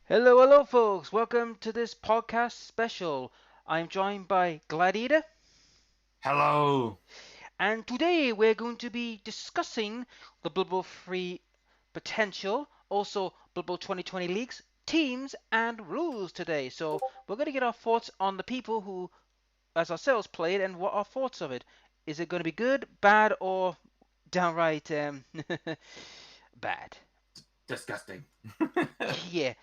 Hello, hello, folks. Welcome to this podcast special. I'm joined by Gladiator, Hello. and today we're going to be discussing the Blood Bowl 3 potential, also Blood Bowl 2020 leagues, teams, and rules today. So we're going to get our thoughts on the people who, as ourselves, played and what our thoughts of it. Is it going to be good, bad, or downright bad? Disgusting. Yeah.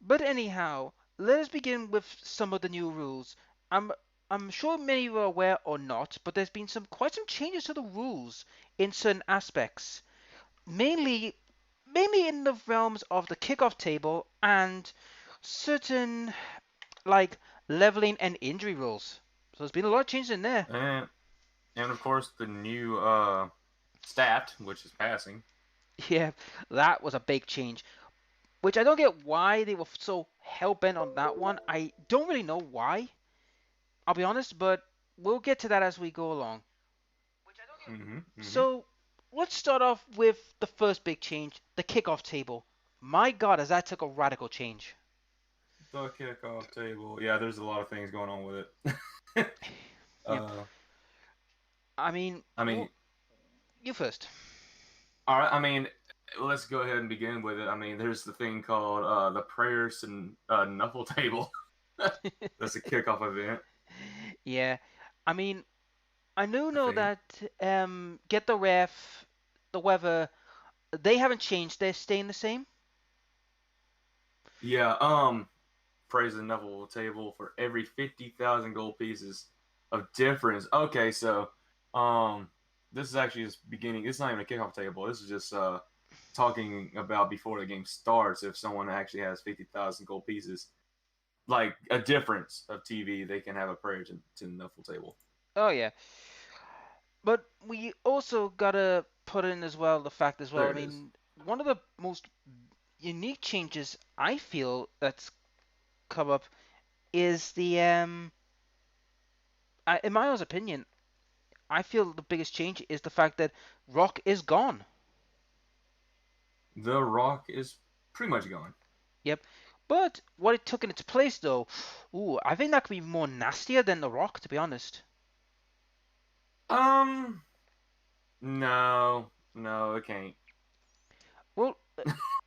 But anyhow, let us begin with some of the new rules. I'm I'm sure many of you are aware or not, but there's been quite some changes to the rules in certain aspects. Mainly in the realms of the kickoff table and certain like leveling and injury rules. So there's been a lot of changes in there. and and of course the new stat, which is passing. Yeah, that was a big change. Which I don't get why they were so hell bent on that one. I don't really know why. I'll be honest, but we'll get to that as we go along. Mm-hmm. So let's start off with the first big change, the kickoff table. My God, as that took a radical change. The kickoff table. Yeah, there's a lot of things going on with it. Yeah, uh, I mean, I mean, you first. all right. I mean, let's go ahead and begin with it. I mean, there's the thing called the prayers and knuckle table. That's a kickoff event. Yeah, I mean, I do I know think. that get the ref, the weather, they haven't changed. They're staying the same. Yeah. Praise the knuckle table for every 50,000 gold pieces of difference. Okay, so um, this is actually just beginning. It's not even a kickoff table. This is just talking about before the game starts. If someone actually has 50,000 gold pieces, like a difference of TV, they can have a prayer to the knuckle table. Oh yeah, but we also gotta put in as well the fact as well. There I it is. mean, one of the most unique changes I feel that's come up is the in my own opinion, I feel the biggest change is the fact that rock is gone. The rock is pretty much gone. Yep. But what it took in its place, though, ooh, I think that could be more nastier than the rock, to be honest. Um, no, no, it can't. Well,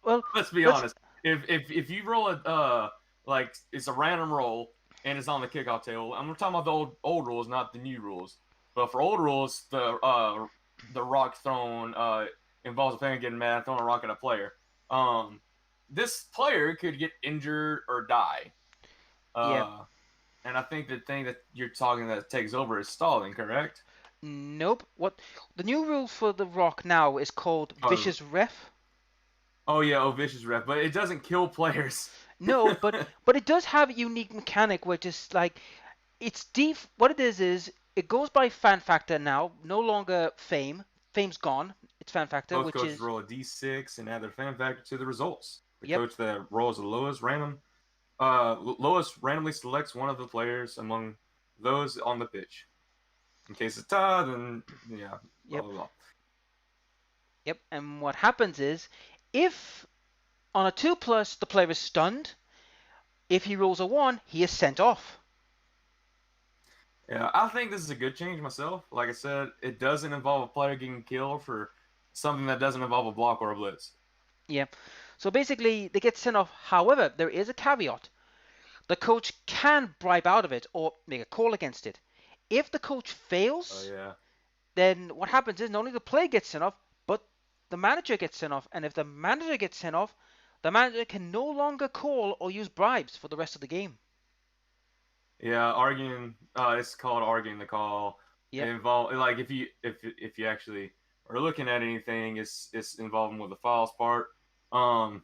well, Let's be let's. honest. If you roll a like it's a random roll and it's on the kickoff table, I'm talking about the old rules, not the new rules. But for old rules, the rock thrown involves a player getting mad, throwing a rock at a player. Um, this player could get injured or die. Yeah. Uh, and I think the thing that you're talking that takes over is stalling, correct? Nope. What the new rule for the rock now is called Oh, vicious ref. oh yeah, oh vicious ref, but it doesn't kill players. No, but it does have a unique mechanic, which is like it's deep. What it is it goes by fan factor now, no longer fame. Fame's gone. It's fan factor, Both which coaches is roll a d6 and add their fan factor to the results. The yep. coach that rolls the lowest randomly selects one of the players among those on the pitch. In case it's tie, then yeah, blah Yep. blah blah. Yep. And what happens is, if on a 2 plus the player is stunned, if he rolls a 1, he is sent off. Yeah, I think this is a good change myself. Like I said, it doesn't involve a player getting killed for something that doesn't involve a block or a blitz. Yeah. So basically, they get sent off. However, there is a caveat. The coach can bribe out of it or make a call against it. If the coach Oh fails, yeah, then what happens is not only the player gets sent off, but the manager gets sent off. And if the manager gets sent off, the manager can no longer call or use bribes for the rest of the game. yeah. Arguing, it's called arguing the call. It Yep. involve like if you actually are looking at anything, it's involving with the files part. Um,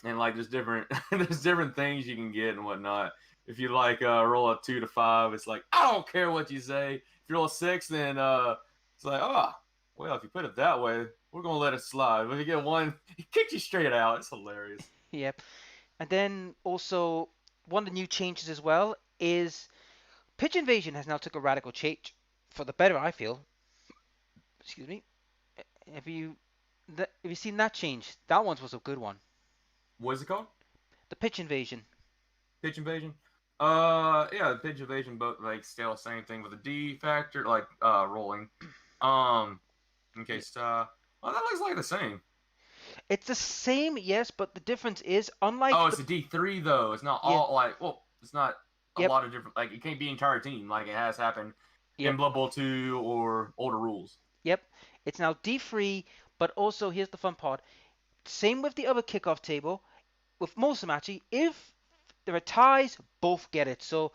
and like there's different there's different things you can get and whatnot. If you like roll a 2 to 5, it's like I don't care what you say. If you roll a 6, then it's like well if you put it that way, we're gonna let it slide. But if you get one, he kicks you straight out. It's hilarious. Yep. And then also one of the new changes as well is pitch invasion has now took a radical change for the better. I feel. Excuse me. Have you have you seen that change? That one was a good one. What is it called? The pitch invasion. Pitch invasion. Yeah, the pitch invasion, but like still same thing with the D factor, like rolling. Okay, Yeah. so well, that looks like the same. It's the same, yes, but the difference is Oh, unlike it's the a D3 though. It's not yeah, all like well, it's not a yep, lot of different. Like it can't be entire team like it has happened in yep, Blood Bowl 2 or older rules. yep. It's now D3, but also here's the fun part. Same with the other kickoff table. With most of them actually, if there are ties, both get it. So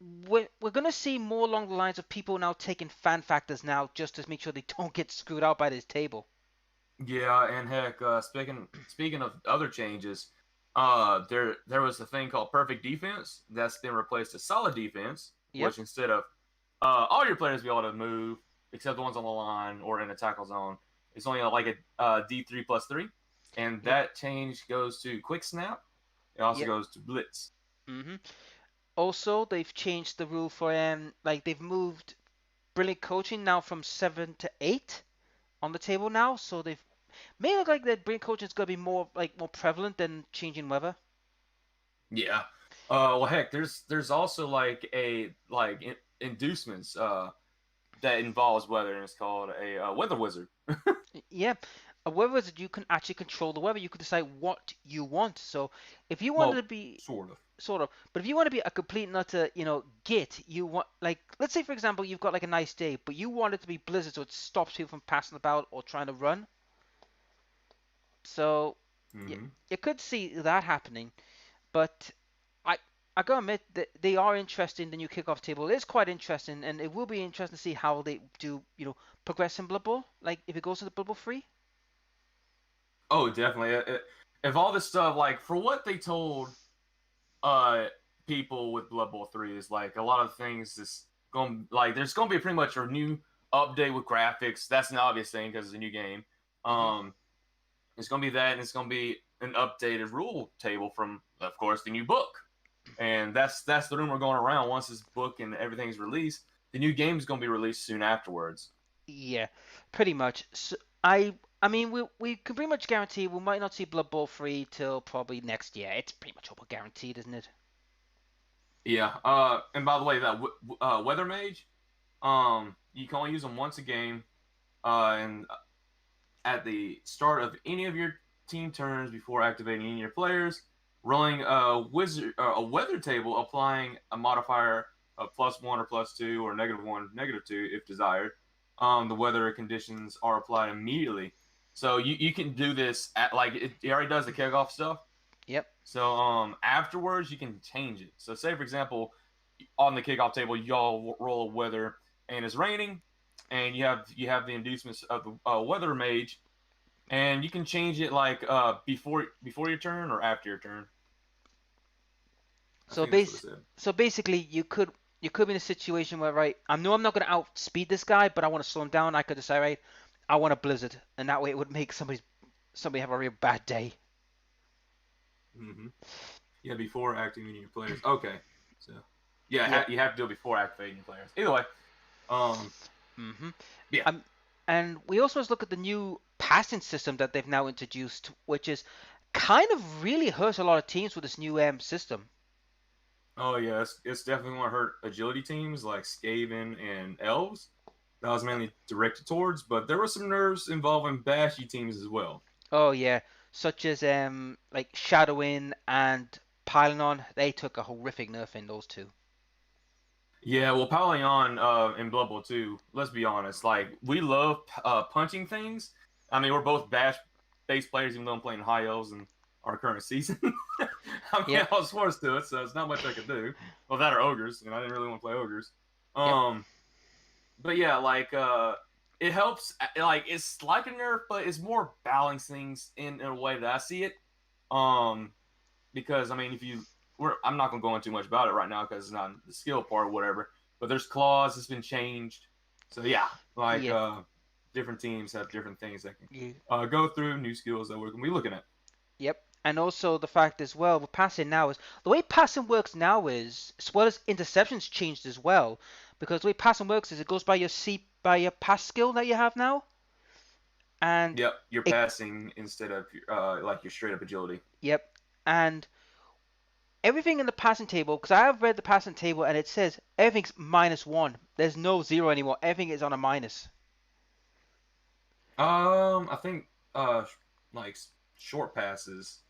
we're gonna see more along the lines of people now taking fan factors now just to make sure they don't get screwed out by this table. Yeah, and heck, speaking of other changes, there was a thing called perfect defense that's been replaced to solid defense, Yep, which instead of all your players be able to move except the ones on the line or in a tackle zone, it's only like a D3+3, and yep, that change goes to quick snap. It also yep. goes to blitz. hmm Also, they've changed the rule for like they've moved brilliant coaching now from 7 to 8 on the table now. So they've made it look like that brilliant coaching is gonna be more prevalent than changing weather. Yeah. Well, heck, there's also like a inducements that involves weather, and it's called a weather wizard. Yeah, a weather is that you can actually control the weather. You can decide what you want. So if you wanted to Well, be sort of. sort of, but if you want to be a complete nutter, git, you want like let's say for example you've got like a nice day, but you want it to be blizzard so it stops people from passing about or trying to run. So you, Hmm. you could see that happening, but I I gotta admit that they are interesting. The new kickoff table is quite interesting, and it will be interesting to see how they do progress in Blood Bowl. Like if it goes to the Blood Bowl 3. Oh, definitely. If all this stuff, like for what they told uh people with Blood Bowl 3 is like a lot of things is going like there's going to be pretty much a new update with graphics. That's an obvious thing because it's a new game. hmm Um, it's going to be that, and it's going to be an updated rule table from, of course, the new book. And that's the rumor going around. Once this book and everything's released, the new game is going to be released soon afterwards. Yeah, pretty much. So I mean we can pretty much guarantee we might not see Blood Bowl 3 till probably next year. It's pretty much all guaranteed, isn't it? Yeah. And by the way, that weather mage, you can only use them once a game. And at the start of any of your team turns before activating any of your players, rolling a weather table, applying a modifier of +1 or +2 or -1, -2 if desired. The weather conditions are applied immediately. So you can do this at like it already does the kickoff stuff. Yep. So afterwards you can change it. So say for example, on the kickoff table y'all roll a weather and it's raining, and you have the inducements of the weather mage, and you can change it like before your turn or after your turn. I So think that's what it base said. so basically you could be in a situation where right I know I'm not gonna outspeed this guy, but I want to slow him down. I could decide right I want a blizzard, and that way it would make somebody have a real bad day. Hmm. Yeah, before activating your players. Okay, so yeah, Yep. you have to do it before activating your players. Either way, um, hmm yeah. And we also must look at the new passing system that they've now introduced, which is kind of really hurts a lot of teams with this new system. Oh yeah, it's definitely going to hurt agility teams like Skaven and Elves. That was mainly directed towards, but there were some nerfs involving bashy teams as well. Oh yeah, such as like Shadowing and Piling On, they took a horrific nerf in those two. Yeah, well, piling on in Blood Bowl 2, let's be honest, like we love punching things. I mean, we're both bash based players, even though I'm playing high elves in our current season. I mean, Yep, I was forced to it, so it's not much I could do. Well, that are ogres, and I didn't really want to play ogres. yep. Um, but yeah, like it helps. Like it's like a nerf, but it's more balancing things in a way that I see it. Um, because I mean, if you, I'm not gonna go into too much about it right now because it's not the skill part or whatever. But there's claws that's been changed, so yeah, like Yeah, different teams have different things that can yeah, go through, new skills that we're gonna be looking at. yep. And also the fact as well with passing now is the way passing works now is as well as interceptions changed as well, because the way passing works is it goes by your pass skill that you have now, and Yep, you're it passing instead of like your straight up agility. yep. And everything in the passing table, because I have read the passing table and it says everything's -1. There's no 0 anymore. Everything is on a minus. I think like short passes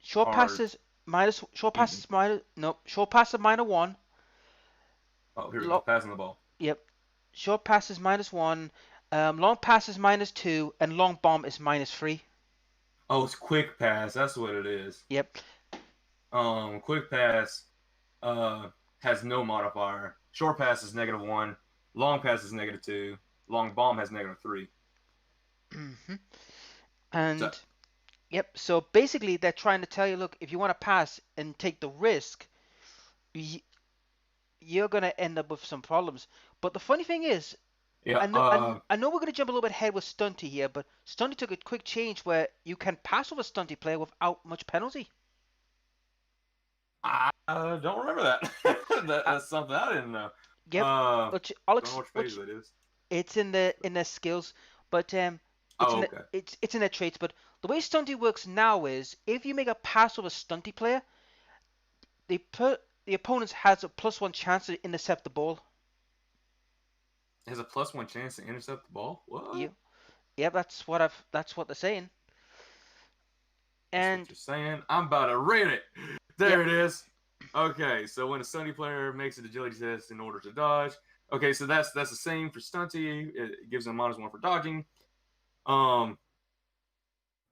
Short are passes minus. Short even. passes minus. No. Short passes -1. Oh, here we go. Lo- Passing the ball. yep. Short passes -1. Long passes -2, and long bomb is -3. Oh, it's quick pass. That's what it is. Yep. Quick pass has no modifier. Short pass is -1. Long pass is -2. Long bomb has -3. hmm So And yep. So basically, they're trying to tell you, look, if you want to pass and take the risk, you're gonna end up with some problems. But the funny thing is, yeah. I know we're gonna jump a little bit ahead with Stunty here, but Stunty took a quick change where you can pass with a Stunty player without much penalty. I don't remember that. That's something I didn't know. Yep. Which Don't know which page that is. it's in their skills, but Oh, okay. it's in their traits. But the way Stunty works now is if you make a pass with a Stunty player, the opponent has a +1 chance to intercept the ball. It has a +1 chance to intercept the ball. What? Yep, that's what they're saying. That's And what you're saying. I'm about to read it. There it is. Okay, so when a Stunty player makes an agility test in order to dodge. Okay, so that's the same for Stunty. It gives them -1 for dodging.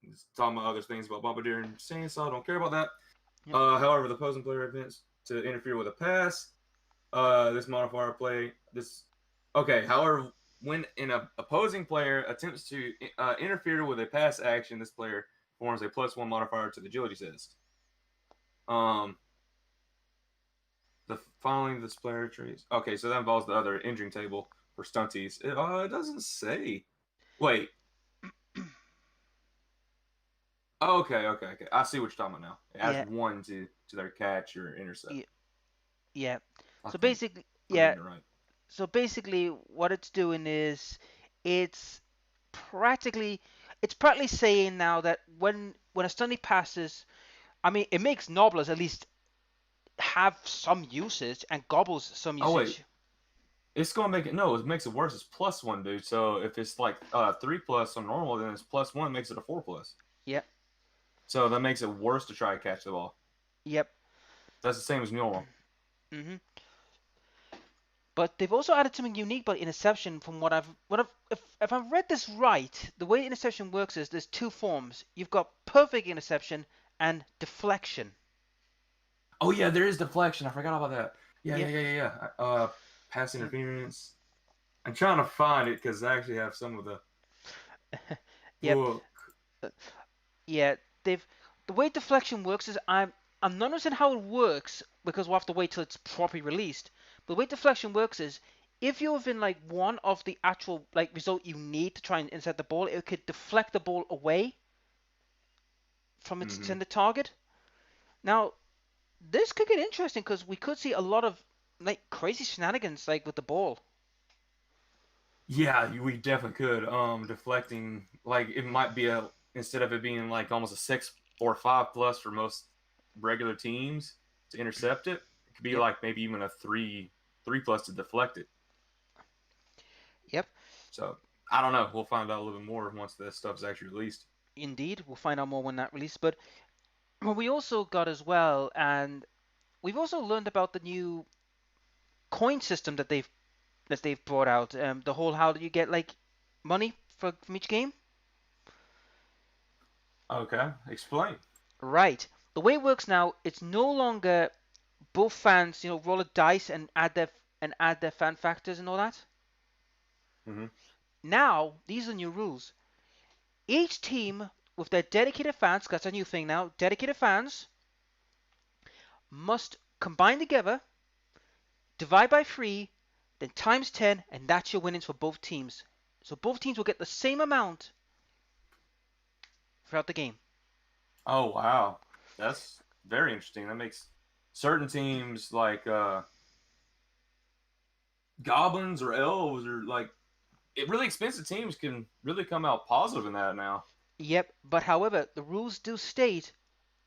It's talking about other things about Bombardier and Chainsaw. Don't care about that. Yep. However, the opposing player attempts to interfere with a pass. This modifier play. Okay, however, when an opposing player attempts to interfere with a pass action, this player forms a +1 modifier to the agility test. The following this player traits. Okay, so that involves the other injuring table for Stunties. It doesn't say. Wait. Okay. I see what you're talking about now. It adds 1 to their catch or intercept. Yeah. So basically, right. So basically, what it's doing is it's practically saying now that when a Stunty passes, I mean, it makes Nobblers at least have some usage and gobbles some usage. Oh wait, it's gonna make it. No, it makes it worse. It's +1, dude. So if it's like 3+ on normal, then it's +1 makes it a 4+. Yep. So that makes it worse to try to catch the ball. Yep. That's the same as normal. Mhm. But they've also added something unique about Interception. From if I've read this right, the way Interception works is there's 2 forms. You've got perfect interception and deflection. Oh yeah, there is deflection. I forgot about that. Yeah. Pass interference. I'm trying to find it because I actually have some of the book. Yeah, the way deflection works is I'm not understanding how it works because we'll have to wait till it's properly released. But the way deflection works is if you're within like one of the actual like result you need to try and intercept the ball, it could deflect the ball away from its intended target. Now, this could get interesting because we could see a lot of like crazy shenanigans like with the ball. Yeah, we definitely could. Deflecting, like it might be instead of it being like almost a 6 or 5+ for most regular teams to intercept it, it could be like maybe even a 3+ to deflect it. Yep. So I don't know. We'll find out a little bit more once this stuff's actually released. Indeed, we'll find out more when that releases. But what we also got as well, and we've also learned about the new coin system that they've brought out. The whole how do you get like money from each game? Okay, explain. Right. The way it works now, it's no longer both fans, roll a dice and add their fan factors and all that. Mm-hmm. Now these are new rules. Each team with their dedicated fans, that's a new thing now. Dedicated fans must combine together, divide by 3, then times 10, and that's your winnings for both teams. So both teams will get the same amount throughout the game. Oh wow, that's very interesting. That makes certain teams like Goblins or Elves or like really expensive teams can really come out positive in that now. Yep, but however, the rules do state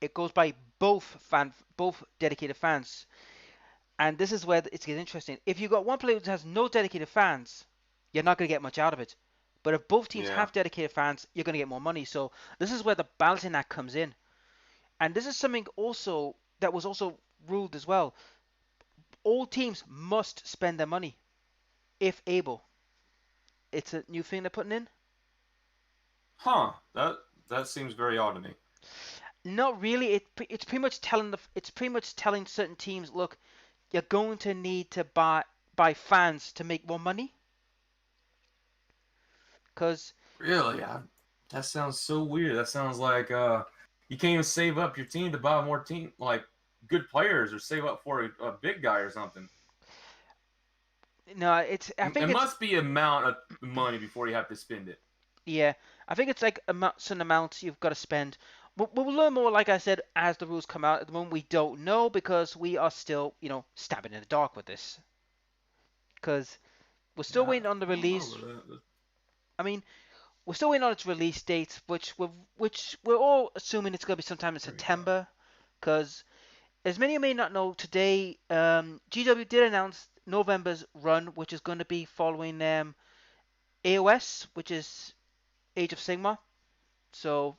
it goes by both dedicated fans. And this is where it gets interesting. If you've got one player who has no dedicated fans, you're not going to get much out of it. But if both teams Yeah. have dedicated fans, you're going to get more money. So this is where the balancing act comes in. And this is something also that was also ruled as well. All teams must spend their money if able. It's a new thing they're putting in. Huh. That seems very odd to me. Not really. It's pretty much telling certain teams, look, you're going to need to buy fans to make more money. Because Really? That sounds so weird. That sounds like you can't even save up your team to buy more team like good players or save up for a big guy or something. no, it's I think It it's must be amount of money before you have to spend it. yeah, I think it's like certain amounts you've got to spend. We'll learn more, like I said, as the rules come out. At the moment, we don't know because we are still, stabbing in the dark with this. Because we're still Yeah, waiting on the I don't release. know. I mean, we're still waiting on its release date, which we're all assuming it's going to be sometime in There we go. September. Because as many of you may not know, today GW did announce November's run, which is going to be following AOS, which is Age of Sigmar. So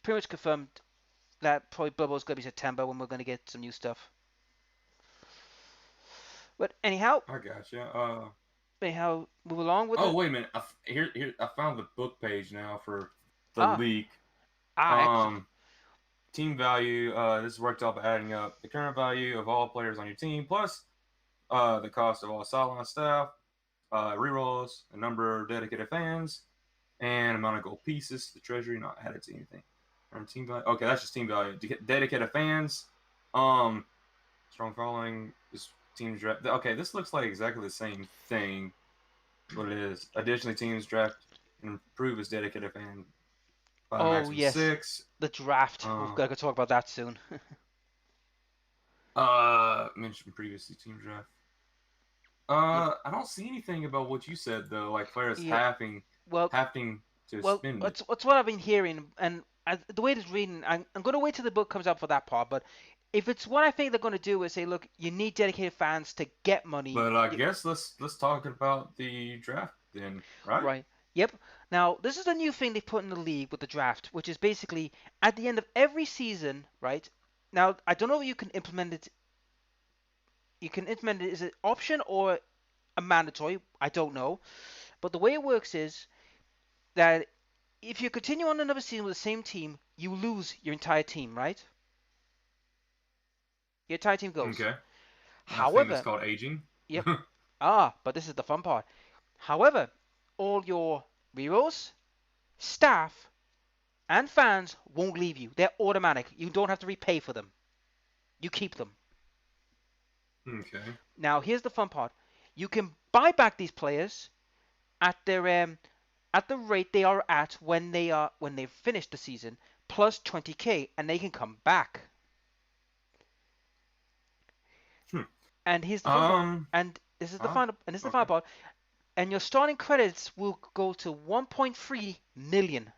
pretty much confirmed that probably Blood Bowl is going to be September when we're going to get some new stuff. But anyhow, I gotcha. move along with Oh it. wait a minute. Here I found the book page now for the Ah, leak. excellent. Um, team value. This is worked out by adding up the current value of all players on your team plus the cost of all sideline staff, rerolls, the number of dedicated fans, and amount of gold pieces to the treasury not added to anything. And team value. Okay, that's just team value. Dedicated fans. Um, strong following. This teams draft. Okay, this looks like exactly the same thing. What it is. Additionally, teams draft and improve as dedicated fan by a Oh maximum of yes, 6. the draft. We've Uh, got to talk about that soon. mentioned previously, team draft. Yep. I don't see anything about what you said though, like players Yeah. Well, having to well, spend it. what's what I've been hearing, and the way it's reading, I'm going to wait till the book comes out for that part. But if it's what I think they're going to do is say, look, you need dedicated fans to get money. But I guess let's talk about the draft then, right? Right. Yep. Now, this is a new thing they put in the league with the draft, which is basically at the end of every season, right? Now, I don't know if you can implement it. You can implement it. Is it option or a mandatory? I don't know. But the way it works is that if you continue on another season with the same team, you lose your entire team, right? Your entire team goes. Okay. I think that's However, called aging. yep. But this is the fun part. However, all your rerolls, staff, and fans won't leave you. They're automatic. You don't have to repay for them. You keep them. Okay. Now, here's the fun part. You can buy back these players at at the rate they are at when they've finished the season plus 20k, and they can come back. Hmm. And here's the fun part. And this is the final Okay. part. And your starting credits will go to 1.3 million.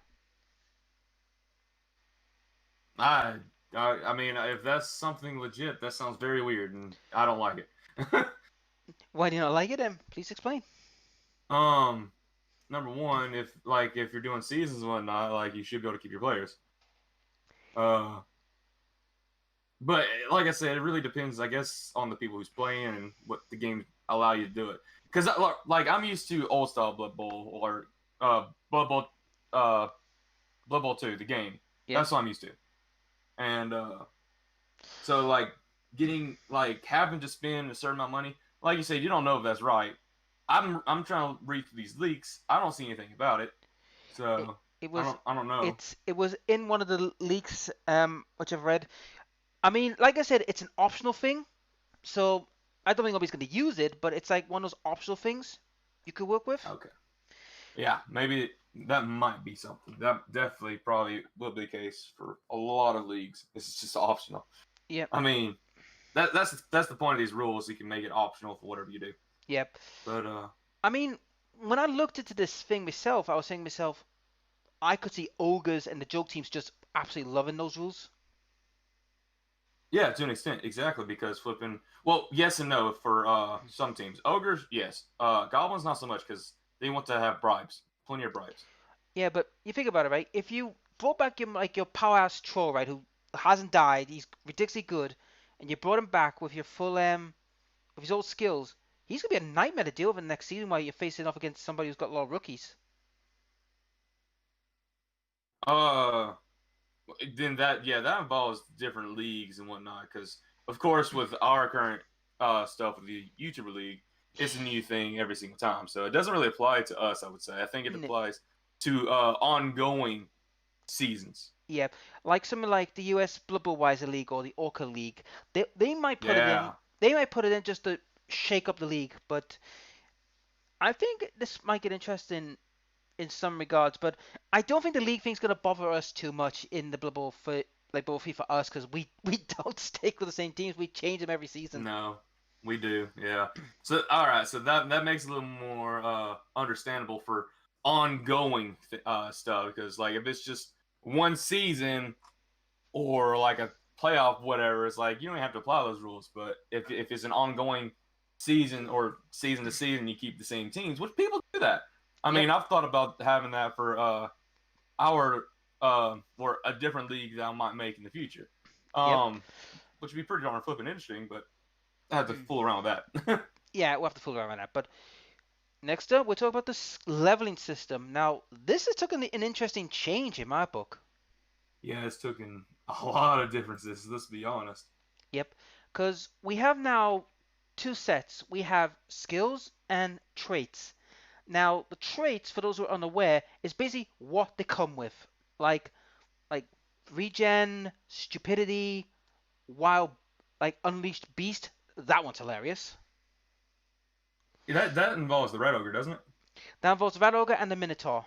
I, I mean, if that's something legit, that sounds very weird, and I don't like it. Why do you not like it, Em? Please explain. um, Number one, if you're doing seasons and whatnot, like you should be able to keep your players. Uh, but like I said, it really depends, I guess, on the people who's playing and what the game allow you to do it. Because like I'm used to old style Blood Bowl or Blood Bowl, uh, Blood Bowl 2, the game. Yeah. That's what I'm used to, and so like having to spend a certain amount of money, like you said, you don't know if that's right. I'm trying to read through these leaks. I don't see anything about it, It, so it was I don't know. it was in one of the leaks which I've read. I mean, like I said, it's an optional thing, so I don't think nobody's going to use it, but it's like one of those optional things you could work with. Okay, yeah, maybe that might be something. That definitely probably will be the case for a lot of leagues. It's just optional. Yep. I mean, that's the point of these rules. You can make it optional for whatever you do. Yep. But I mean, when I looked into this thing myself, I was saying to myself, I could see ogres and the joke teams just absolutely loving those rules. Yeah, to an extent, exactly, because flipping. Well, yes and no for some teams. Ogres, yes. Goblins, not so much, because they want to have bribes, plenty of bribes. Yeah, but you think about it, right? If you brought back your powerhouse troll, right, who hasn't died, he's ridiculously good, and you brought him back with your full with his old skills, he's gonna be a nightmare to deal with next season while you're facing off against somebody who's got a lot of rookies. Uh, then that involves different leagues and whatnot. Because of course, with our current stuff with the YouTuber League, it's a new thing every single time, so it doesn't really apply to us. I would say. I think it applies to ongoing seasons. Yeah, like something like the US Blood Bowl Wiser League or the Orca League, they might put it in. Yeah. They might put it in just to shake up the league, but I think this might get interesting in some regards. But I don't think the league thing's gonna bother us too much in the Blood Bowl for like Bowl for us because we don't stick with the same teams. We change them every season. No, we do. Yeah. So all right. So that makes it a little more understandable for ongoing stuff, because like if it's just one season or like a playoff, whatever, it's like you don't have to apply those rules. But if it's an ongoing season or season to season, you keep the same teams, which people do that. I Yep. mean, I've thought about having that for our or a different league that I might make in the future. Yep. Which would be pretty darn flipping interesting, but I have to fool around with that. Yeah, we'll have to fool around with that. But next up, we'll talk about the leveling system. Now, this has taken an interesting change in my book. Yeah, it's taken a lot of differences. Let's be honest. Yep, because we have now two sets. We have skills and traits. Now, the traits, for those who are unaware, is basically what they come with, like like regen, stupidity, wild, like unleashed beast. That one's hilarious. That involves the red ogre, doesn't it? That involves the Rat Ogre and the Minotaur.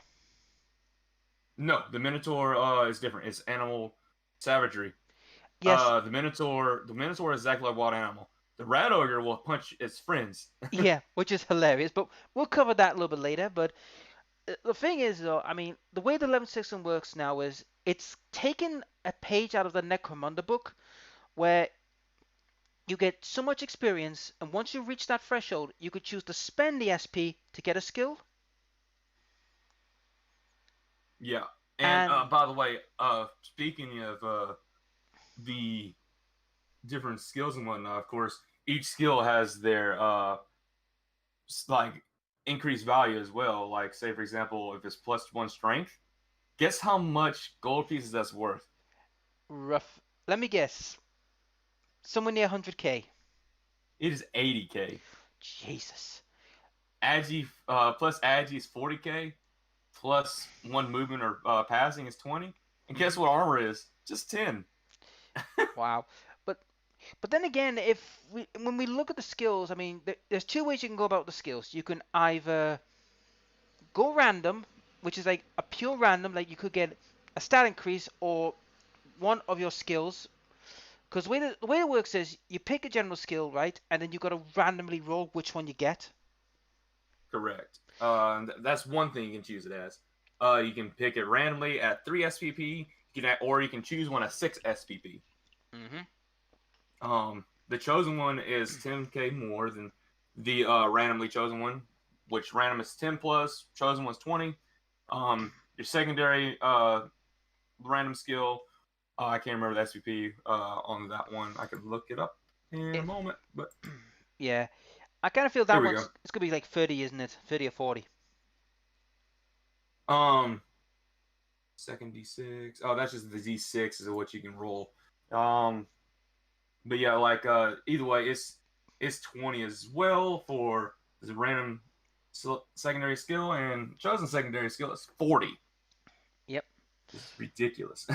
No, the minotaur is different. It's animal savagery. Yes, The minotaur is exactly like a wild animal. The rat ogre will punch its friends. yeah, which is hilarious, but we'll cover that a little bit later. But the thing is, though, I mean, the way the 11 system works now is it's taken a page out of the Necromunda book where you get so much experience, and once you reach that threshold, you could choose to spend the SP to get a skill. Yeah, and And by the way, speaking of the different skills and whatnot, of course, each skill has their like increased value as well. Like, say for example, if it's +1 strength, guess how much gold pieces that's worth? rough, let me guess, somewhere near 100k. It is 80k. Jesus. Agi plus Agi is 40k. +1 movement or passing is 20. And guess what armor is? Just 10. Wow. But But then again, when we look at the skills, I mean, there's two ways you can go about the skills. You can either go random, which is like a pure random, like you could get a stat increase or one of your skills. Because the way it works is you pick a general skill, right, and then you got to randomly roll which one you get. Correct. That's one thing you can choose it as. You can pick it randomly at 3 SPP, or you can choose one at 6 SPP. Mm-hmm. The chosen one is 10k more than the randomly chosen one, which random is 10 plus, chosen one's 20. Your secondary random skill, I can't remember the SPP on that one. I could look it up in a moment, but Yeah, I kind of feel here that we go. it's gonna be like 30, isn't it? 30 or 40. Um, second D6. Oh, that's just the D6 is what you can roll. But yeah, like either way, it's 20 as well for the random secondary skill, and chosen secondary skill is 40. Yep. It's ridiculous.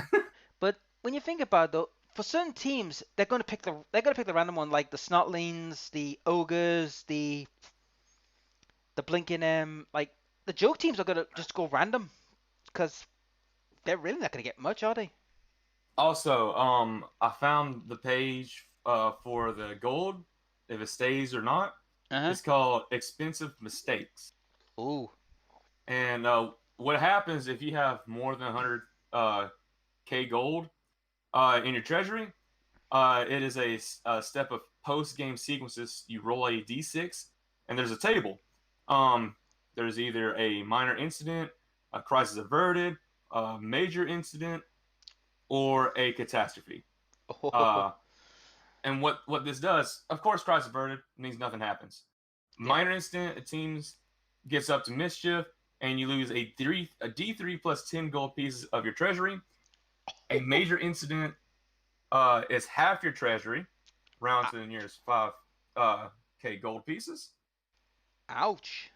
But when you think about it, though, for certain teams, they're gonna pick the random one, like the Snotlanes, the Ogres, the Blinking like the joke teams are gonna just go random because they're really not gonna get much, are they? Also, I found the page for the gold, if it stays or not. Uh It's called expensive mistakes. huh. Ooh. And what happens if you have more than 100 k gold in your treasury? It is a step of post-game sequences. You roll a d6, and there's a table. There's either a minor incident, a crisis averted, a major incident, or a catastrophe. Oh, Uh, and what this does, of course, crisis averted means nothing happens. yep. Minor incident, a team's gets up to mischief, and you lose a D3 plus 10 gold pieces of your treasury. A major incident is half your treasury, round to the nearest 5 gold pieces. Ouch.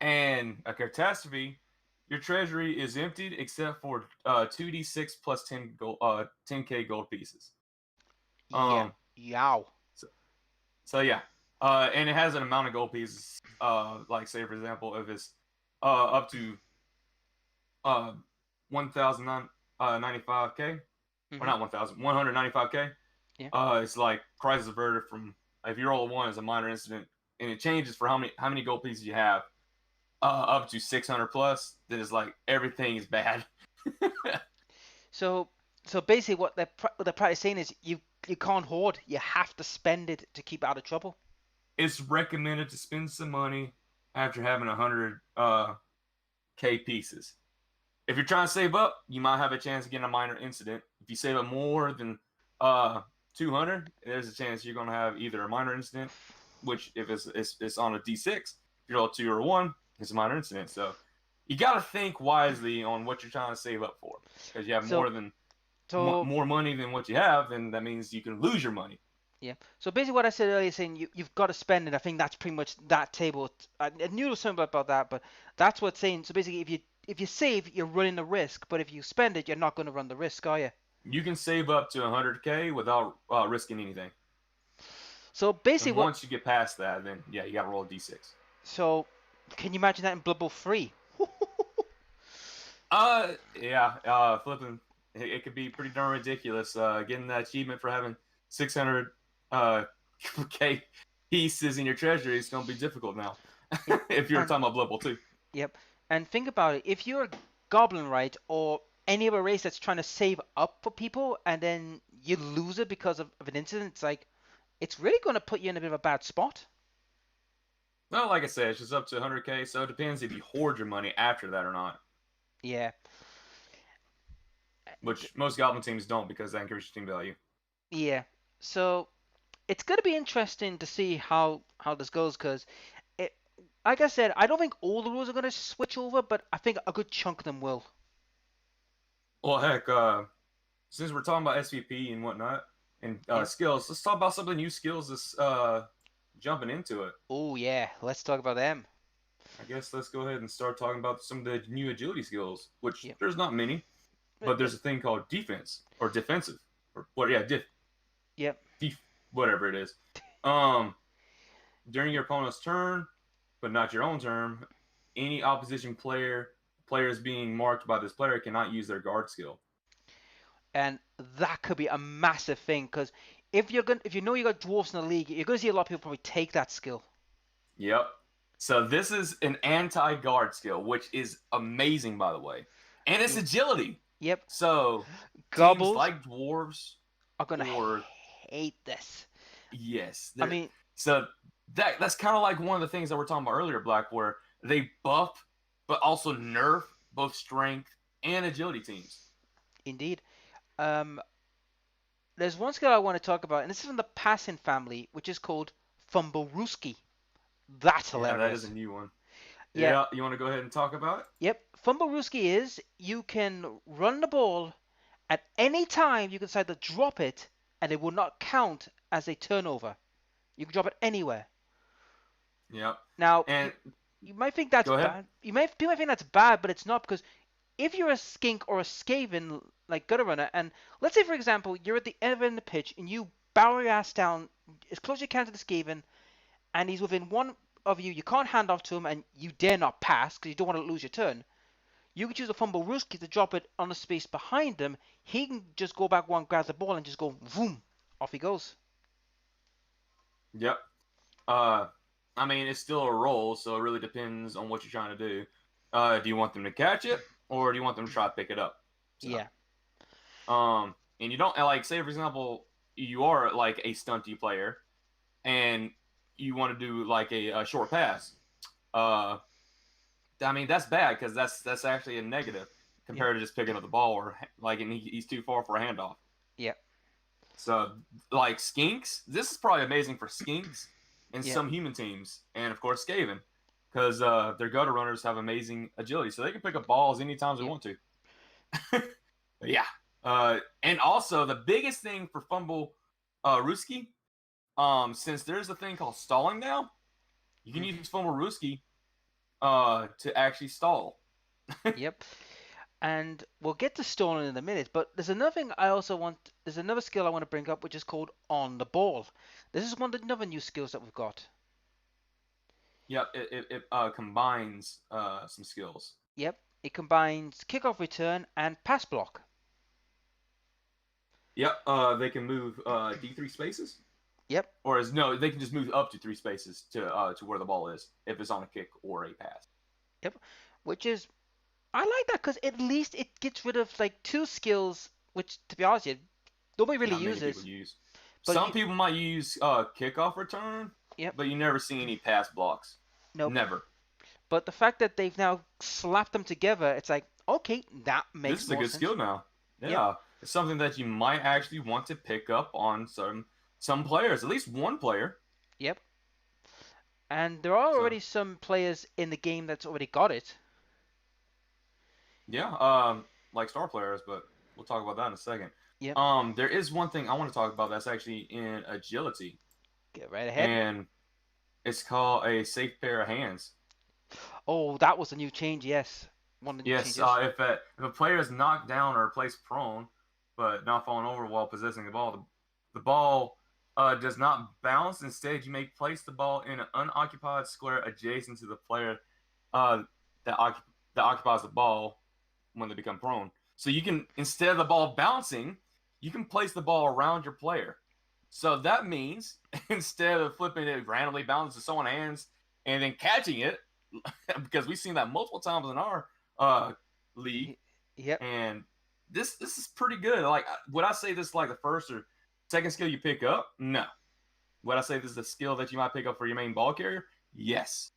And a catastrophe, your treasury is emptied except for 2d6 plus 10k gold pieces. Yeah. Yow. So yeah, and it has an amount of gold pieces. Like say for example, if it's up to 1,095k, or not 1,000, 195k. Yeah. It's like crisis averted from if you roll a 1 as a minor incident, and it changes for how many gold pieces you have. Up to 600 plus, then it's like everything is bad. So basically, what they're probably saying is you can't hoard. You have to spend it to keep out of trouble. It's recommended to spend some money after having 100 k pieces. If you're trying to save up, you might have a chance of getting a minor incident. If you save up more than 200, there's a chance you're going to have either a minor incident, which if it's on a d6, if you roll a 2 or a 1, it's a minor incident. So you got to think wisely on what you're trying to save up for, because you have more money than what you have, then that means you can lose your money. Yeah. So basically, what I said earlier, saying you've got to spend it. I think that's pretty much that table. I knew there was something about that, but that's what's saying. So basically, if you save, you're running the risk, but if you spend it, you're not going to run the risk, are you? You can save up to 100k without risking anything. So basically, and once you get past that, then yeah, you got to roll a d6. So can you imagine that in Blood Bowl 3? Yeah, flipping. It could be pretty darn ridiculous. Getting that achievement for having 600 k pieces in your treasury is going to be difficult now. If you're talking about Blood Bowl 2. Yep. And think about it. If you're a goblin, right, or any other race that's trying to save up for people, and then you lose it because of an incident, it's like, it's really going to put you in a bit of a bad spot. Well, like I said, it's just up to 100k, so it depends if you hoard your money after that or not. Yeah. Which most Goblin teams don't, because that increases team value. Yeah. So it's going to be interesting to see how this goes, because like I said, I don't think all the rules are going to switch over, but I think a good chunk of them will. Well, heck, since we're talking about SVP and whatnot, and skills, let's talk about some of the new skills that's jumping into it. Oh, yeah. Let's talk about them. I guess let's go ahead and start talking about some of the new agility skills, which there's not many, but there's a thing called defense, or defensive, or what? Yeah, Yep. Whatever it is. During your opponent's turn, but not your own turn, any opposition players being marked by this player cannot use their guard skill. And that could be a massive thing, because if you know you got dwarves in the league, you're going to see a lot of people probably take that skill. Yep. So this is an anti-guard skill, which is amazing, by the way, and it's agility. Yep. So Goblins teams like dwarves are going to hate this. Yes. I mean, so that's kind of like one of the things that we're talking about earlier, Black, where they buff but also nerf both strength and agility teams. Indeed. There's one skill I want to talk about, and this is from the Passing family, which is called Fumblerooski. That's hilarious. Yeah, that is a new one. Yeah, you want to go ahead and talk about it? Yep. Fumblerooski is you can run the ball at any time. You can decide to drop it, and it will not count as a turnover. You can drop it anywhere. Yep. Now, and you might think that's bad. People might think that's bad, but it's not, because if you're a skink or a skaven like gutter runner, and let's say for example you're at the end of the pitch and you barrel your ass down as close as you can to the skaven, and he's within one of you, you can't hand off to him, and you dare not pass because you don't want to lose your turn. You can choose a Fumblerooski to drop it on the space behind him. He can just go back one, grab the ball, and just go boom, off he goes. Yep. I mean, it's still a roll, so it really depends on what you're trying to do. Do you want them to catch it, or do you want them to try to pick it up? So, yeah. and you don't like, say for example, you are like a stunty player, and you want to do like a short pass. Uh, I mean that's bad because that's actually a negative Yep. compared to just picking up the ball or like and he's too far for a handoff. Yep. So like skinks, this is probably amazing for skinks and Yep. some human teams, and of course Skaven, because their gutter runners have amazing agility, so they can pick up balls anytime they Yep. want to. Yeah. And also the biggest thing for Fumble Ruski, since there's a thing called stalling now, you can use Fumble Ruski to actually stall. Yep. And we'll get to stalling in a minute, but there's another thing I also want. There's another skill I want to bring up, which is called on the ball. This is one of the other new skills that we've got. Yep, it combines some skills. Yep. It combines kickoff return and pass block. Yep, they can move D3 spaces. Yep. Or as no, they can just move up to 3 spaces to where the ball is if it's on a kick or a pass. Yep. Which is, I like that because at least it gets rid of like two skills, which to be honest, nobody really Not many uses. people use. But Some people might use kickoff return, Yep. but you never see any pass blocks. Nope. Never. But the fact that they've now slapped them together, it's like, okay, that makes This is a more good sense. skill now. Yeah. Yep. It's something that you might actually want to pick up on some players, at least one player. Yep. And there are already some players in the game that's already got it. Yeah, like star players, but we'll talk about that in a second. Yep. There is one thing I want to talk about that's actually in agility. Get right ahead. And it's called a safe pair of hands. Oh, that was a new change, yes. One of the new Yes, changes. if a player is knocked down or placed prone, but not falling over while possessing the ball, the ball does not bounce. Instead, you may place the ball in an unoccupied square adjacent to the player that occupies the ball when they become prone. So you can, instead of the ball bouncing, you can place the ball around your player. So that means instead of flipping it randomly bounces to someone's hands and then catching it, because we've seen that multiple times in our league. Yep. And this is pretty good. Like, would I say this is like the first or second skill you pick up? No. Would I say this is a skill that you might pick up for your main ball carrier? Yes.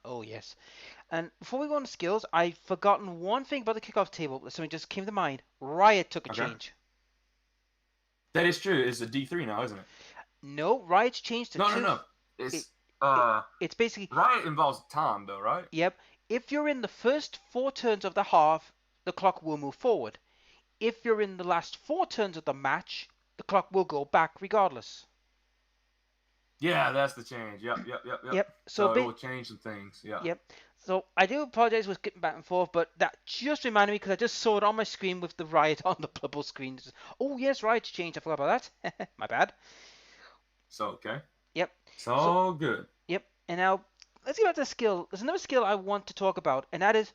Oh, yes. And before we go on to skills, I've forgotten one thing about the kickoff table. Something just came to mind. Riot took a change. That is true. It's a D3 now, isn't it? No, Riot's changed to two. No. It's basically Riot involves time though, right? Yep. If you're in the first 4 turns of the half, the clock will move forward. If you're in the last 4 turns of the match, the clock will go back regardless. Yeah, that's the change. Yep. So it will change some things. Yeah. Yep. So I do apologize for skipping back and forth, but that just reminded me because I just saw it on my screen with the Riot on the bubble screen. Oh yes, Riot's changed. I forgot about that. My bad. So okay. Yep. So good. Yep. And now let's get back to the skill. There's another skill I want to talk about, and that is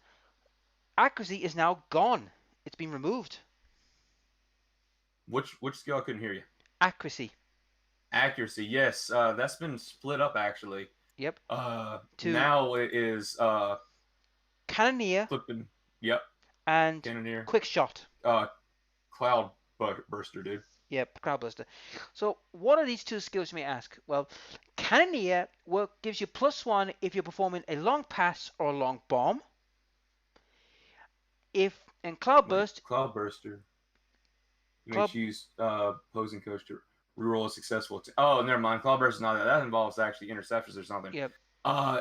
accuracy is now gone. It's been removed. Which skill? I couldn't hear you. Accuracy. Accuracy, yes. That's been split up actually. Yep. Now it is Cannoneer. Flipping. Yep. And Cannoneer. Quick Shot. Cloud Burster, dude. Yep, Cloud Burster. So what are these two skills, you may ask? Well, Cannoneer gives you +1 if you're performing a long pass or a long bomb. And Cloud Burst. Cloud Burster. You may choose opposing coach to reroll a successful. Oh, never mind. Cloud Burst is not that. That involves actually interceptions or something. Yep.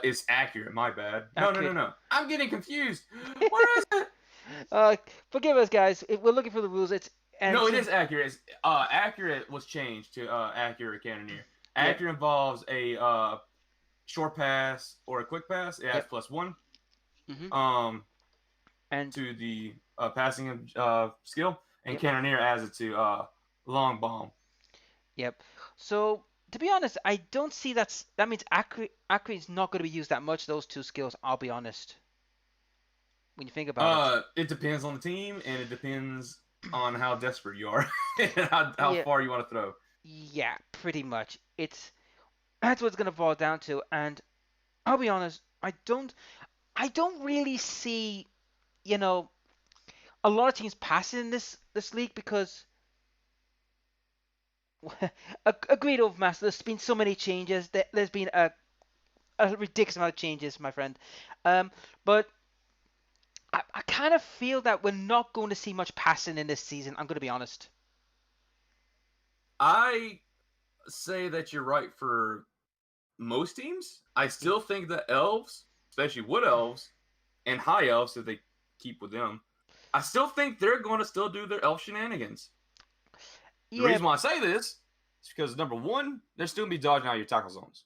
It's accurate. My bad. Accurate. No. I'm getting confused. Where is it? Forgive us, guys. If we're looking for the rules, it is accurate. Accurate was changed to accurate Cannoneer. Accurate involves a short pass or a quick pass. It has +1. Mm-hmm. And to the passing skill, and Cannoneer adds it to long bomb. Yep. So to be honest, I don't see that means accurate is not going to be used that much. Those two skills, I'll be honest. When you think about it depends on the team, and it depends on how desperate you are and how far you want to throw. Yeah, pretty much. That's what it's going to boil down to. And I'll be honest, I don't really see, a lot of teams passing in this league because Agreed, Overmaster. There's been so many changes. There's been a ridiculous amount of changes, my friend. But I kind of feel that we're not going to see much passing in this season. I'm going to be honest. I say that you're right for most teams. I still think that elves, especially wood elves and high elves, if they keep with them, I still think they're going to still do their elf shenanigans. The Yeah, reason why I say this is because number one, they're still gonna be dodging out your tackle zones.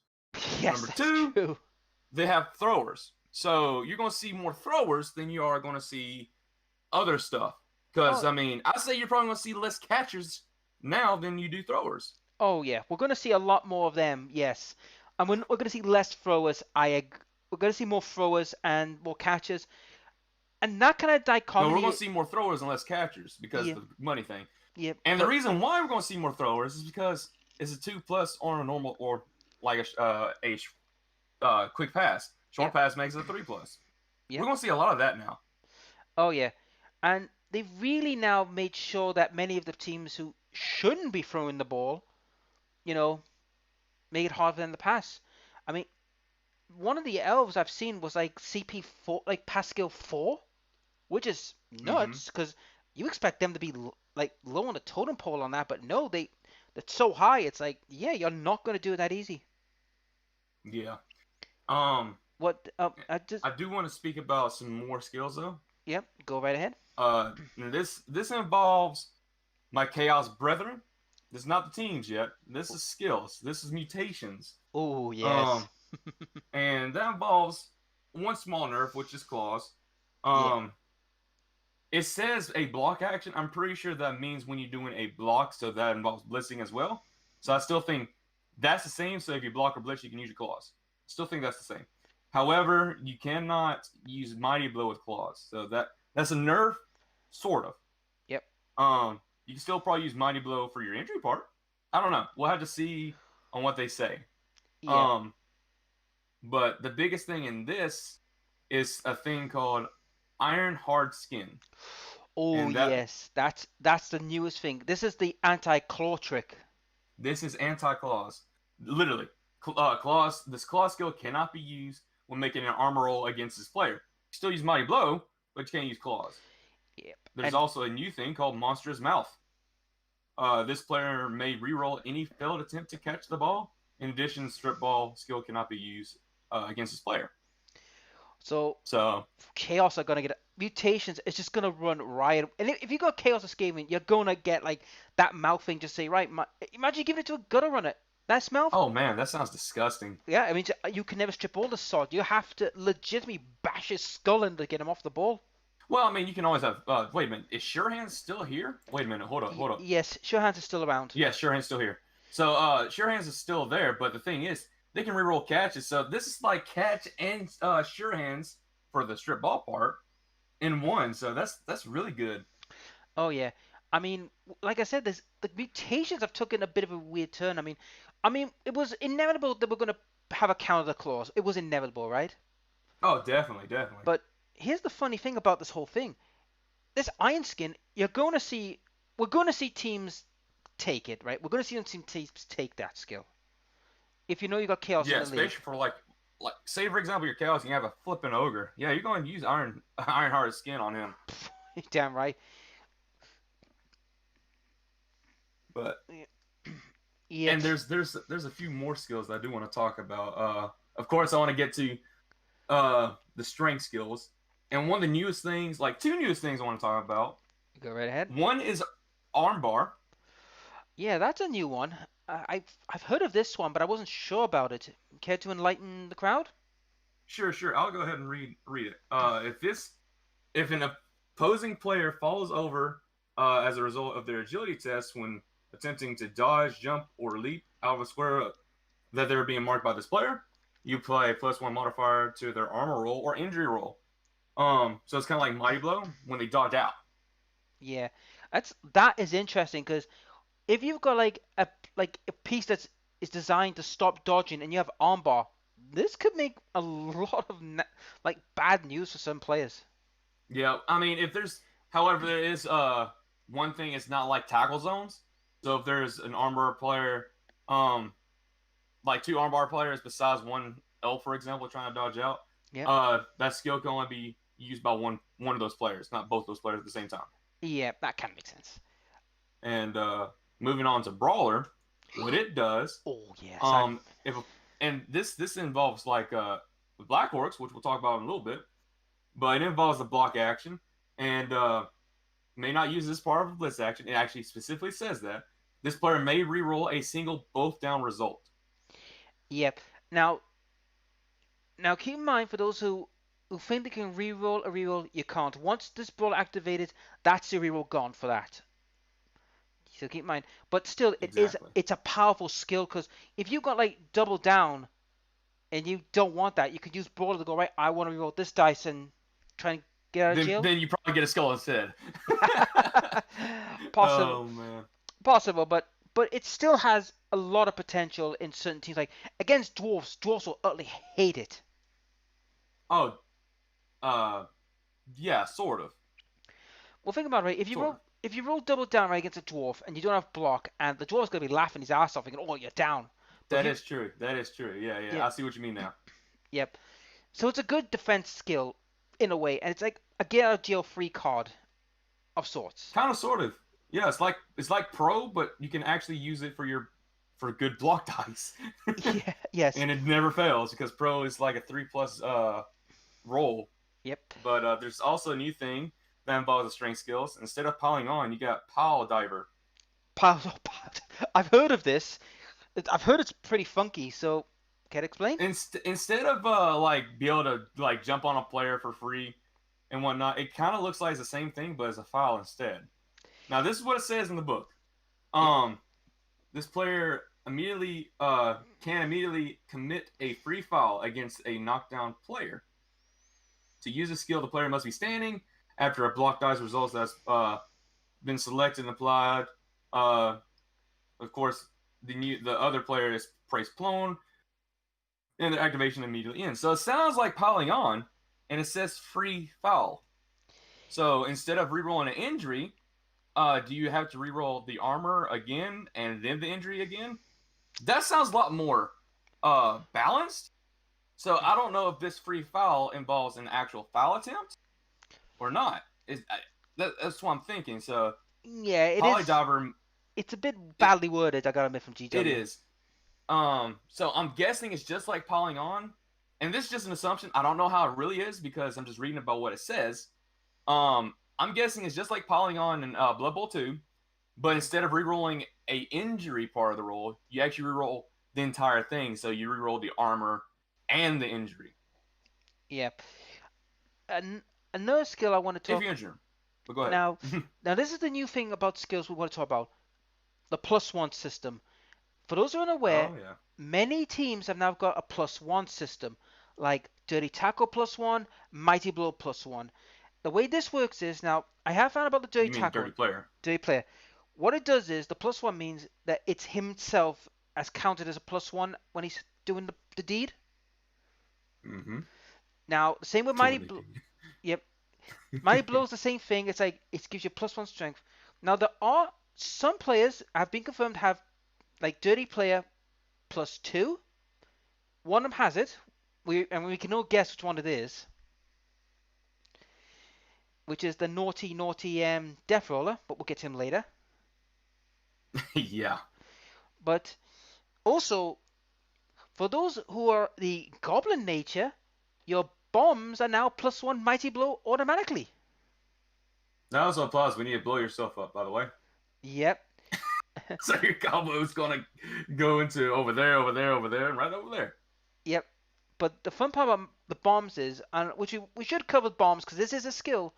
yes, Number that's two, true. they have throwers, so you're gonna see more throwers than you are gonna see other stuff. Because Oh, I mean, I say you're probably gonna see less catchers now than you do throwers. oh yeah, we're going to see a lot more of them. Yes, and we're going to see less throwers. We're going to see more throwers and more catchers, and that kind of No, we're gonna dichotomy. see more throwers and less catchers because Yeah, of the money thing. yeah, And the but reason why we're gonna see more throwers is because it's a 2+ on a normal or like a quick pass. yeah, Short pass makes it a 3+. yeah. We're gonna see a lot of that now. Oh yeah, and they've really now made sure that many of the teams who shouldn't be throwing the ball, you know, make it hard for them to pass. I mean, one of the elves I've seen was like CP4, like Pascal 4, which is Mm-hmm. nuts because you expect them to be like low on the totem pole on that, but no, they're so high. It's like, yeah, you're not gonna do it that easy. Yeah. Um, What? I just, I do want to speak about some more skills though. yep, go right ahead. This involves my chaos brethren. This is not the teams yet. This is skills. This is mutations. Oh yes, Um, and that involves one small nerf, which is claws. yeah, Um, it says a block action. I'm pretty sure that means when you're doing a block, so that involves blitzing as well. So I still think that's the same. So if you block or blitz, you can use your claws. Still think that's the same. However, you cannot use mighty blow with claws. So that's a nerf, sort of. yep, You can still probably use mighty blow for your injury part. I don't know. We'll have to see on what they say. yeah. Um, but the biggest thing in this is a thing called iron hard skin, Oh and that yes, that's the newest thing. This is the anti-claw trick. this is anti-claws. Literally, claws. This claw skill cannot be used when making an armor roll against this player. You still use mighty blow, but you can't use claws. Yep, There's and also a new thing called monstrous mouth. This player may reroll any failed attempt to catch the ball. In addition, strip ball skill cannot be used against this player. so So, chaos are gonna get mutations. It's just gonna run riot. And if you got chaos escaping, you're gonna get like that mouth thing. Just say right. Imagine giving it to a gutter runner. That mouth. oh man, that sounds disgusting. Yeah, I mean you can never strip all the sod. You have to legitimately bash his skull in to get him off the ball. Well, I mean, you can always have. Wait a minute, is Sure Hand still here? Wait a minute, hold up, hold up. Yes, sure hands is still around. Yeah, Sure Hand's still here. So, Sure Hands is still there, but the thing is, they can reroll catches. So this is like catch and Sure Hands for the strip ball part in one. So that's really good. Oh yeah. I mean, like I said, the mutations have taken a bit of a weird turn. I mean, it was inevitable that we're gonna have a counter clause. It was inevitable, right? Oh, definitely, definitely. But here's the funny thing about this whole thing. This Iron Skin, we're going to see teams take it, right? We're going to see some teams take that skill. If you know you got Chaos in Yeah, the league. especially for like say for example your chaos, you have a flipping ogre. Yeah, you're going to use iron hard skin on him. Damn right. But Yep. and there's a few more skills that I do want to talk about. Of course, I want to get to the strength skills, and one of the newest things, like two newest things I want to talk about. Go right ahead. One is armbar. Yeah, that's a new one. I've heard of this one, but I wasn't sure about it. Care to enlighten the crowd? Sure, sure. I'll go ahead and read it. If an opposing player falls over as a result of their agility test when attempting to dodge, jump, or leap out of a square that they're being marked by this player, you apply a +1 modifier to their armor roll or injury roll. So it's kind of like Mighty Blow when they dodge out. Yeah, that is interesting because if you've got like a piece that's is designed to stop dodging and you have armbar, this could make a lot of like bad news for some players. Yeah, I mean, if there's, however, there is one thing. It's not like tackle zones. So if there's an armbar player, like 2 armbar players besides one elf, for example, trying to dodge out, Yep. that skill can only be used by one of those players, not both those players at the same time. Yeah, that kind of makes sense. And moving on to Brawler, what it does, Oh yes, I. if and this involves like the Black Orcs, which we'll talk about in a little bit, but it involves the block action, and may not use this part of a blitz action. It actually specifically says that this player may reroll a single both down result. Yep. Now keep in mind for those who think they can reroll a reroll, you can't. Once this brawler activated, that's your reroll gone for that. So keep in mind. But still, Exactly. it's a powerful skill because if you got like double down and you don't want that, you could use brawler to go right. I want to reroll this dice and try and get out of jail. Then you probably get a skull instead. Possible, Oh man. possible, but it still has a lot of potential in certain teams. Like against dwarves, dwarves will utterly hate it. Oh, uh, yeah, sort of. Well, think about it, right? Sort of. If you roll double down right against a dwarf and you don't have block, and the dwarf's gonna be laughing his ass off, thinking, "Oh, you're down." But if That you, is true. That is true. Yeah, yeah. yeah, I see what you mean now. yep. So it's a good defense skill in a way, and it's like a get out of jail free card of sorts. Kind of, sort of. Yeah, it's like pro, but you can actually use it for good block dice. Yeah. Yes. And it never fails because pro is like a 3+ roll. Yep. But there's also a new thing that involves the strength skills. Instead of piling on, you got pile diver. Piles of piles. I've heard of this. I've heard it's pretty funky. So, can I explain? Instead of like be able to like jump on a player for free and whatnot, it kind of looks like it's the same thing, but as a file instead. Now this is what it says in the book. Yep. This player immediately can immediately commit a free foul against a knockdown player. To use a skill, the player must be standing after a block dice results that's been selected and applied. Of course, the other player is praised prone, and the activation immediately ends. So it sounds like piling on, and it says free foul. So instead of rerolling an injury, do you have to reroll the armor again and then the injury again? That sounds a lot more balanced. So I don't know if this free foul involves an actual foul attempt or not. That's what I'm thinking. So Yeah, it is. Polydiver, It's a bit badly worded. I gotta admit from GW. it is. So I'm guessing it's just like piling on, and this is just an assumption. I don't know how it really is because I'm just reading about what it says. I'm guessing it's just like piling on in Blood Bowl 2, but instead of rerolling a injury part of the roll, you actually reroll the entire thing. So you reroll the armor and the injury. Yep. Another skill I want to If talk you injure him. But go ahead. now this is the new thing about skills we want to talk about. The +1 system. For those who are unaware, Oh yeah. many teams have now got a +1 system, like Dirty Tackle +1, Mighty Blow +1. The way this works is now I have found about the Dirty You mean Tackle. dirty player? Dirty player. What it does is the +1 means that it's himself as counted as a +1 when he's doing the deed. Mm-hmm. Now the same with Mighty Blow. Yep. Mighty Blow is the same thing. It's like it gives you +1 strength. Now there are some players have been confirmed to have like Dirty Player +2. One of them has it. We can all guess which one it is. Which is the naughty Death Roller, but we'll get to him later. Yeah. But also, for those who are the Goblin nature, your bombs are now +1 Mighty Blow automatically. That also applies when you blow yourself up, by the way. Yep. So your combo is gonna go into over there, over there, over there, and right over there. Yep. But the fun part about the bombs is, and which we should cover bombs because this is a skill.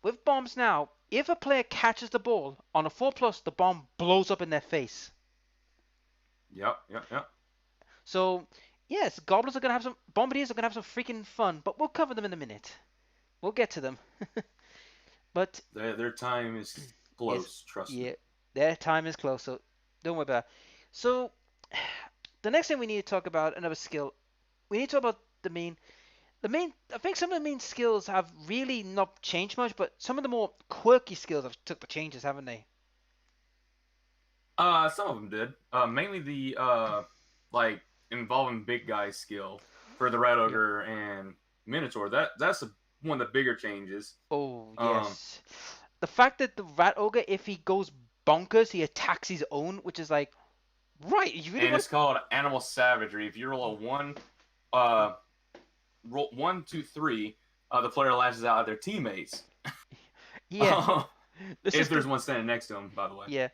With bombs now, if a player catches the ball on a 4+, the bomb blows up in their face. Yep. So yes, goblins are gonna have some bombardiers are gonna have some freaking fun, but we'll cover them in a minute. We'll get to them. But their time is close. Trust me. yeah, their time is close, so don't worry about it. So the next thing we need to talk about, another skill, we need to talk about the main. I think some of the main skills have really not changed much, but some of the more quirky skills have took the changes, haven't they? Some of them did. Mainly the like involving big guy skill for the Rat Yep. Ogre and Minotaur. One of the bigger changes. Oh Um, yes. The fact that the rat ogre, if he goes bonkers, he attacks his own, which is like, right, you really and want it's called Animal Savagery. If you roll a one, uh, roll 1, 2, 3, the player lashes out at their teammates. to. Yeah. This If is there's the one standing next to him, by the way. yeah.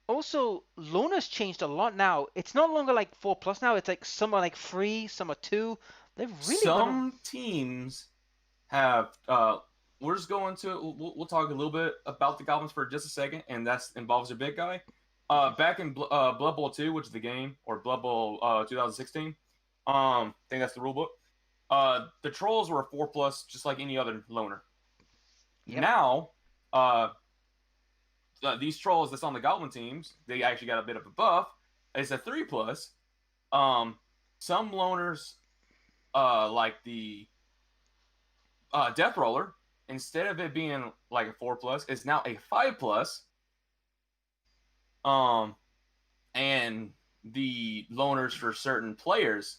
Also, Lona's changed a lot now. It's no longer like 4+ now. It's like some are like 3, some are 2. They've really gone. Some teams have. We're just going to. We'll talk a little bit about the goblins for just a second, and that involves a big guy. Back in Blood Bowl 2, which is the game, or Blood Bowl 2016. I think that's the rule book. The trolls were a 4+, just like any other loner. Yep. Now, these trolls that's on the goblin teams, they actually got a bit of a buff. It's a 3+. Some loners, like the Death Roller, instead of it being like a 4+, it's now a 5+. And the loners for certain players,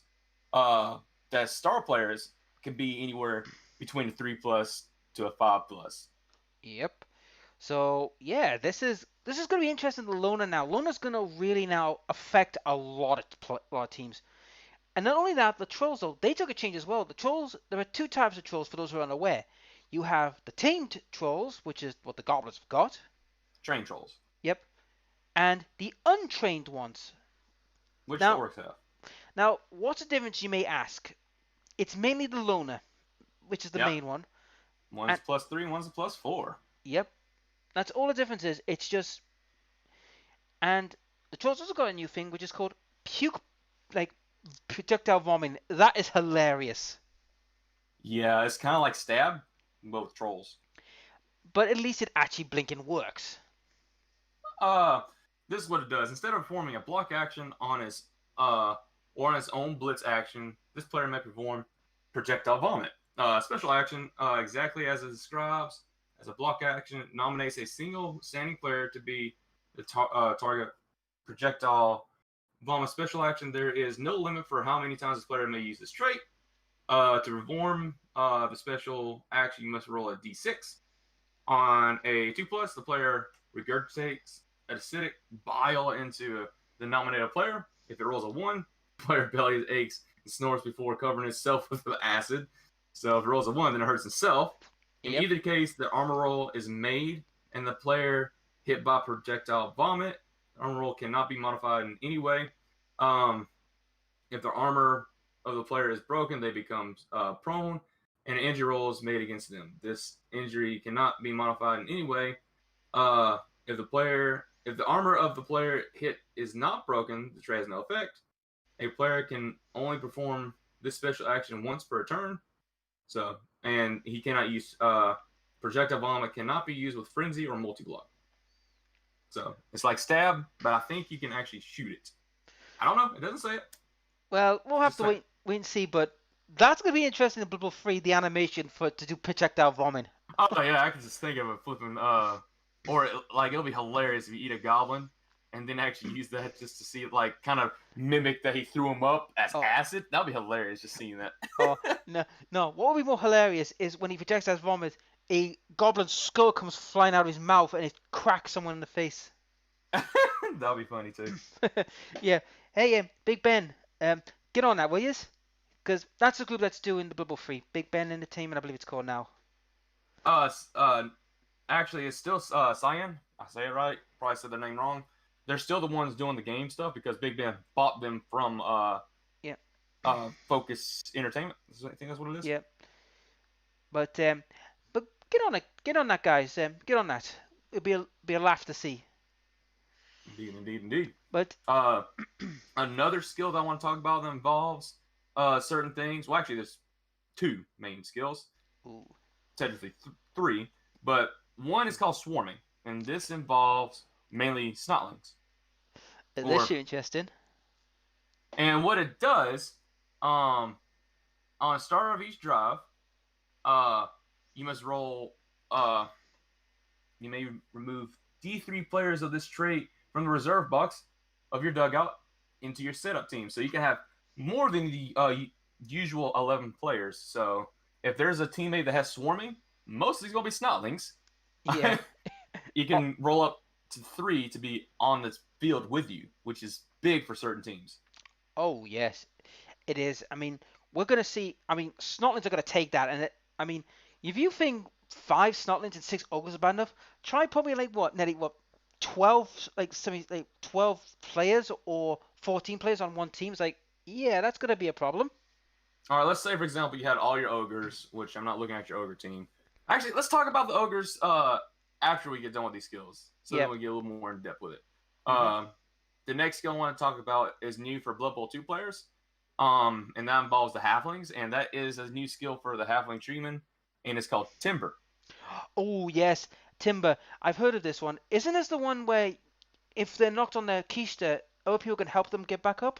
that star players, can be anywhere between a 3+ to a 5+. Yep. So yeah, this is gonna be interesting. The Lona now. Lona's gonna really now affect a lot of teams. And not only that, the trolls though they took a change as well. The trolls, there are two types of trolls for those who are unaware. You have the tamed trolls, which is what the goblins have got. Train trolls, Yep. And the untrained ones. which the Now, orcs have. now, what's the difference? You may ask. It's mainly the Lona, which is the Yep. main one. One's And +3, one's a +4. yep, that's all the difference is. It's just and the trolls also got a new thing which is called puke, like projectile vomiting. That is hilarious. Yeah, it's kind of like stab, but with trolls. But at least it actually blinking works. Uh, this is what it does. Instead of performing a block action on his or on his own blitz action, this player may perform projectile vomit. Special action, exactly as it describes. As a block action, it nominates a single standing player to be the target projectile vomit special action. There is no limit for how many times this player may use this trait. To perform the special action, you must roll a d6. On a 2+, the player regurgitates acidic bile into the nominated player. If it rolls a 1, the player belly aches and snores before covering itself with acid. So if it rolls a 1, then it hurts himself. In Yep. either case, the armor roll is made and the player hit by projectile vomit. The armor roll cannot be modified in any way. If the armor of the player is broken, they become prone, and an injury roll is made against them. This injury cannot be modified in any way. If the armor of the player hit is not broken, the trait has no effect. A player can only perform this special action once per turn. So, and he cannot use projectile vomit cannot be used with frenzy or multi-block. So it's like stab, but I think you can actually shoot it. I don't know. It doesn't say it. Well, we'll have to wait and see. But that's gonna be interesting in Blood Bowl 3, the animation for to do projectile vomiting. Oh yeah, I can just think of it flipping. Or like it'll be hilarious if you eat a goblin and then actually use that just to see it, like kind of mimic that he threw him up as acid. That'd be hilarious just seeing that. Oh no! What would be more hilarious is when he projects his vomit, a goblin skull comes flying out of his mouth and it cracks someone in the face. That'd be funny too. Yeah. Hey, Big Ben, get on that, will you? Because that's the group that's doing the Blood Bowl 3. Big Ben and the team, and I believe it's called now. Actually, it's still Cyan. I say it right. Probably said their name wrong. They're still the ones doing the game stuff because Big Ben bought them from Yeah. Focus Entertainment. I think that's what it is. Yeah. But get on that, guys. Get on that. It'll be a laugh to see. Indeed. But another skill that I want to talk about that involves certain things. Well, actually, there's two main skills. ooh, Technically 3, but one is called swarming, and this involves mainly Snotlanes. this is interesting. And what it does, on the start of each drive, you must roll. You may remove D3 players of this trait from the reserve box of your dugout into your setup team. So you can have more than the usual 11 players. So if there's a teammate that has swarming, most of these will be Snotlings. Yeah. You Oh, can roll up to 3 to be on this field with you, which is big for certain teams. oh yes, it is. I mean, we're gonna see. I mean, Snotlings are gonna take that, and I mean, if you think 5 Snotlings and 6 Ogres are bad enough, try probably like what, nearly what, 12 like 12 players or 14 players on one team. It's like, yeah, that's gonna be a problem. All right, let's say for example you had all your ogres, which I'm not looking at your ogre team. Actually, let's talk about the ogres after we get done with these skills, so then Yep. we get a little more in depth with it. Mhm. The next skill I want to talk about is new for Blood Bowl 2 players, and that involves the halflings, and that is a new skill for the halfling treeman, and it's called Timber. Oh yes, Timber. I've heard of this one. Isn't this the one where if they're knocked on their keister, other people can help them get back up?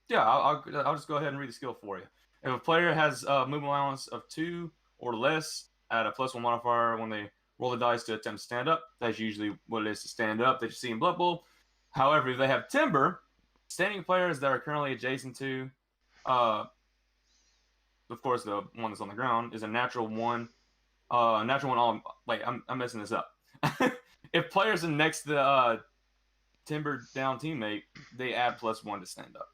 Yeah, I'll just go ahead and read the skill for you. If a player has a movement allowance of 2 or less, add a +1 modifier when they roll the dice to attempt to stand up. That's usually what it is to stand up that you see in Blood Bowl. However, if they have Timber, standing players that are currently adjacent to, of course, the one that's on the ground is a natural 1. Natural 1 all. Wait, I'm messing this up. If players are next to the Timber down teammate, they add +1 to stand up.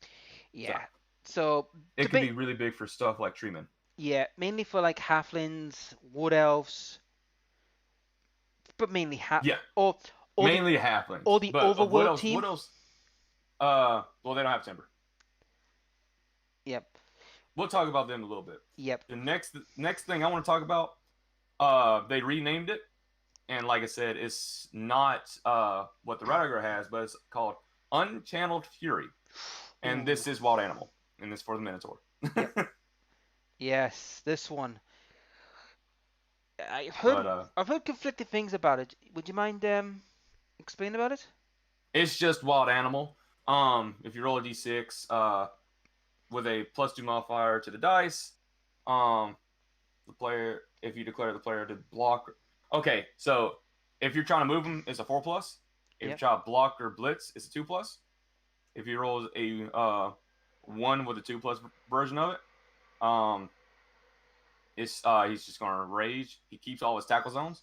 So Yeah. So it could be really big for stuff like treemen. yeah, mainly for like halflings, wood elves, but mainly Yeah, or or the mainly halflings. or the But what overworld else? team. What else? Well, they don't have timber. Yep. We'll talk about them a little bit. Yep. The next thing I want to talk about, they renamed it, and like I said, it's not what the Radigar has, but it's called Unchanneled Fury, and Ooh. this is wild animal, and this for the Minotaur. Yep. Yes, this one. I've heard But I've heard conflicting things about it. Would you mind explaining about it? it's just wild animal. If you roll a d6, with a +2 modifier to the dice, the player, if you declare the player to block. Okay, so if you're trying to move them, it's a 4+. If you Yep. try to block or blitz, it's a 2+. If you roll a 1 with a 2+ version of it, it's he's just gonna rage. He keeps all his tackle zones.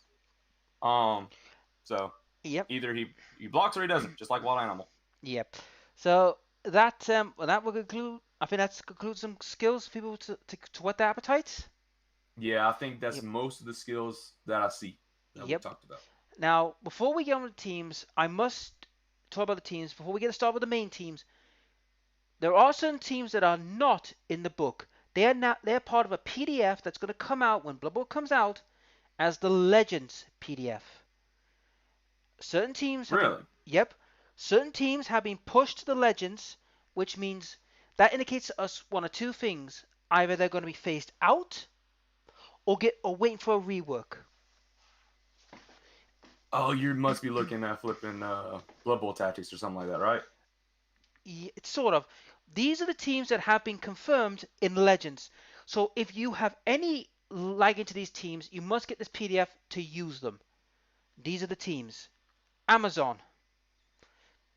So Yep. either he blocks or he doesn't, just like wild animal. Yep. So that well, that will conclude. I think that's concludes some skills for people to whet their appetites. Yeah, I think that's Yep. most of the skills that I see that we Yep. talked about. Now, before we get on with the teams, I must talk about the teams. Before we get started with the main teams, there are certain teams that are not in the book. They're part of a PDF that's going to come out when Blood Bowl comes out as the Legends PDF. Certain teams have been Really? Yep. Certain teams have been pushed to the Legends, which means that indicates to us one of two things. Either they're going to be phased out or waiting for a rework. Oh, you must be looking at flipping Blood Bowl tactics or something like that, right? It's sort of. These are the teams that have been confirmed in Legends. So if you have any liking to these teams, you must get this PDF to use them. These are the teams. Amazon.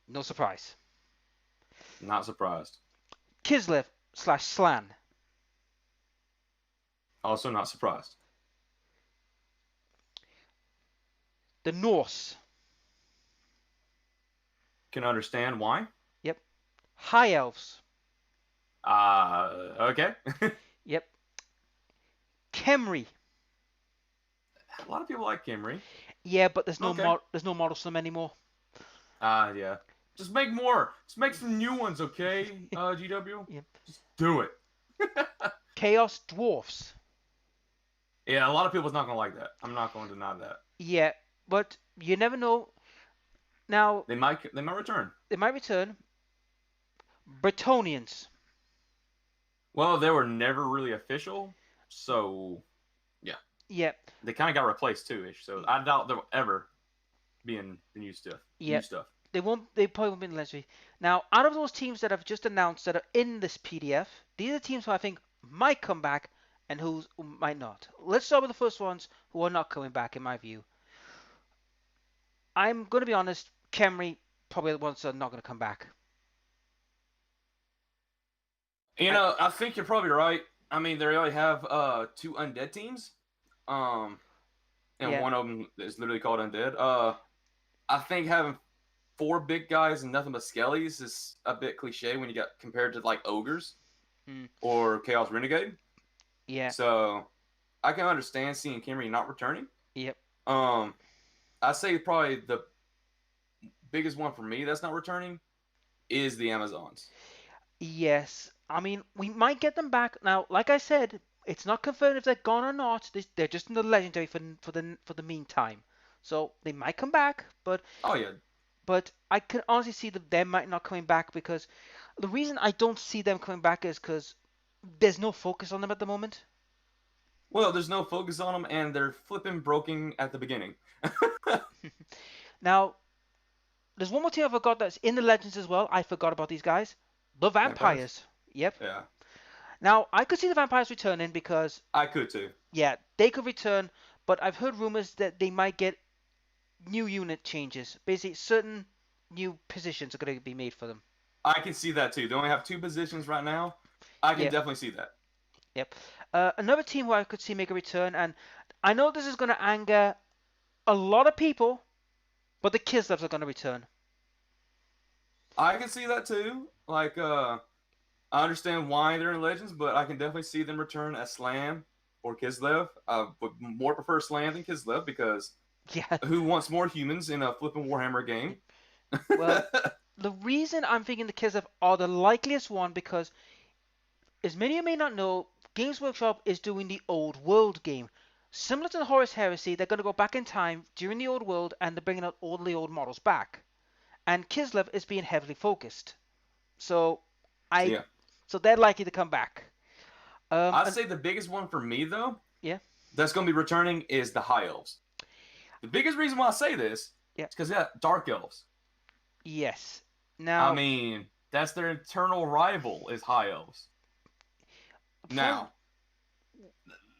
No surprise. Not surprised. Kislev/Slan. Also not surprised. The Norse. Can understand why. Yep. High Elves. Okay. Yep. Khemri. A lot of people like Kimry. Yeah, but there's Okay. there's no models for them anymore. Yeah. Just make more. Just make some new ones, okay? GW. Yep. Just do it. Chaos Dwarfs. Yeah, a lot of people's not gonna like that. I'm not going to deny that. Yeah, but you never know. Now They might return. they might return. Bretonians. Well, they were never really official, so yeah, Yep. they kind of got replaced too ish. So I doubt they'll ever be in the new stuff. New Yep. stuff. They won't. They probably won't be in the legendary. Now, out of those teams that I've just announced that are in this PDF, these are teams who I think might come back and who might not. Let's start with the first ones who are not coming back, in my view. I'm going to be honest. Khemri probably the ones that are not going to come back. I think you're probably right. I mean, they already have 2 undead teams, and Yeah. one of them is literally called undead. I think having 4 big guys and nothing but skellies is a bit cliche when you get compared to like ogres or Chaos Renegade. Yeah. So I can understand seeing Khemri not returning. Yep. I say probably the biggest one for me that's not returning is the Amazons. Yes. I mean, we might get them back now. Like I said, it's not confirmed if they're gone or not. They're just in the legendary for the meantime. So they might come back, Oh yeah. but I can honestly see that they might not coming back because the reason I don't see them coming back is because there's no focus on them at the moment. Well, there's no focus on them, and they're flipping broken at the beginning. Now, there's one more team I forgot that's in the Legends as well. I forgot about these guys. The Vampires? Vampires. Yep. Yeah, Now, I could see the Vampires returning because, I could too. yeah, they could return, but I've heard rumors that they might get new unit changes. Basically, certain new positions are going to be made for them. I can see that too. They only have 2 positions right now. I can Yep. definitely see that. Yep. Another team who I could see make a return, and I know this is going to anger a lot of people, but the Kislevs are going to return. I can see that too. Like, I understand why they're in Legends, but I can definitely see them return as Slam or Kislev. I would more prefer Slam than Kislev because Yeah. who wants more humans in a flipping Warhammer game? Well, the reason I'm thinking the Kislev are the likeliest one because, as many of you may not know, Games Workshop is doing the Old World game. Similar to the Horus Heresy, they're going to go back in time during the Old World and they're bringing out all the old models back. And Kislev is being heavily focused. So I Yeah. so they're likely to come back. I'd say the biggest one for me though, Yeah. that's going to be returning is the High Elves. The biggest reason why I say this Yeah. is because they got Dark Elves. Yes. Now, I mean, that's their eternal rival is High Elves. Now,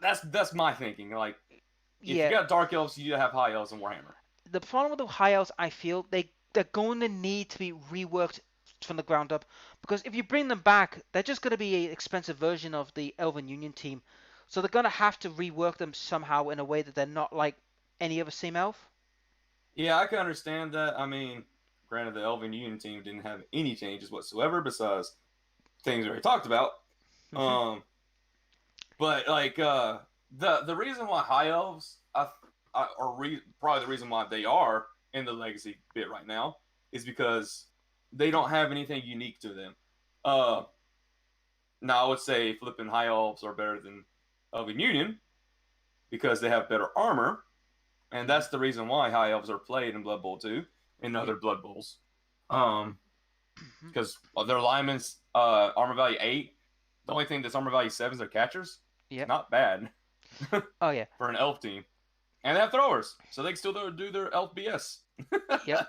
that's my thinking. Like, if yeah, you got Dark Elves, you have High Elves in Warhammer. the problem with the High Elves, I feel they're going to need to be reworked from the ground up because if you bring them back, they're just going to be an expensive version of the Elven Union team. So they're going to have to rework them somehow in a way that they're not like any other same elf. Yeah, I can understand that. I mean, granted, the Elven Union team didn't have any changes whatsoever besides things we already talked about. But like the reason why High Elves probably the reason why they are in the Legacy bit right now is because they don't have anything unique to them. Now I would say flipping High Elves are better than Elven Union because they have better armor, and that's the reason why High Elves are played in Blood Bowl 2 and other Blood Bowls. Because their alignments armor value 8. The only thing that's armor value 7 is their catchers. Yep. Not bad. Oh yeah. For an elf team. And they have throwers, so they can still do their elf BS. Yep.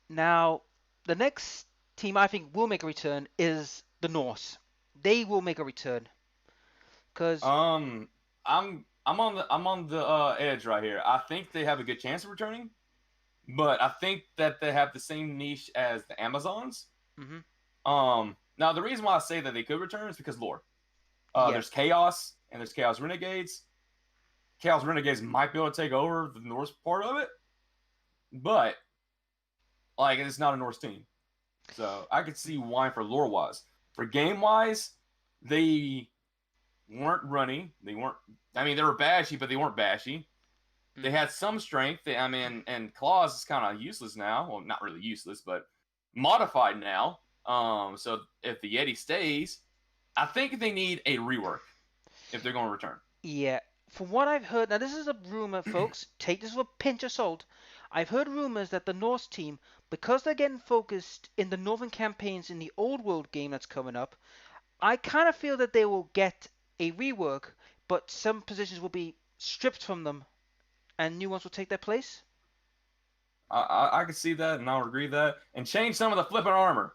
Now, the next team I think will make a return is the Norse. They will make a return. Cause I'm on the edge right here. I think they have a good chance of returning, but I think that they have the same niche as the Amazons. Now the reason why I say that they could return is because lore. There's Chaos and there's Chaos Renegades. Chaos Renegades might be able to take over the Norse part of it, but like it's not a Norse team, so I could see why for lore wise. For game wise, they weren't runny. They weren't. I mean, they were bashy, but they weren't bashy. They had some strength. And claws is kind of useless now. Well, not really useless, but modified now. So if the Yeti stays, I think they need a rework if they're going to return. Yeah, from what I've heard, now this is a rumor, folks. Take this with a pinch of salt. I've heard rumors that the Norse team, because they're getting focused in the Northern campaigns in the Old World game that's coming up, I kind of feel that they will get a rework, but some positions will be stripped from them, and new ones will take their place. I can see that, and I'll agree with that. And change some of the flipping armor.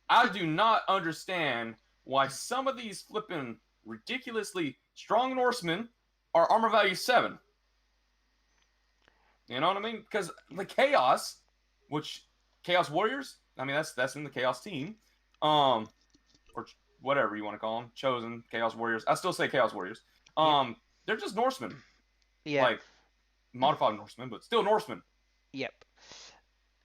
I do not understand why some of these flipping ridiculously strong Norsemen are armor value 7. You know what I mean? Because the Chaos, which Chaos Warriors. I mean, that's in the Chaos Team, or whatever you want to call them, chosen Chaos Warriors. I still say Chaos Warriors. Yep. They're just Norsemen, Yeah. like modified Norsemen, but still Norsemen. Yep.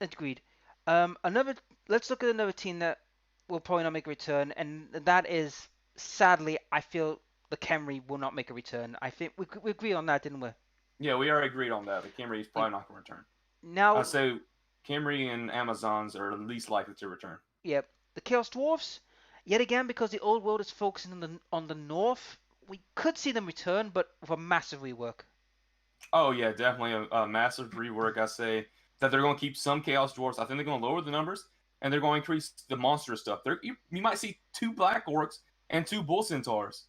Agreed. Another. Let's look at another team that will probably not make a return, and that is sadly, I feel the Khemri will not make a return. I think we agree on that, didn't we? Yeah, we already agreed on that. The Khemri is Yep. probably not going to return. I Now, say Khemri and Amazons are least likely to return. yep, the Chaos Dwarfs. Yet again, because the old world is focusing on the north, we could see them return, but with a massive rework. Oh yeah, definitely a massive rework. I say that they're going to keep some Chaos Dwarfs. I think they're going to lower the numbers, and they're going to increase the monster stuff. You might see 2 Black Orcs and 2 Bull Centaurs.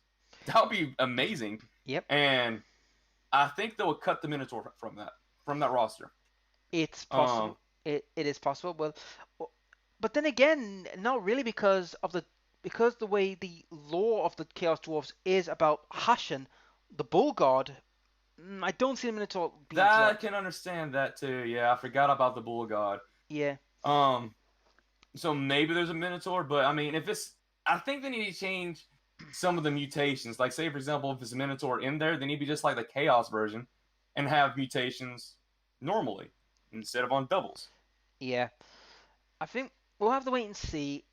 That would be amazing. Yep. And I think they will cut the Minotaur from that roster. It's possible. It is possible. Well, but then again, not really because the way the lore of the Chaos Dwarfs is about Hashan, the Bull God. I don't see the Minotaur being That I dropped. can understand that too. Yeah, I forgot about the Bull God. Yeah. So maybe there's a Minotaur, but I mean, I think they need to change some of the mutations. Like, say for example, if there's a Minotaur in there, they need to be just like the Chaos version, and have mutations normally instead of on doubles. Yeah. I think we'll have to wait and see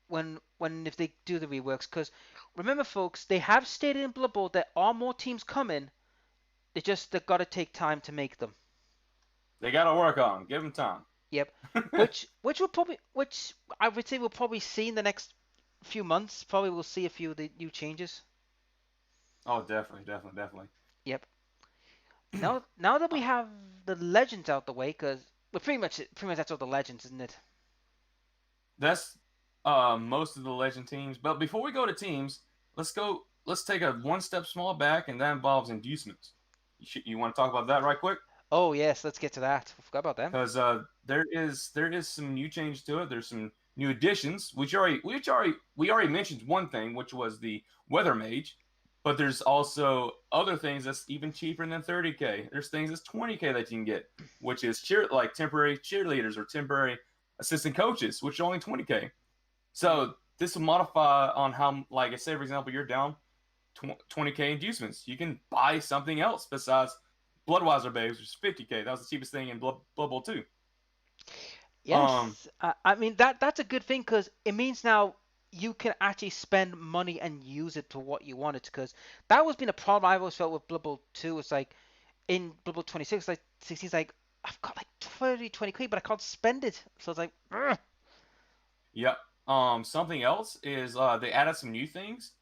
if they do the reworks, because remember, folks, they have stated in Blood Bowl there are more teams coming. They've got to take time to make them. They got to work on. Give them time. Yep. Which I would say we'll probably see in the next few months. Probably we'll see a few of the new changes. Oh, definitely. Yep. Now that we have the legends out the way, because pretty much that's all the legends, isn't it? That's most of the legend teams. But before we go to teams, let's take a one step small back, and that involves inducements. You want to talk about that right quick? Oh yes, let's get to that. I forgot about them. Because there is some new change to it. There's some new additions, we already mentioned one thing, which was the Weather Mage, but there's also other things that's even cheaper than 30k. There's things that's 20k that you can get, which is like temporary cheerleaders or temporary assistant coaches, which are only 20k. So this will modify on how, like I say, for example, you're down 20k inducements. You can buy something else besides Bloodweiser Babes, which is 50k. That was the cheapest thing in Blood Bowl 2. Yes, I mean that's a good thing because it means now you can actually spend money and use it to what you want it. Because that was been a problem I always felt with Blood Bowl 2. It's like in Blood Bowl 26, like 16, like I've got like 20 quid, but I can't spend it. So it's like, ugh. Yep. Something else is they added some new things.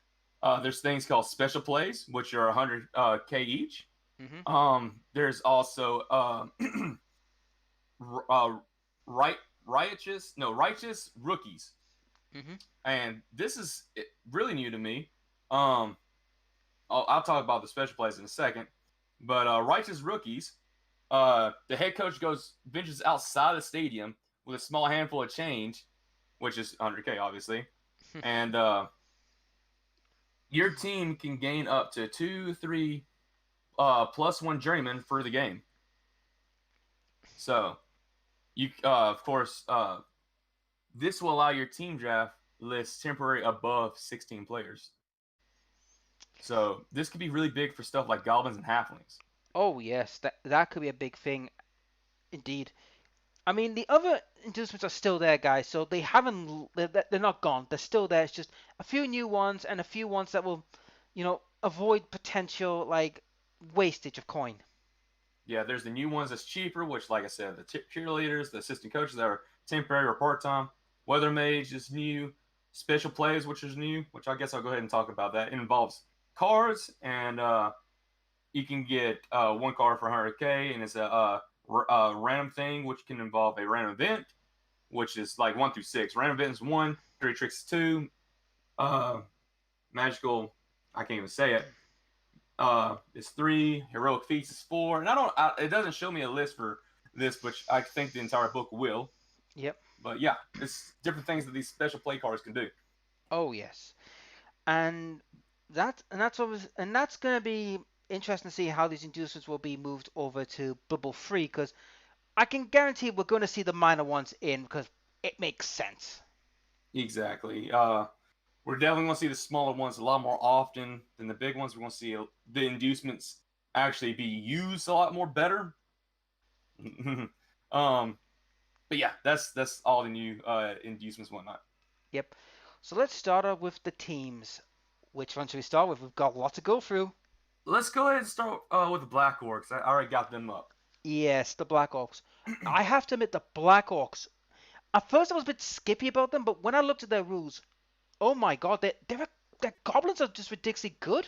There's things called special plays, which are 100k each. There's also righteous rookies, and this is really new to me. I'll talk about the special plays in a second, but righteous rookies, the head coach ventures outside the stadium with a small handful of change, which is 100k obviously, and your team can gain up to 2-3 +1 journeyman for the game. So you of course this will allow your team draft list temporary above 16 players. So this could be really big for stuff like goblins and halflings. Oh yes, that could be a big thing, indeed. I mean, the other inducements are still there, guys. So they're not gone. They're still there. It's just a few new ones and a few ones that will, avoid potential like wastage of coin. Yeah, there's the new ones that's cheaper, which, like I said, the cheerleaders, the assistant coaches that are temporary or part time. Weather Mage is new. Special plays, which is new, which I guess I'll go ahead and talk about that. It involves cards, and you can get one card for 100k, and it's a random thing, which can involve a random event, which is like 1 through 6. Random event is 1, Dirty Tricks is 2, magical, I can't even say it. It's 3, heroic feats is 4, and it doesn't show me a list for this, which I think the entire book will. Yep. But yeah, it's different things that these special play cards can do. Oh yes, and that's gonna be interesting to see how these inducements will be moved over to Bubble Free, because I can guarantee we're going to see the minor ones in because it makes sense. Exactly. We're definitely going to see the smaller ones a lot more often than the big ones. We're going to see the inducements actually be used a lot more better. um, but yeah, that's all the new inducements and whatnot. Yep. So let's start off with the teams. Which one should we start with? We've got a lot to go through. Let's go ahead and start with the Black Orcs. I already got them up. Yes, the Black Orcs. I have to admit, the Black Orcs. At first, I was a bit skippy about them, but when I looked at their rules, oh my god, their goblins are just ridiculously good.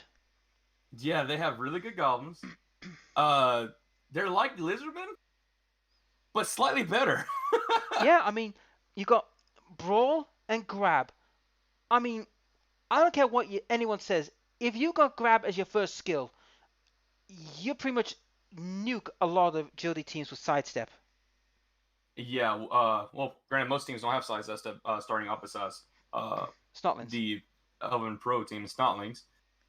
Yeah, they have really good goblins. They're like Lizardmen, but slightly better. Yeah, I mean, you got Brawl and Grab. I mean, I don't care what anyone says. If you got Grab as your first skill, you pretty much nuke a lot of agility teams with Sidestep. Yeah, well, granted, most teams don't have size that's starting off besides Snotlanes. the Elven Pro team, Snotlanes.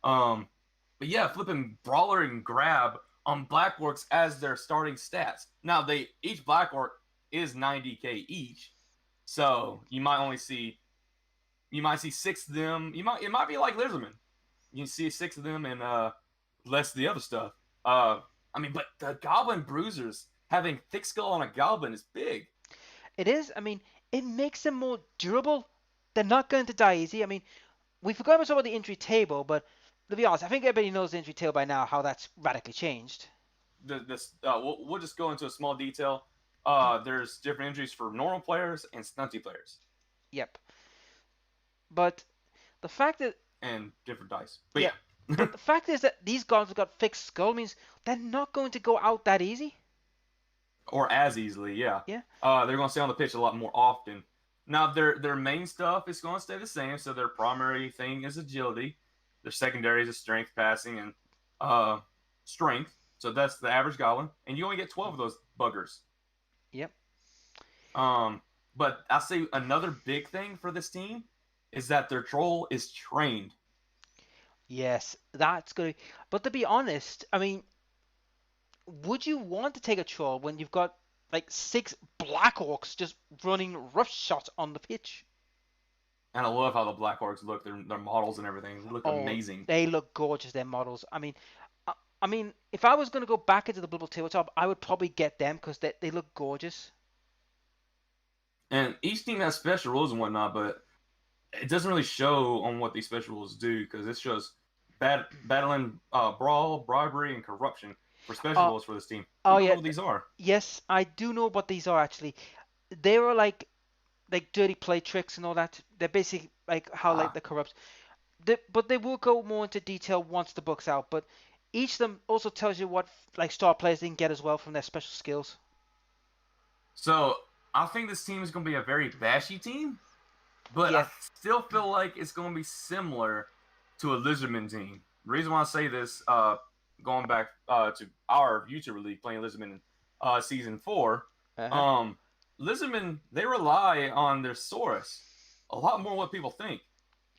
But yeah, flipping Brawler and Grab on Black Orcs as their starting stats. Now, each Black Orc is 90k each, so you might see 6 of them. It might be like Lizardmen. You can see 6 of them and less of the other stuff. I mean, but the Goblin Bruisers having thick skull on a Goblin is big. It is. I mean, it makes them more durable. They're not going to die easy. I mean, we forgot to talk about the injury table, but to be honest, I think everybody knows the injury table by now, how that's radically changed. We'll just go into a small detail. There's different injuries for normal players and stunty players. Yep. But the fact that and different dice. But yeah. But the fact is that these goblins have got fixed skull means they're not going to go out that easy. Or as easily, yeah. Yeah. They're going to stay on the pitch a lot more often. Now, their main stuff is going to stay the same. So their primary thing is agility. Their secondary is strength, passing, and strength. So that's the average goblin. And you only get 12 of those buggers. Yep. But I say another big thing for this team is that their troll is trained. Yes, that's good. But to be honest, I mean, would you want to take a troll when you've got like 6 Black Orcs just running roughshod on the pitch? And I love how the Black Orcs look. Their models and everything look amazing. They look gorgeous, their models. I mean, if I was going to go back into the Blood Bowl tabletop, I would probably get them because they look gorgeous. And each team has special rules and whatnot, but it doesn't really show on what these special rules do because it shows battling brawl, bribery, and corruption for special rules for this team. Oh yeah, what these are. Yes, I do know what these are actually. They are like dirty play tricks and all that. They're basically like how like the corrupt. But they will go more into detail once the book's out. But each of them also tells you what like star players they can get as well from their special skills. So I think this team is going to be a very bashy team, but I still feel like it's going to be similar to a Lizardmen team. The reason why I say this, going back to our YouTube league playing Lizardmen in season 4, Lizardmen, they rely on their Saurus a lot more than what people think.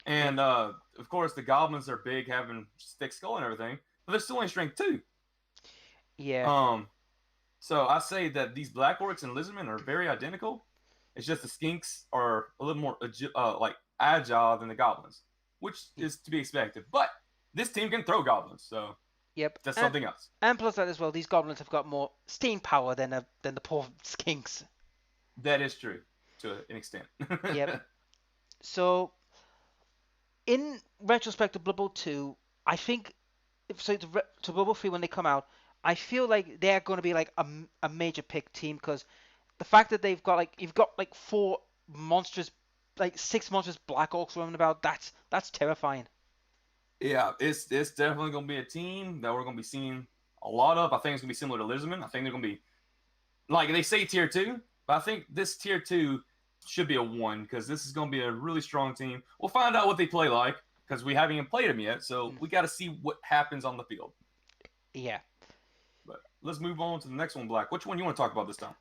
And of course, the goblins are big, having thick skull and everything, but they're still in strength 2. Yeah. So I say that these Black Orcs and Lizardmen are very identical. It's just the Skinks are a little more agile than the Goblins, which is to be expected. But this team can throw Goblins, so that's something else. And plus that as well, these Goblins have got more steam power than the poor Skinks. That is true, to an extent. Yep. So, in retrospect to Blood Bowl 2, I think to Blood Bowl 3 when they come out, I feel like they're going to be like a major pick team because the fact that you've got like 4 monstrous, like 6 monstrous Black Orcs running about, that's terrifying. Yeah, it's definitely going to be a team that we're going to be seeing a lot of. I think it's going to be similar to Lizardmen. I think they're going to be, like they say tier 2, but I think this tier 2 should be a 1 because this is going to be a really strong team. We'll find out what they play like because we haven't even played them yet, so we got to see what happens on the field. Yeah. But let's move on to the next one, Black. Which one you want to talk about this time?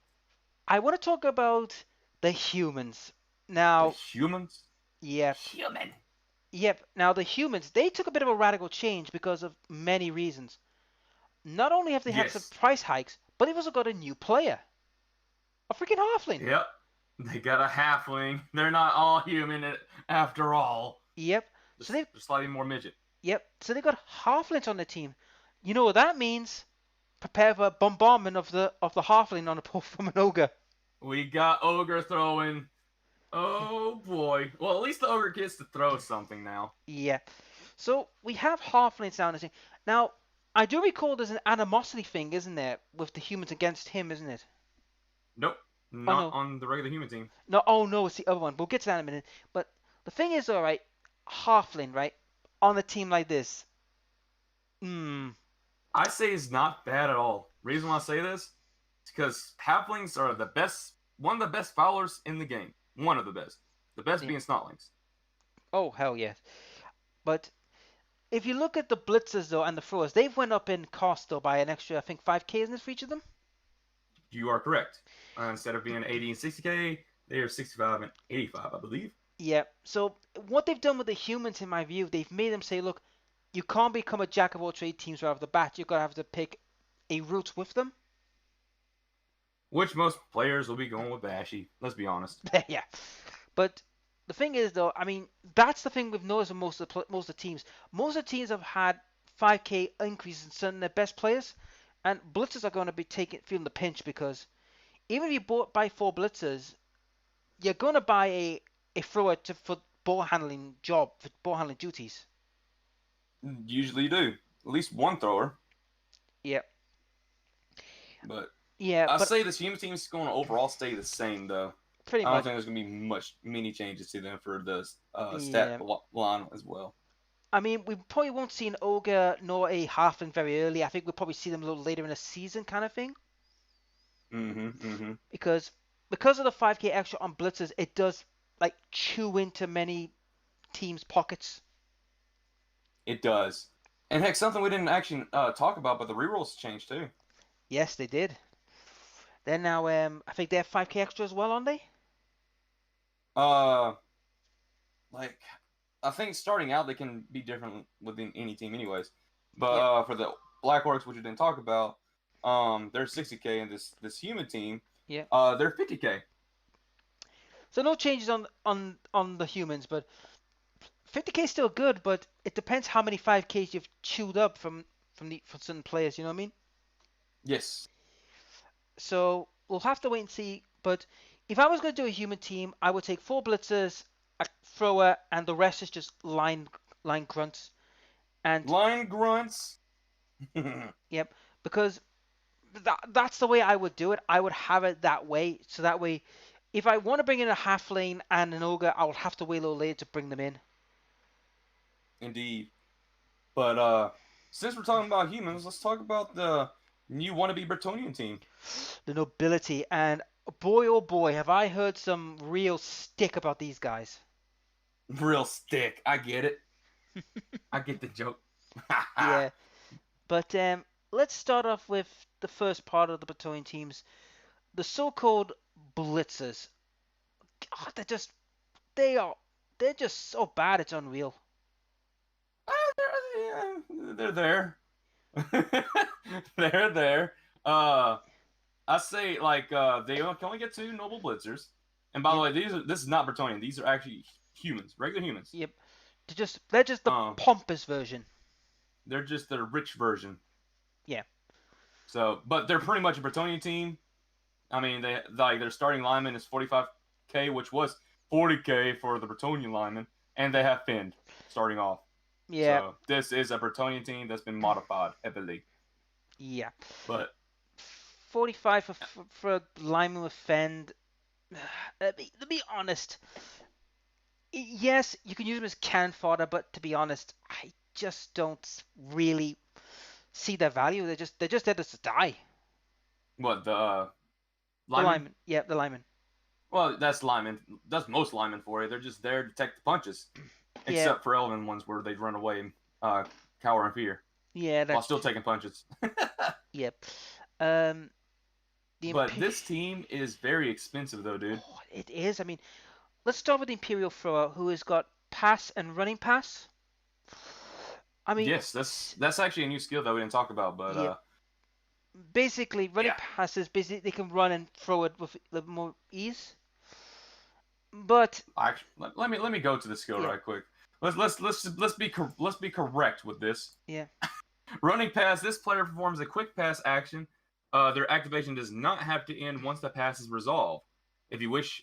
I want to talk about the humans. Now, the humans? Yeah. Human. Yep. Now, the humans, they took a bit of a radical change because of many reasons. Not only have they had some price hikes, but they've also got a new player. A freaking halfling. Yep. They got a halfling. They're not all human after all. Yep. So Just they've slightly more midget. Yep. So they've got halflings on the team. You know what that means? Prepare for a bombardment of the halfling on a from an ogre. We got ogre throwing. Oh boy. Well, at least the ogre gets to throw something now. Yeah. So we have halflings down the team. Now, I do recall there's an animosity thing, isn't there, with the humans against him, isn't it? Nope. Oh Not no. on the regular human team. No, oh no, it's the other one. We'll get to that in a minute. But the thing is, all right, halfling, right, on a team like this. I say it's not bad at all. Reason why I say this is because halflings are one of the best fowlers in the game. One of the best. The best Yeah. being Snotlanes. Oh hell yes. But if you look at the blitzers though and the throwers, they've went up in cost though by an extra, I think 5k, isn't it, for each of them? You are correct. Instead of being 80 and 60k, they are 65 and 85, I believe. Yeah. So what they've done with the humans, in my view, they've made them say, look, you can't become a jack of all trade teams right off the bat. You're gonna have to pick a route with them. Which most players will be going with Bashy. Let's be honest. Yeah. But the thing is, though, I mean, that's the thing we've noticed with most of the teams. Most of the teams have had 5k increases in certain of their best players, and blitzers are going to be feeling the pinch because even if you buy 4 blitzers, you're going to buy a thrower for ball handling duties. Usually you do. At least one thrower. Yeah. But Yeah, I but say this human team is going to overall stay the same, though. pretty I don't much. think there's going to be many changes to them for the Yeah. stat line as well. I mean, we probably won't see an ogre nor a halfling very early. I think we'll probably see them a little later in the season, kind of thing. Because of the 5k extra on blitzers, it does like chew into many teams' pockets. It does. And heck, something we didn't actually talk about, but the rerolls changed too. Yes, they did. They're now, I think they have 5k extra as well, aren't they? Like I think starting out they can be different within any team, anyways. But Yeah. for the Black Orcs, which we didn't talk about, they're 60k, and this human team, Yeah. they're 50k. So no changes on the humans, but 50k is still good. But it depends how many 5ks you've chewed up from certain players. You know what I mean? Yes. So we'll have to wait and see. But if I was going to do a human team, I would take 4 blitzers, a thrower, and the rest is just line grunts. And Line grunts. yep, because that's the way I would do it. I would have it that way, so that way, if I want to bring in a halfling and an ogre, I will have to wait a little later to bring them in. Indeed. But since we're talking about humans, let's talk about the new wannabe Bretonian team. The nobility, and boy oh boy, have I heard some real stick about these guys. Real stick. I get it. I get the joke. Yeah, but let's start off with the first part of the Bretonian teams, the so-called blitzers. God, they're just so bad, it's unreal. They're there. They're there. I say like they can only get 2 noble blitzers. And by the way, this is not Bretonian. These are actually humans, regular humans. Yep. They're just the pompous version. They're just the rich version. Yeah. So, but they're pretty much a Bretonian team. I mean, their starting lineman is 45k, which was 40k for the Bretonian lineman, and they have Finn starting off. Yeah. So this is a Bretonian team that's been modified heavily. Yeah. But 45 for a lineman with Fend. To be honest, yes, you can use them as cannon fodder, but to be honest, I just don't really see their value. They're just there to die. What, the The lineman? Yeah, the lineman. Well, that's linemen. That's most linemen for you. They're just there to take the punches. Yeah. Except for elven ones where they run away and cower in fear. Yeah, while still taking punches. Yep. But this team is very expensive, though, dude. Oh, it is. I mean, let's start with the Imperial Thrower, who has got pass and running pass. I mean, yes, that's actually a new skill that we didn't talk about, but yeah. basically running Yeah. passes. Basically, they can run and throw it with a little more ease. But Actually, let me go to the skill yeah, right quick. Let's be correct with this. yeah, Running pass. This player performs a quick pass action. Their activation does not have to end once the pass is resolved. If you wish,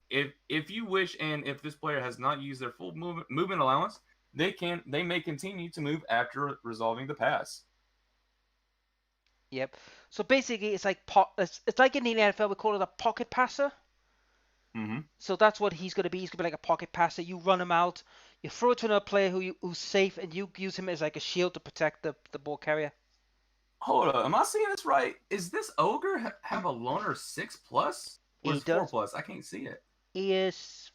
if you wish, and if this player has not used their full movement allowance, they may continue to move after resolving the pass. yep. So basically, it's like it's like in the NFL we call it a pocket passer. Mm-hmm. So that's what he's going to be. He's going to be like a pocket passer. You run him out, you throw it to another player who's safe, and you use him as like a shield to protect the ball carrier. Hold up, am I seeing this right? Is this ogre have a loner 6+? Or He is 4+? does. I can't see it. He is.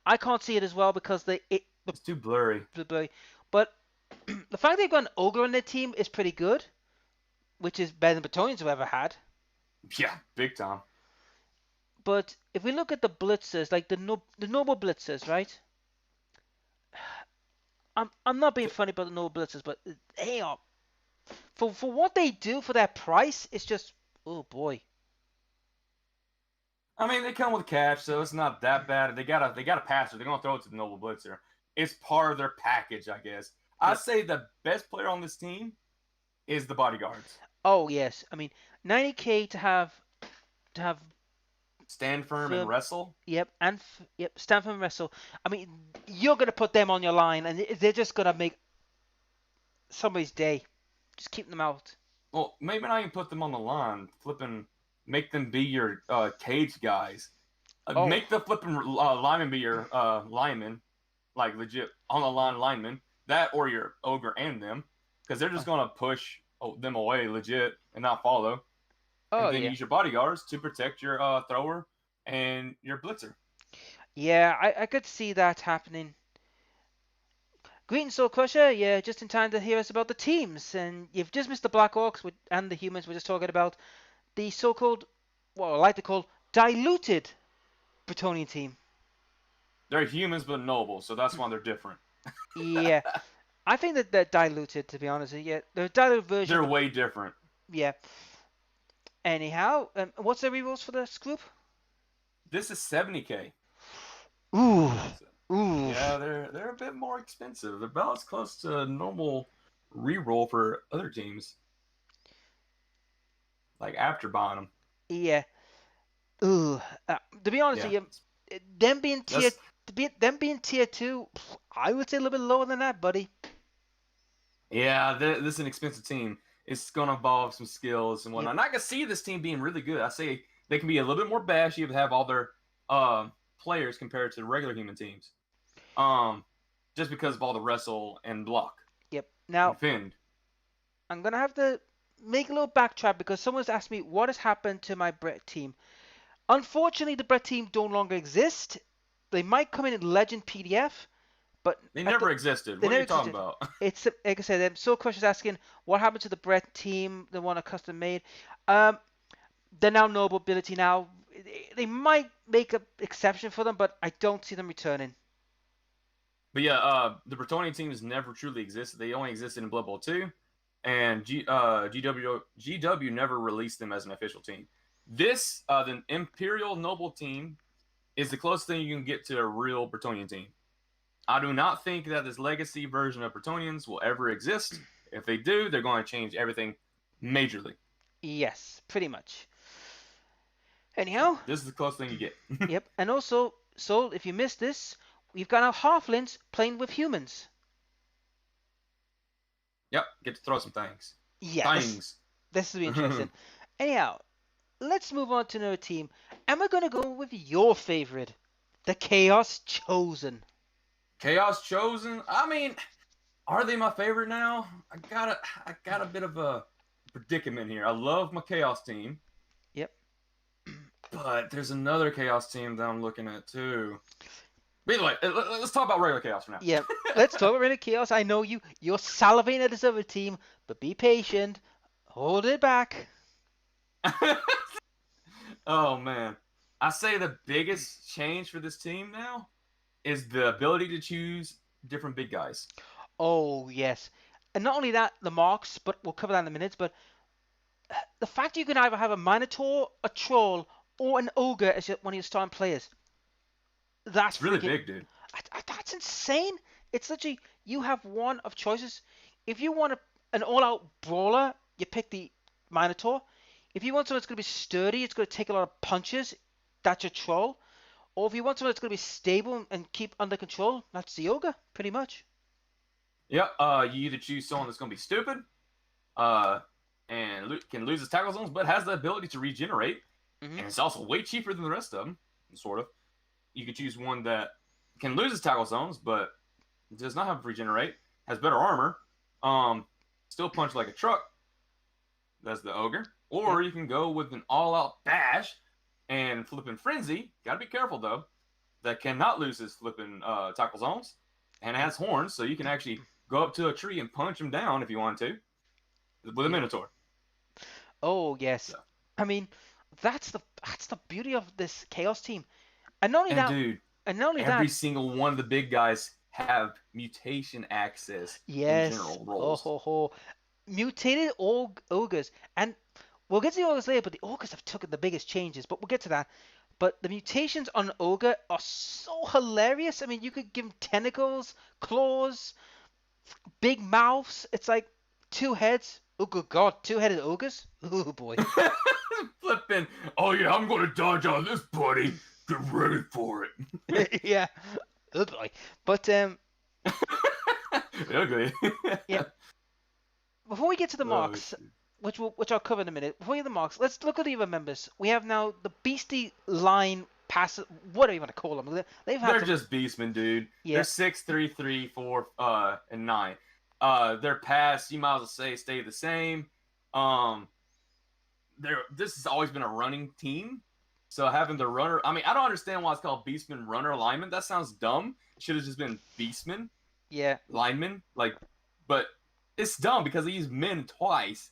I can't see it as well because It's too blurry. but the fact they've got an ogre on their team is pretty good, which is better than Bretonians have ever had. Yeah, big time. But if we look at the blitzers, like the noble blitzers, right? I'm not being funny about the noble blitzers, but they are for what they do for their price. It's just, oh boy. I mean, they come with cash, so it's not that bad. They got a passer. They're gonna throw it to the noble blitzer. It's part of their package, I guess. Yeah. I'd say the best player on this team is the bodyguards. Oh yes, I mean 90k to have Stand firm and wrestle. Yep, and yep, stand firm and wrestle. I mean, you're gonna put them on your line, and they're just gonna make somebody's day. Just keep them out. Well, maybe not even put them on the line. Make them be your cage guys. Oh. Make the flipping lineman be your lineman, like legit on the line lineman. That or your ogre and them, because they're just gonna push them away legit and not follow. Oh, and then yeah. use your bodyguards to protect your thrower and your blitzer. Yeah, I could see that happening. Greetings, Soul Crusher. Yeah, just in time to hear us about the teams. And you've just missed the Black Orcs and the humans. We're just talking about the so-called, what I like to call, diluted Bretonian team. They're humans but noble, so that's why they're different. Yeah, I think that they're diluted, to be honest. Yeah, they're a diluted version. They're way different. Yeah. Anyhow, what's the rerolls for this group? This is 70k. Ooh. So, ooh. Yeah, they're a bit more expensive. They're about as close to normal reroll for other teams. Like after buying them. Yeah. Ooh. To be honest with you, them being tier 2, I would say a little bit lower than that, buddy. Yeah, this is an expensive team. It's going to involve some skills and whatnot. Yep. And I can see this team being really good. I say they can be a little bit more bashy if they have all their players compared to regular human teams. Just because of all the wrestle and block. Yep. Now, and fend. I'm going to have to make a little backtrack because someone's asked me what has happened to my Brett team. Unfortunately, the Brett team no longer exist. They might come in Legend PDF, but they never existed. What are you talking about? It's like I said. Soul Crusher's asking what happened to the Brett team, the one I custom made. They're now nobility now. They might make an exception for them, but I don't see them returning. But yeah, the Bretonian teams never truly existed. They only existed in Blood Bowl 2, and GW never released them as an official team. This, the Imperial Noble team, is the closest thing you can get to a real Bretonian team. I do not think that this legacy version of Bretonians will ever exist. If they do, they're going to change everything majorly. Yes, pretty much. Anyhow, this is the closest thing you get. Yep, and also, Soul, if you missed this, we've got our halflings playing with humans. Yep, get to throw some things. Yeah, this will be interesting. Anyhow, let's move on to another team, and we're going to go with your favorite, the Chaos Chosen. Chaos Chosen? I mean, are they my favorite now? I got a bit of a predicament here. I love my Chaos team. Yep. But there's another Chaos team that I'm looking at too. But either way, let's talk about regular Chaos for now. Yeah, let's talk about regular Chaos. I know you're salivating at this other team, but be patient. Hold it back. Oh, man. I say the biggest change for this team now is the ability to choose different big guys. Oh, yes. And not only that, the marks, but we'll cover that in a minute, but the fact you can either have a Minotaur, a Troll, or an Ogre as one of your starting players, that's It's really freaking. big, dude. That's insane. It's literally you have one of choices. If you want an all-out brawler, you pick the Minotaur. If you want someone that's going to be sturdy, it's going to take a lot of punches, that's your Troll. Or if you want someone that's going to be stable and keep under control, that's the Ogre, pretty much. Yep. You either choose someone that's gonna be stupid, and can lose his tackle zones, but has the ability to regenerate, Mm-hmm. and it's also way cheaper than the rest of them, sort of. You could choose one that can lose his tackle zones, but does not have regenerate, has better armor, still punch like a truck. That's the ogre. Or you can go with an all-out bash and flipping frenzy. Gotta be careful though. That cannot lose his flipping tackle zones, and has horns, so you can actually go up to a tree and punch him down if you want to, with a minotaur. Oh yes, So. I mean that's the beauty of this Chaos team, and not only And that, dude, and not only every that, single one of the big guys have mutation access in yes, general ho roles. ho ho, mutated ogres, and we'll get to the ogres later. But the ogres have taken the biggest changes, but we'll get to that. But the mutations on ogre are so hilarious. I mean, you could give him tentacles, claws, big mouths. It's like two heads. Oh good god, two-headed ogres. Oh boy. Flipping, oh yeah, I'm gonna dodge on this, buddy. Get ready for it. Yeah. Oh boy. But Ugly. yeah. Before we get to the Oh, marks, which I'll cover in a minute. Before we get to the marks, let's look at the other members. We have now the beastie line pass. What do you want to call them? They're just beastmen, dude. Yeah. They're 6, 3, 3, 4, and 9. Their pass, you might as well say, stay the same. This has always been a running team. So having the runner, I mean, I don't understand why it's called Beastman Runner Alignment. That sounds dumb. It should have just been Beastman. Yeah. Lineman, but it's dumb because they use men twice.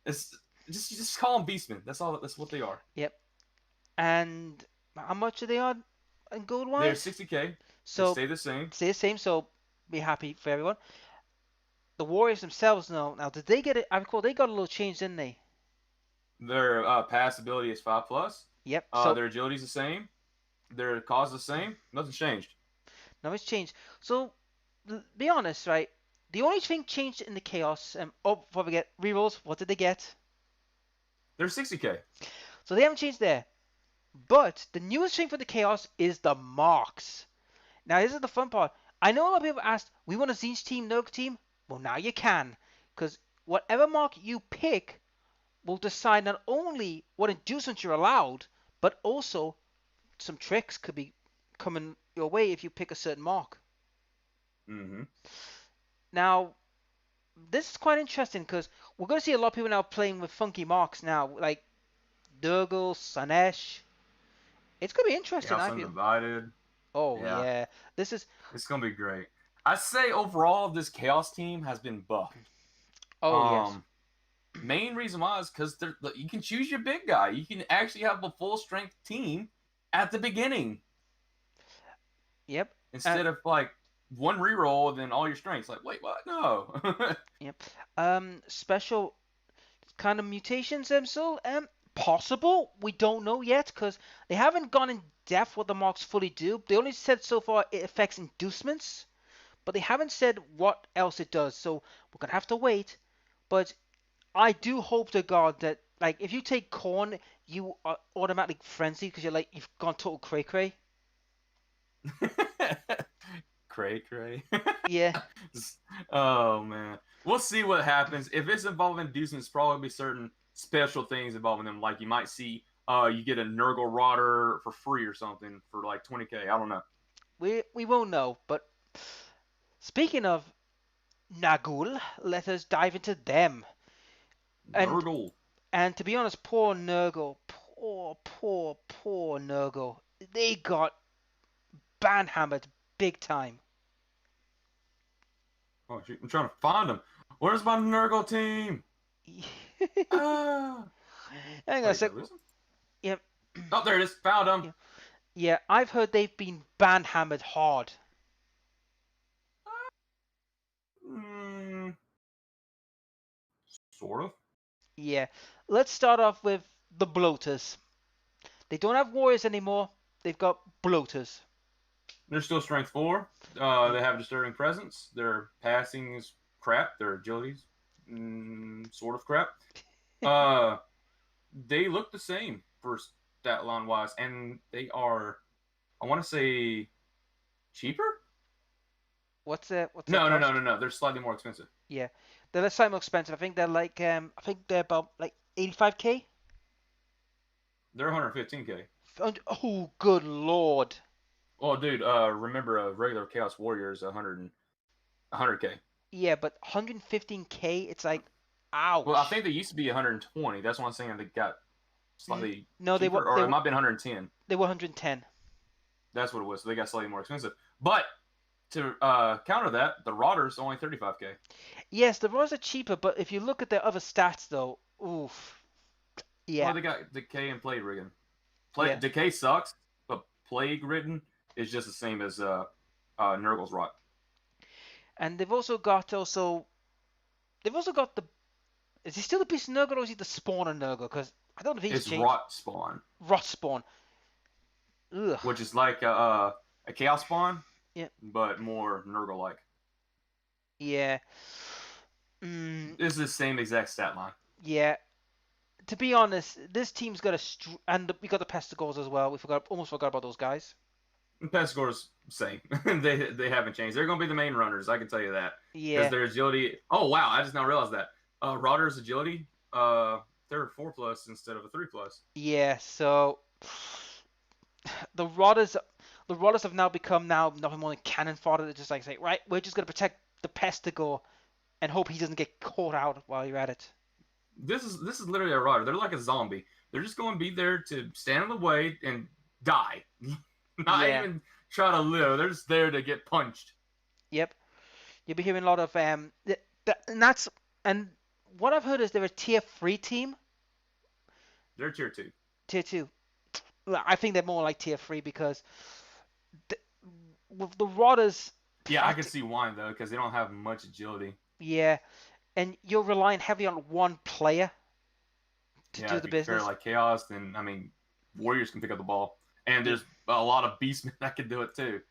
It's just call them Beastmen. That's all. That's what they are. Yep. And how much are they on in gold wise? They're 60K. So they stay the same. Stay the same. So be happy for everyone. The Warriors themselves, now did they get it? I recall they got a little change, didn't they? Their pass ability is 5+. Yep. So their agility is the same. Their cause is the same. Nothing's changed. nothing's changed. So be honest, right? The only thing changed in the chaos. Before we get rerolls, what did they get? They're 60K. So they haven't changed there. But the newest thing for the chaos is the marks. Now this is the fun part. I know a lot of people asked, we want a Zinch team, Nurgle team. Well, now you can, because whatever mark you pick will decide not only what inducements you're allowed, but also some tricks could be coming your way if you pick a certain mark. Mm-hmm. Now, this is quite interesting because we're going to see a lot of people now playing with funky marks now, like Nurgle, Sanesh. It's going to be interesting, I feel. Undivided. Oh, yeah. It's going to be great. I say overall, this Chaos team has been buffed. Oh, yes. Main reason why is because you can choose your big guy. You can actually have a full strength team at the beginning. Yep. Instead of like one reroll and then all your strengths. Like, wait, what? No. Yep. Special kind of mutations, so possible. We don't know yet because they haven't gone in depth what the marks fully do. They only said so far it affects inducements, but they haven't said what else it does. So we're gonna have to wait. But I do hope to God that, like, if you take corn, you are automatically frenzied because you've gone total cray cray. Cray. Yeah. Oh man, we'll see what happens. If it's involving inducements, probably be certain special things involving them. Like you might see, you get a Nurgle Rotter for free or something for like 20K. I don't know. We won't know. But speaking of Nagul, let us dive into them. Nurgle. And to be honest, poor Nurgle, poor Nurgle. They got banhammered big time. Oh shoot, I'm trying to find him. Where's my Nurgle team? Hang on a sec. Yeah. Oh, there it is. Found him. Yeah, I've heard they've been banhammered hard. Sort of. Yeah. Let's start off with the bloaters. They don't have warriors anymore. They've got bloaters. They're still strength 4. Yeah. They have disturbing presence. Their passing is crap. Their agility's sort of crap. Uh, they look the same for stat line wise, and they are, I want to say, cheaper. What's their No, no, no, cost? no, no. They're slightly more expensive. Yeah. They're slightly more expensive. I think they're like I think they're about like 85k. They're 115k. Oh, good lord. Oh, dude. Remember a regular Chaos Warrior is 100k. Yeah, but 115k, it's like, Well, I ouch. think they used to be 120. That's why I'm saying they got slightly No, they cheaper, were or it might have been 110. they were 110. That's what it was. So they got slightly more expensive. But to counter that, the Rotter's only 35k. Yes, the Royals are cheaper, but if you look at their other stats though, oof. Yeah, Well, they got Decay and Plague Ridden. yeah. Decay sucks, but Plague Ridden is just the same as Nurgle's Rot. And they've also got the is he still the Beast Nurgle or is he the Spawner Nurgle? Because I don't know if he's It's changed. Rot Spawn, Rot Spawn. Ugh. which is like a Chaos Spawn, Yeah. but more Nurgle-like. Yeah. Mm, It's the same exact stat line. yeah. To be honest, this team's got and we got the Pestigors as well. Almost forgot about those guys. Pestigor's same. they haven't changed. They're going to be the main runners. I can tell you that because Yeah. their agility. Oh wow! I just now realized that Rotter's agility. They're 4+ instead of a 3+. Yeah. So the Rotters, the Rotters have now become nothing more than cannon fodder. They're just like say, right, we're just gonna protect the Pestigor and hope he doesn't get caught out while you're at it. This is literally a Rotter. They're like a zombie. They're just going to be there to stand in the way and die. Not Yeah. even try to live. They're just there to get punched. Yep. You'll be hearing a lot of and that's and what I've heard is they're a tier 3 team. They're tier 2. Tier 2. I think they're more like tier 3 because the, with the Rotters, Yeah, I can see why though, because they don't have much agility. yeah, and you're relying heavily on one player to Yeah, do if the you compare business. like Chaos, then I mean, Warriors can pick up the ball, and there's a lot of Beastmen that can do it too.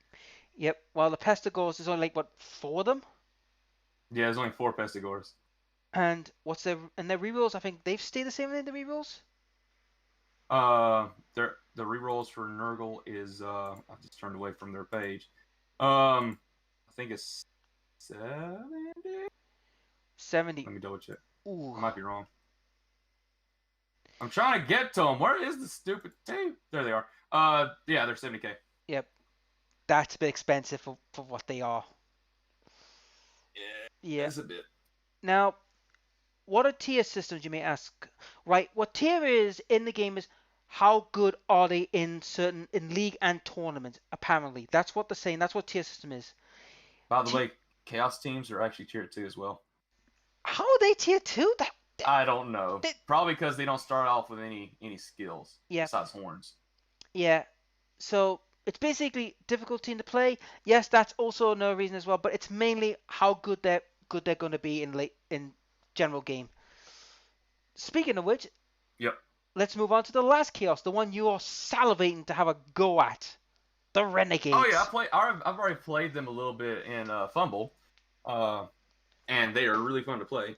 Yep. While the Pestigors is only like what 4 of them, Yeah, there's only 4 Pestigors. and their rerolls? I think they've stayed the same in the rerolls. The rerolls for Nurgle is I just turned away from their page. I think it's 70. 70. Let me double check. Ooh. I might be wrong. I'm trying to get to them. Where is the stupid tape? There they are. Yeah, they're 70k. Yep. That's a bit expensive for what they are. Yeah, Yeah. it's a bit. Now, what are tier systems, you may ask? Right. What tier is in the game is how good are they in league and tournaments. Apparently, that's what they're saying. That's what tier system is. By the way, Chaos teams are actually tier 2 as well. How are they tier 2? I don't know. Probably because they don't start off with any skills besides horns. Yeah. So it's basically difficult team to play. Yes, that's also another reason as well, but it's mainly how good they're going to be in general game. Speaking of which, Yep. let's move on to the last chaos, the one you are salivating to have a go at, the Renegades. Oh yeah, I've already played them a little bit in Fumble, and they are really fun to play.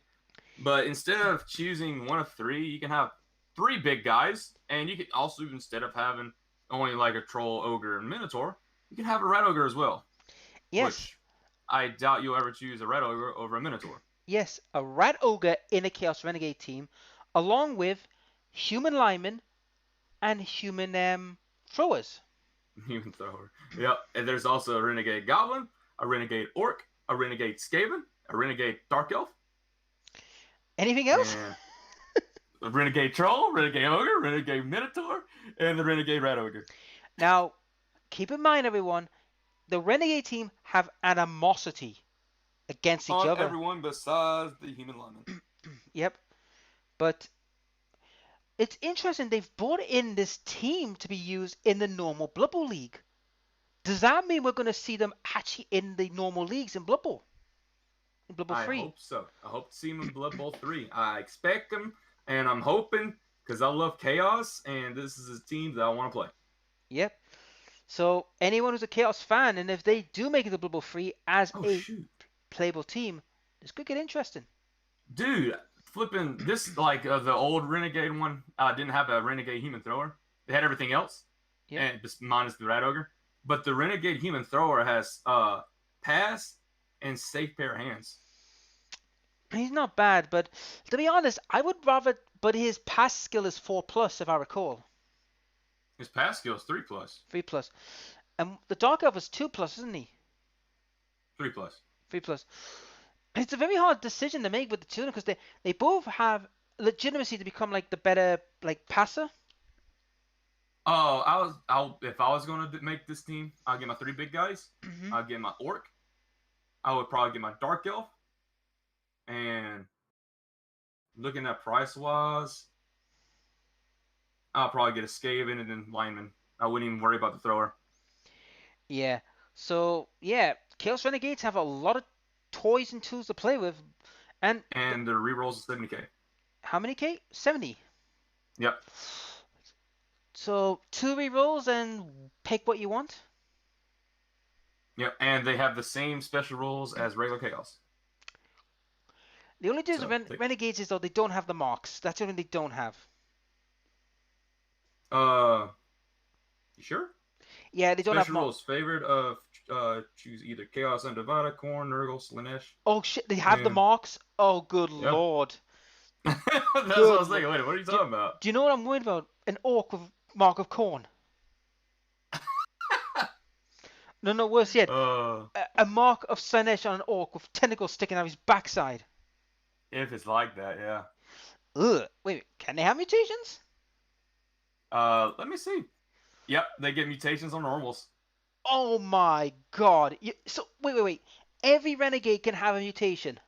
But instead of choosing one of 3, you can have 3 big guys, and you can also, instead of having only like a troll, ogre, and minotaur, you can have a red ogre as well. Yes. Which I doubt you'll ever choose a red ogre over a minotaur. Yes, a red ogre in a chaos renegade team, along with human linemen and human throwers. Human thrower. Yep. And there's also a renegade goblin, a renegade orc, a renegade skaven, a renegade dark elf. Anything else? And a renegade troll, renegade ogre, renegade minotaur, and the renegade red ogre. Now, keep in mind, everyone, the renegade team have animosity against each other. Everyone besides the human lineman. Yep. But it's interesting, they've brought in this team to be used in the normal Blood Bowl League. Does that mean we're going to see them actually in the normal leagues in Blood Bowl? In Blood Bowl 3? I hope so. I hope to see them in Blood Bowl 3. I expect them. and I'm hoping because I love chaos, and this is a team that I want to play. Yep. So anyone who's a Chaos fan, and if they do make it to Blood Bowl 3 as Oh a shoot, playable team, this could get interesting. dude! Flipping this like the old Renegade one didn't have a Renegade human thrower. They had everything else, Yep. and just minus the Rat Ogre. But the Renegade human thrower has pass and safe pair of hands. He's not bad, but to be honest, I would rather. But his pass skill is 4+, if I recall. His pass skill is 3+. 3+. And the Dark Elf is 2+, isn't he? 3+. 3+. It's a very hard decision to make with the two because they both have legitimacy to become like the better like passer. Oh, if I was gonna make this team, I'll get my 3 big guys. Mm-hmm. I'll get my Orc. I would probably get my Dark Elf. And looking at price wise, I'll probably get a Skaven and then lineman. I wouldn't even worry about the thrower. Yeah. So yeah, Chaos Renegades have a lot of toys and tools to play with, and the rerolls is 70k. How many K? 70. Yep. So 2 rerolls and pick what you want. Yep, and they have the same special rules as regular chaos. The only difference with Renegades is though they don't have the marks. That's the only thing they don't have. You sure? Yeah, they don't have special rules favored of choose either Chaos Undivided, Khorne, Nurgle, Slaanesh. Oh shit, they have the marks? Oh good lord. That's what I was thinking. Wait, what are you talking about? Do you know what I'm worried about? An orc with mark of Khorne. No, worse yet. A mark of Slaanesh on an orc with tentacles sticking out his backside. If it's like that, yeah. Ugh. Wait, can they have mutations? Let me see. Yep, they get mutations on normals. Oh my god. So, wait. Every renegade can have a mutation.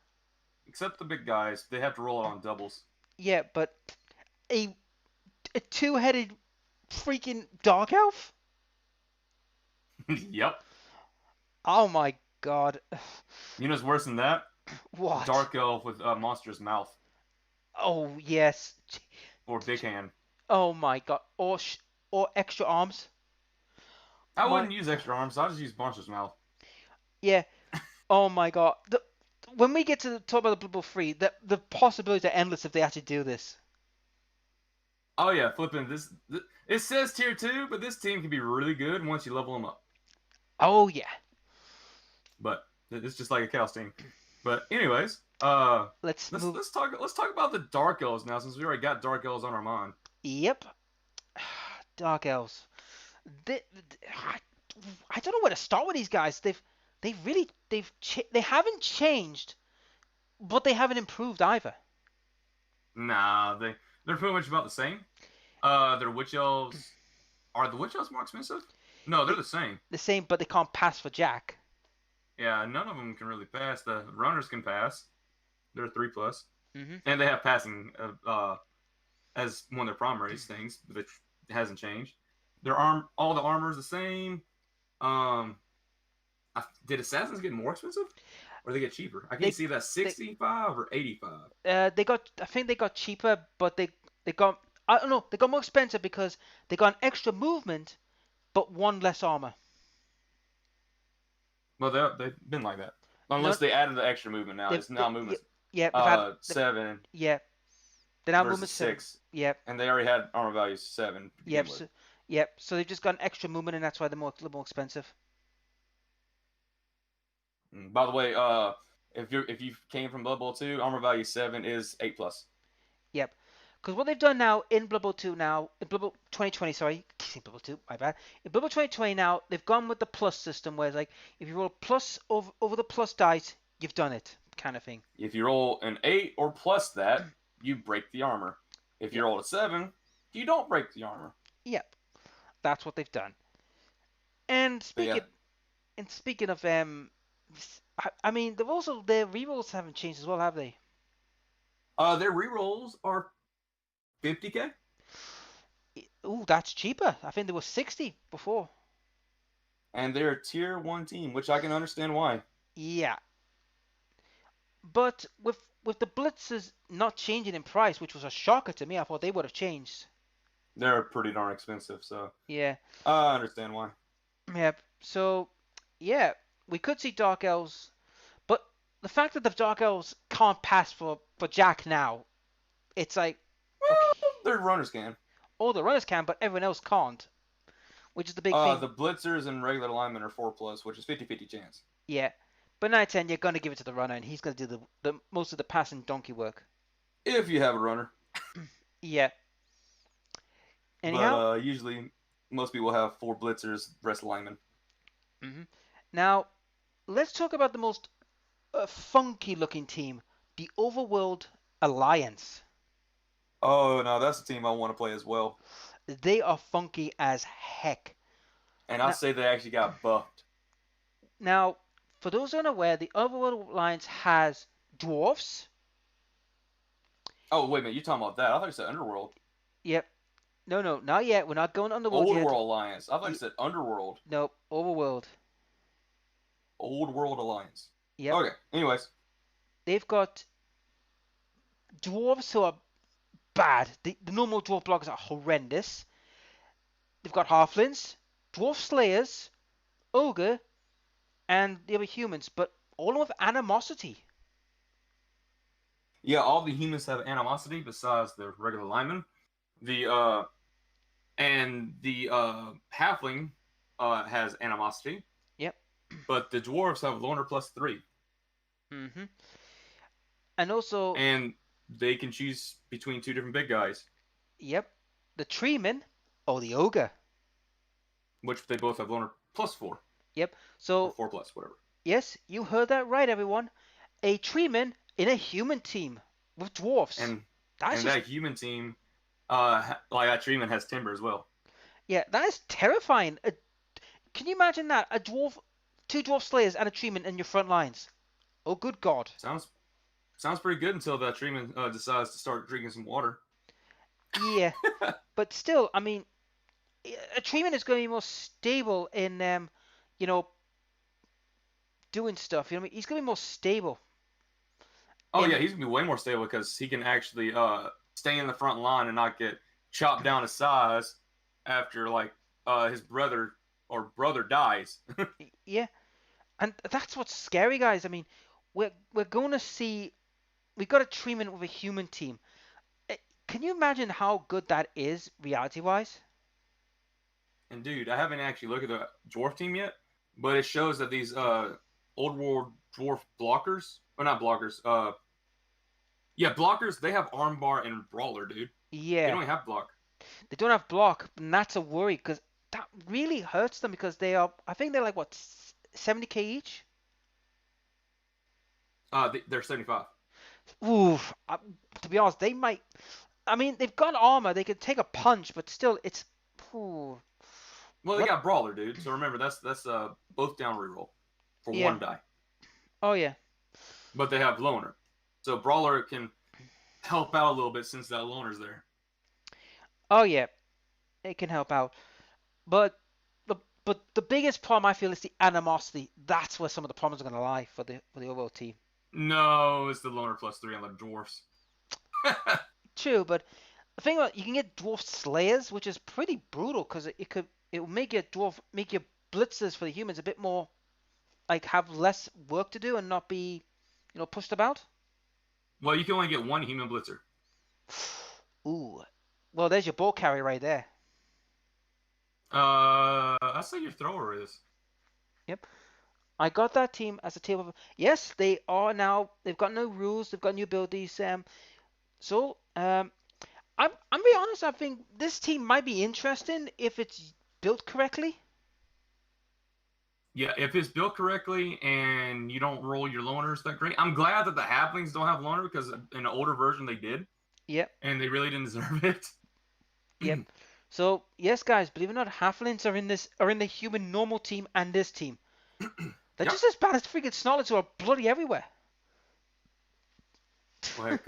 Except the big guys. They have to roll it on doubles. Yeah, but a two-headed freaking dark elf? Yep. Oh my god. You know what's worse than that? What? Dark elf with a monstrous mouth. Oh, yes. Or big hand. Oh my god. Or extra arms. I wouldn't use extra arms. I'll just use monstrous mouth. Yeah. Oh my god. When we get to talk about the Blood Bowl 3, the possibilities are endless if they actually do this. Oh yeah, flipping this. It says tier 2, but this team can be really good once you level them up. Oh yeah. But it's just like a chaos team. But anyways, let's talk about the Dark Elves now, since we already got Dark Elves on our mind. Yep. Dark Elves. I don't know where to start with these guys. They haven't changed, but they haven't improved either. Nah, they're pretty much about the same. They're Witch Elves. Are the Witch Elves more expensive? No, they're the same. The same, but they can't pass for Jack. Yeah, none of them can really pass. The runners can pass. They're 3+. Mm-hmm. And they have passing as one of their primary things, but it hasn't changed. All the armor is the same. Did assassins get more expensive, or they get cheaper? I can't see that 65 or 85. I think they got cheaper, but they got, I don't know, they got more expensive because they got an extra movement, but 1 less armor. Well, they've been like that, unless they added the extra movement. Now it's now movement. Yeah. 7. Yeah. They're now versus movement 6. Yep. And they already had armor values 7. Yep. So they've just got an extra movement, and that's why they're a little more expensive. By the way, if you came from Blood Bowl 2, armor value 7 is 8+. Yep. Because what they've done now in Blood Bowl 2 now, in Blood Bowl 2020, sorry, Blood Bowl 2, my bad. In Blood Bowl 2020 now, they've gone with the plus system, where it's like, if you roll plus over the plus dice, you've done it, kind of thing. If you roll an 8 or plus that, you break the armor. If you roll a 7, you don't break the armor. Yep. That's what they've done. And speaking of I mean, they've also, their rerolls haven't changed as well, have they? Their rerolls are 50k. Ooh, that's cheaper. I think they were 60 before. And they're a tier 1 team, which I can understand why. Yeah. But with the Blitzers not changing in price, which was a shocker to me, I thought they would have changed. They're pretty darn expensive, so Yeah. I understand why. Yep. So, yeah, we could see Dark Elves, but the fact that the Dark Elves can't pass for Jack now, it's like, okay, Well, their runners can. all the runners can, but everyone else can't, which is the big thing. The Blitzers and regular alignment are 4+, which is 50-50 chance. Yeah. But 9/10, you're going to give it to the runner, and he's going to do the most of the passing donkey work. If you have a runner. Yeah. Anyhow. But usually, most people have 4 Blitzers, rest alignment. Now, let's talk about the most funky-looking team, the Overworld Alliance. Oh, no, that's the team I want to play as well. They are funky as heck. And I'll say they actually got buffed. Now, for those unaware, the Overworld Alliance has dwarfs. Oh, wait a minute, you're talking about that. I thought you said Underworld. Yep. No, not yet. We're not going Underworld Old yet. World Alliance. I thought you said Underworld. Nope, Overworld. Old World Alliance. Yep. Okay, anyways. They've got dwarves who are bad. The normal dwarf blockers are horrendous. They've got halflings, dwarf slayers, ogre, and the other humans, but all of them with animosity. Yeah, all the humans have animosity besides the regular linemen. The halfling has animosity. Yep. But the dwarves have loner +3. And also. And they can choose between 2 different big guys. Yep. The treeman or the ogre. Which they both have loner +4. Yep. So. Or 4+, whatever. Yes, you heard that right, everyone. A treeman in a human team with dwarfs. And that human team, like that treeman has timber as well. Yeah, that is terrifying. Can you imagine that? A dwarf, 2 dwarf slayers and a treeman in your front lines. Oh, good God. Sounds pretty good until that treeman decides to start drinking some water. Yeah, but still, I mean, a treeman is going to be more stable in, doing stuff. You know what I mean? He's going to be more stable. Oh, yeah, he's going to be way more stable because he can actually stay in the front line and not get chopped down to size after, like, his brother dies. Yeah, and that's what's scary, guys. I mean, we're going to see. We've got a treatment with a human team. Can you imagine how good that is, reality-wise? And dude, I haven't actually looked at the dwarf team yet, but it shows that these old world dwarf blockers, or not blockers, blockers. They have armbar and brawler, dude. Yeah. They don't have block. They don't have block, and that's a worry because that really hurts them because they are. I think they're like what, 70k each. They're 75. Ooh, to be honest, they might. I mean, they've got armor. They can take a punch, but still, it's. Ooh. Well, they got brawler, dude. So remember, that's both down reroll for 1 die. Oh yeah. But they have loner, so brawler can help out a little bit since that loner's there. Oh yeah, it can help out, but the biggest problem I feel is the animosity. That's where some of the problems are going to lie for the overall team. No, it's the loner +3 on the dwarfs. True, but the thing about you can get dwarf slayers, which is pretty brutal because it will make your blitzers for the humans a bit more like have less work to do and not be pushed about. Well, you can only get 1 human blitzer. Ooh, well, there's your ball carrier right there. I say your thrower is. Yep. I got that team as a table. Yes, they are now. They've got no rules. They've got new abilities. So I'm being honest. I think this team might be interesting if it's built correctly. Yeah, if it's built correctly and you don't roll your loners that great. I'm glad that the halflings don't have loner because in an older version they did. Yep. And they really didn't deserve it. Yep. So yes, guys, believe it or not, halflings are in the human normal team and this team. They're just as bad as freaking Snotlanes who are bloody everywhere. Like,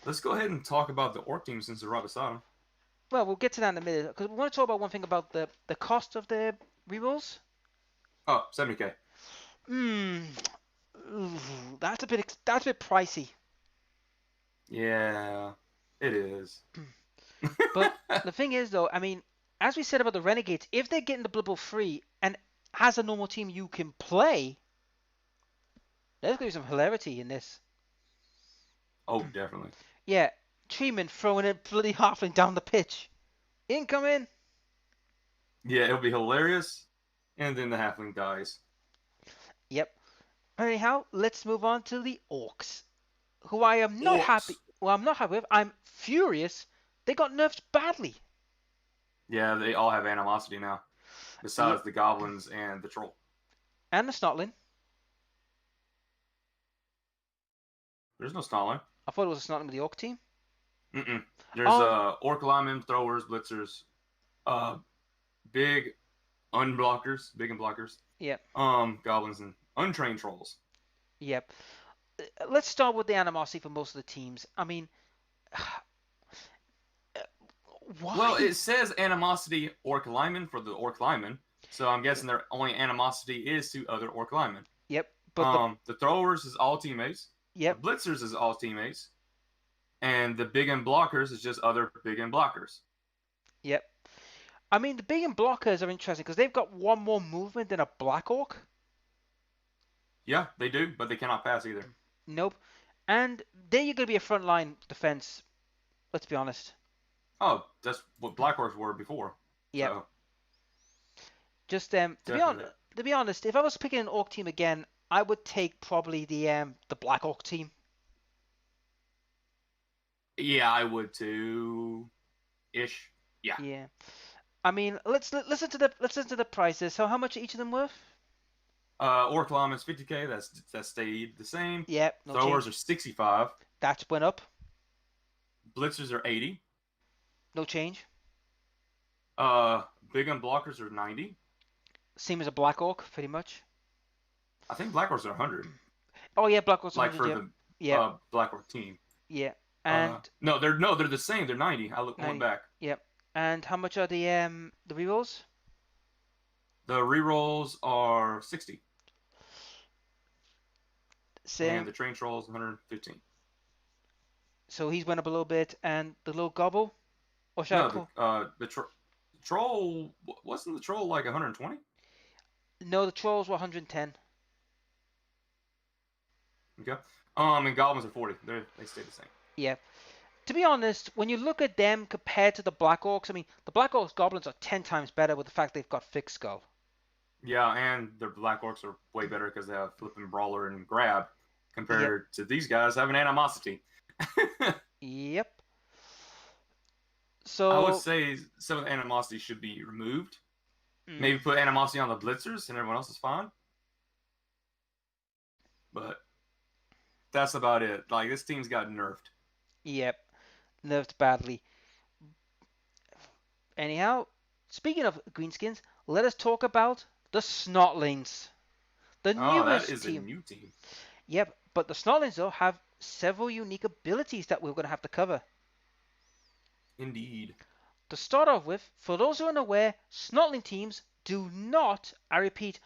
let's go ahead and talk about the orc team since they're right beside them. Well, we'll get to that in a minute because we want to talk about one thing about the cost of the rerolls. Oh, 70k. That that's a bit pricey. Yeah, it is. But the thing is, though, I mean, as we said about the Renegades, if they're getting the Blood Bowl free and has a normal team you can play, there's going to be some hilarity in this. Oh, definitely. Yeah, Treeman throwing a bloody halfling down the pitch. Incoming! Yeah, it'll be hilarious. And then the halfling dies. Yep. Anyhow, let's move on to the Orcs, who I am not Orcs. happy. Well, I'm not happy with. I'm furious. They got nerfed badly. Yeah, they all have animosity now. Besides the goblins and the troll. And the Snotling. There's no Snotline. I thought it was a Snotling with the Orc team. Mm-mm. There's Orc Alignment, Throwers, Blitzers, big unblockers, big and blockers. Yep. Goblins and untrained trolls. Yep. Let's start with the animosity for most of the teams. I mean, why? Well, it says animosity Orc Alignment for the Orc Alignment, so I'm guessing their only animosity is to other Orc Alignment. Yep. But the Throwers is all teammates. Yep. The Blitzers is all teammates. And the big and blockers is just other big and blockers. Yep. I mean, the big and blockers are interesting because they've got one more movement than a Black Orc. Yeah, they do, but they cannot pass either. Nope. And they're going to be a frontline defense. Let's be honest. Oh, that's what Black Orcs were before. Yeah. So. Just to be honest, if I was picking an Orc team again, I would take probably the Black Orc team. Yeah, I would too. Ish. Yeah. Yeah. I mean, let's listen to the prices. So how much are each of them worth? Orc Alignment's 50k. That stayed the same. Yep. No Throwers change. are 65. That's went up. Blitzers are 80. No change. Big unblockers are 90. Same as a Black Orc, pretty much. I think Black Orcs are 100. Oh yeah, Black Orcs. Like 100, for the Black Orc team. Yeah. And no, they're the same. They're 90. I went back. Yep. And how much are the rerolls? The rerolls are 60. Same. And the train troll is 115. So he's went up a little bit, and the little gobble, or shall the troll wasn't the troll like 120? No, the trolls were 110. Okay. And goblins are 40. They stay the same. Yeah. To be honest, when you look at them compared to the Black Orcs, I mean, the Black Orcs goblins are 10 times better with the fact they've got fixed skull. Yeah, and their Black Orcs are way better because they have flipping Brawler and Grab compared to these guys having animosity. Yep. So I would say some of the animosity should be removed. Maybe put animosity on the Blitzers and everyone else is fine. But that's about it. Like, this team's got nerfed. Yep. Nerfed badly. Anyhow, speaking of greenskins, let us talk about the Snotlanes. The newest that is team. A new team. Yep, but the Snotlanes, though, have several unique abilities that we're going to have to cover. Indeed. To start off with, for those who are unaware, Snotling teams do not, I repeat,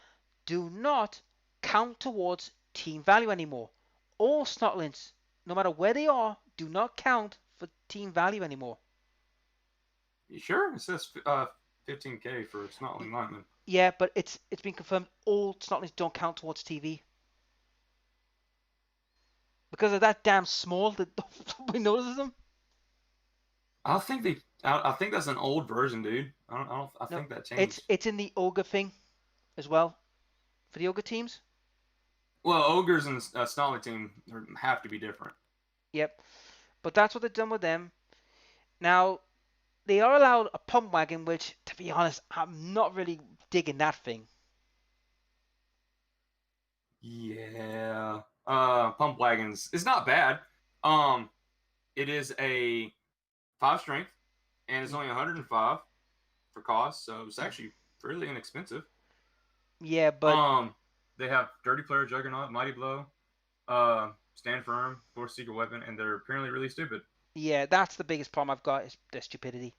do not count towards team value anymore. All Snotlings, no matter where they are, do not count for team value anymore. You sure? It says 15k for Snotling Lineman. Yeah, but it's been confirmed all Snotlings don't count towards TV. Because they're that damn small that nobody notices them. I think that's an old version, dude. I think that changed. It's in the ogre thing as well for the ogre teams. Well, ogres and Snotling team have to be different. Yep, but that's what they've done with them. Now, they are allowed a pump wagon, which, to be honest, I'm not really digging that thing. Yeah, pump wagons. It's not bad. It is a 5 strength, and it's only 105 for cost, so it's actually fairly inexpensive. Yeah, but they have Dirty Player, Juggernaut, Mighty Blow, Stand Firm, Force Secret Weapon, and they're apparently really stupid. Yeah, that's the biggest problem I've got is their stupidity.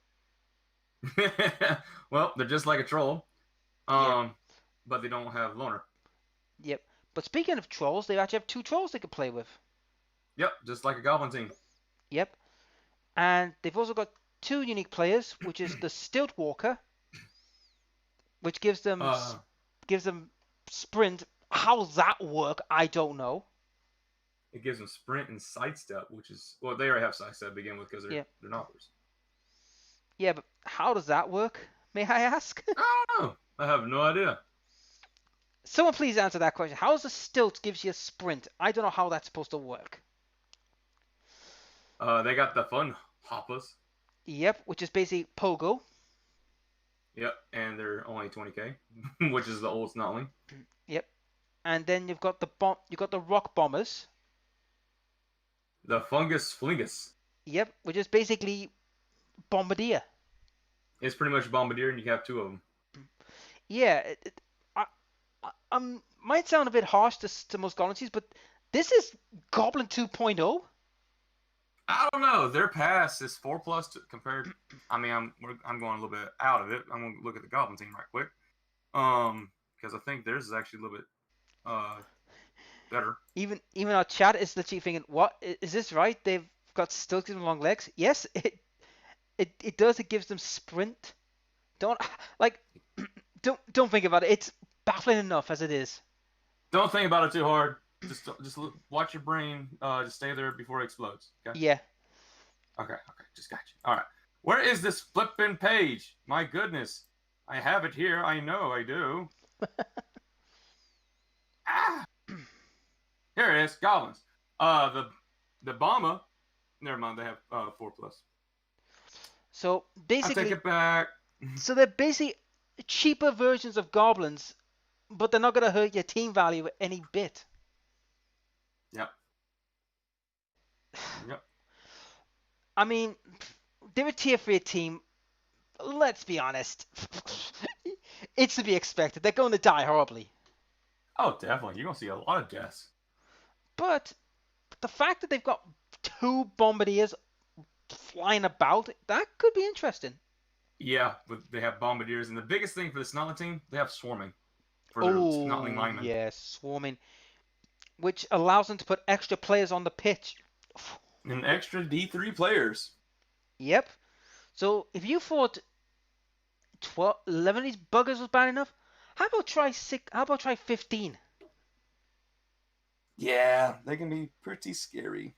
Well, they're just like a troll, but they don't have Loner. Yep, But speaking of trolls, they actually have 2 trolls they could play with. Yep, just like a Goblin Team. Yep. And they've also got 2 unique players, which is the Stilt Walker, which gives them sprint. How's that work? I don't know. It gives them sprint and sidestep, which is well, they already have sidestep to begin with because they're knockers. Yeah, but how does that work? May I ask? I don't know. I have no idea. Someone please answer that question. How does the Stilt gives you a sprint? I don't know how that's supposed to work. They got the fun hoppers. Yep, which is basically Pogo. Yep, and they're only 20k, which is the old Snotling. Yep, and then you've got the Rock Bombers. The Fungus Flingus. Yep, which is basically Bombardier. It's pretty much Bombardier, and you have 2 of them. Yeah, might sound a bit harsh to most Goblin teams, but this is Goblin 2.0. I don't know. Their pass is 4+ compared. I mean, I'm going a little bit out of it. I'm going to look at the Goblin Team right quick, because I think theirs is actually a little bit better. Even our chat is literally thinking, "What is this right? They've got still gives them long legs." Yes, it does. It gives them sprint. Don't think about it. It's baffling enough as it is. Don't think about it too hard. Just watch your brain. Just stay there before it explodes. Okay? Yeah. Okay. Just got you. All right. Where is this flipping page? My goodness. I have it here. I know I do. Here it is. Goblins. The bomber. Never mind. They have 4+. So basically, I take it back. So they're basically cheaper versions of goblins, but they're not gonna hurt your team value any bit. Yep. I mean, they're a tier 3 team. Let's be honest. It's to be expected. They're going to die horribly. Oh, definitely. You're going to see a lot of deaths. But the fact that they've got 2 bombardiers flying about, that could be interesting. Yeah, but they have bombardiers. And the biggest thing for the Snotling team, they have swarming for their Snotling linemen. Yes, swarming. Which allows them to put extra players on the pitch. And extra D3 players. Yep. So if you thought 11 of these buggers was bad enough, how about try 15? Yeah, they can be pretty scary.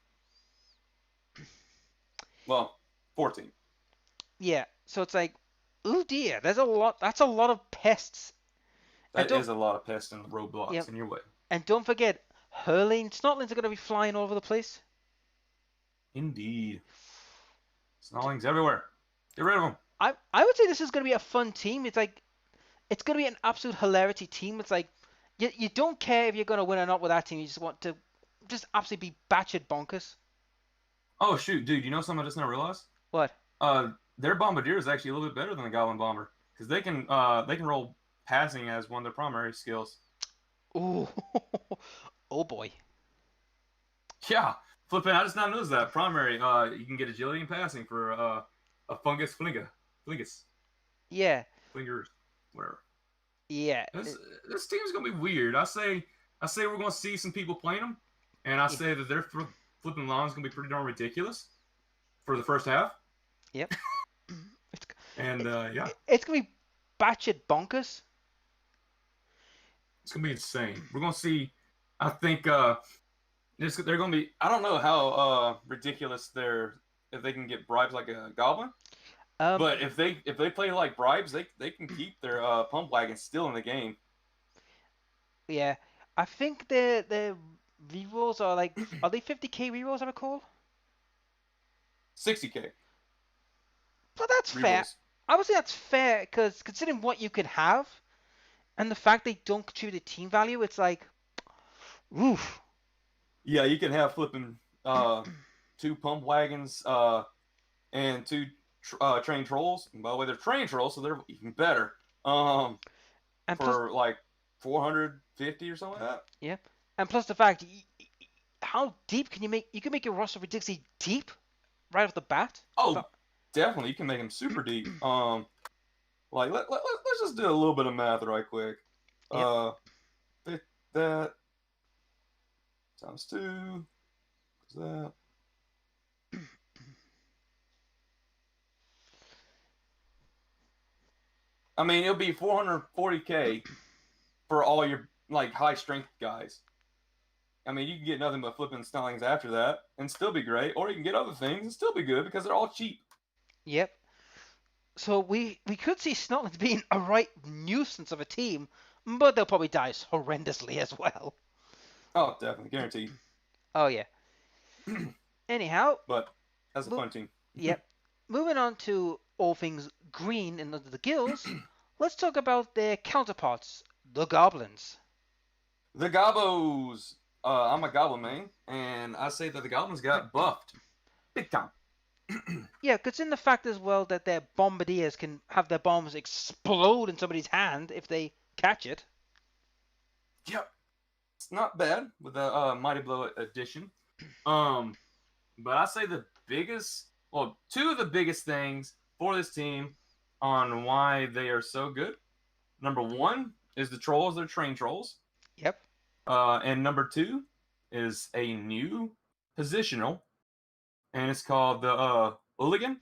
Well, 14. Yeah, so it's like, oh dear, there's a lot. That's a lot of pests. That is a lot of pests and roadblocks in your way. And don't forget, hurling Snotlings are going to be flying all over the place. Indeed. Snotlings everywhere. Get rid of them. I would say this is going to be a fun team. It's like, it's going to be an absolute hilarity team. It's like, you don't care if you're going to win or not with that team. You just want to just absolutely be batshit bonkers. Oh shoot, dude! You know something I just now realized? What? Their bombardier is actually a little bit better than the Goblin bomber because they can roll passing as one of their primary skills. Ooh, oh boy. Yeah, flipping. I just now noticed that primary. You can get agility and passing for a fungus flingus. Yeah. Flingers, whatever. Yeah. This team's gonna be weird. I say we're gonna see some people playing them, and I say that their flipping line's gonna be pretty darn ridiculous for the first half. Yep. And yeah, it's gonna be batshit bonkers. It's gonna be insane. We're gonna see. I think they're gonna be. I don't know how ridiculous if they can get bribes like a goblin. But if they play like bribes, they can keep their pump wagon still in the game. Yeah, I think their rerolls are like, are they 50k rerolls? I recall. 60k. But that's fair. I would say that's fair because considering what you could have, and the fact they don't contribute to team value, it's like, oof. Yeah, you can have flipping 2 pump wagons and 2 trained trolls. And by the way, they're trained trolls, so they're even better. And for plus, like 450 or something like that. Yeah, and plus the fact, how deep can you make? You can make your roster ridiculously deep right off the bat. Oh, definitely, you can make them super deep. Like let's just do a little bit of math right quick. Yep. That times 2. What's that? I mean, it'll be 440k for all your like high strength guys. I mean, you can get nothing but flipping Snotlanes after that and still be great, or you can get other things and still be good because they're all cheap. Yep. So we could see Snotlanes being a right nuisance of a team, but they'll probably die horrendously as well. Oh, definitely, guaranteed. Oh yeah. Anyhow, But that's a fun team. Yep. Moving on to all things green in the guilds, let's talk about their counterparts, the Goblins. The Gobos. I'm a Goblin main, and I say that the Goblins got buffed big time. Yeah, considering the fact as well that their bombardiers can have their bombs explode in somebody's hand if they catch it. Yep. It's not bad with the Mighty Blow addition. But I say the biggest, well, two of the biggest things for this team on why they are so good. Number one is the trolls, they're trained trolls. Yep. And number 2 is a new positional, and it's called the Hooligan.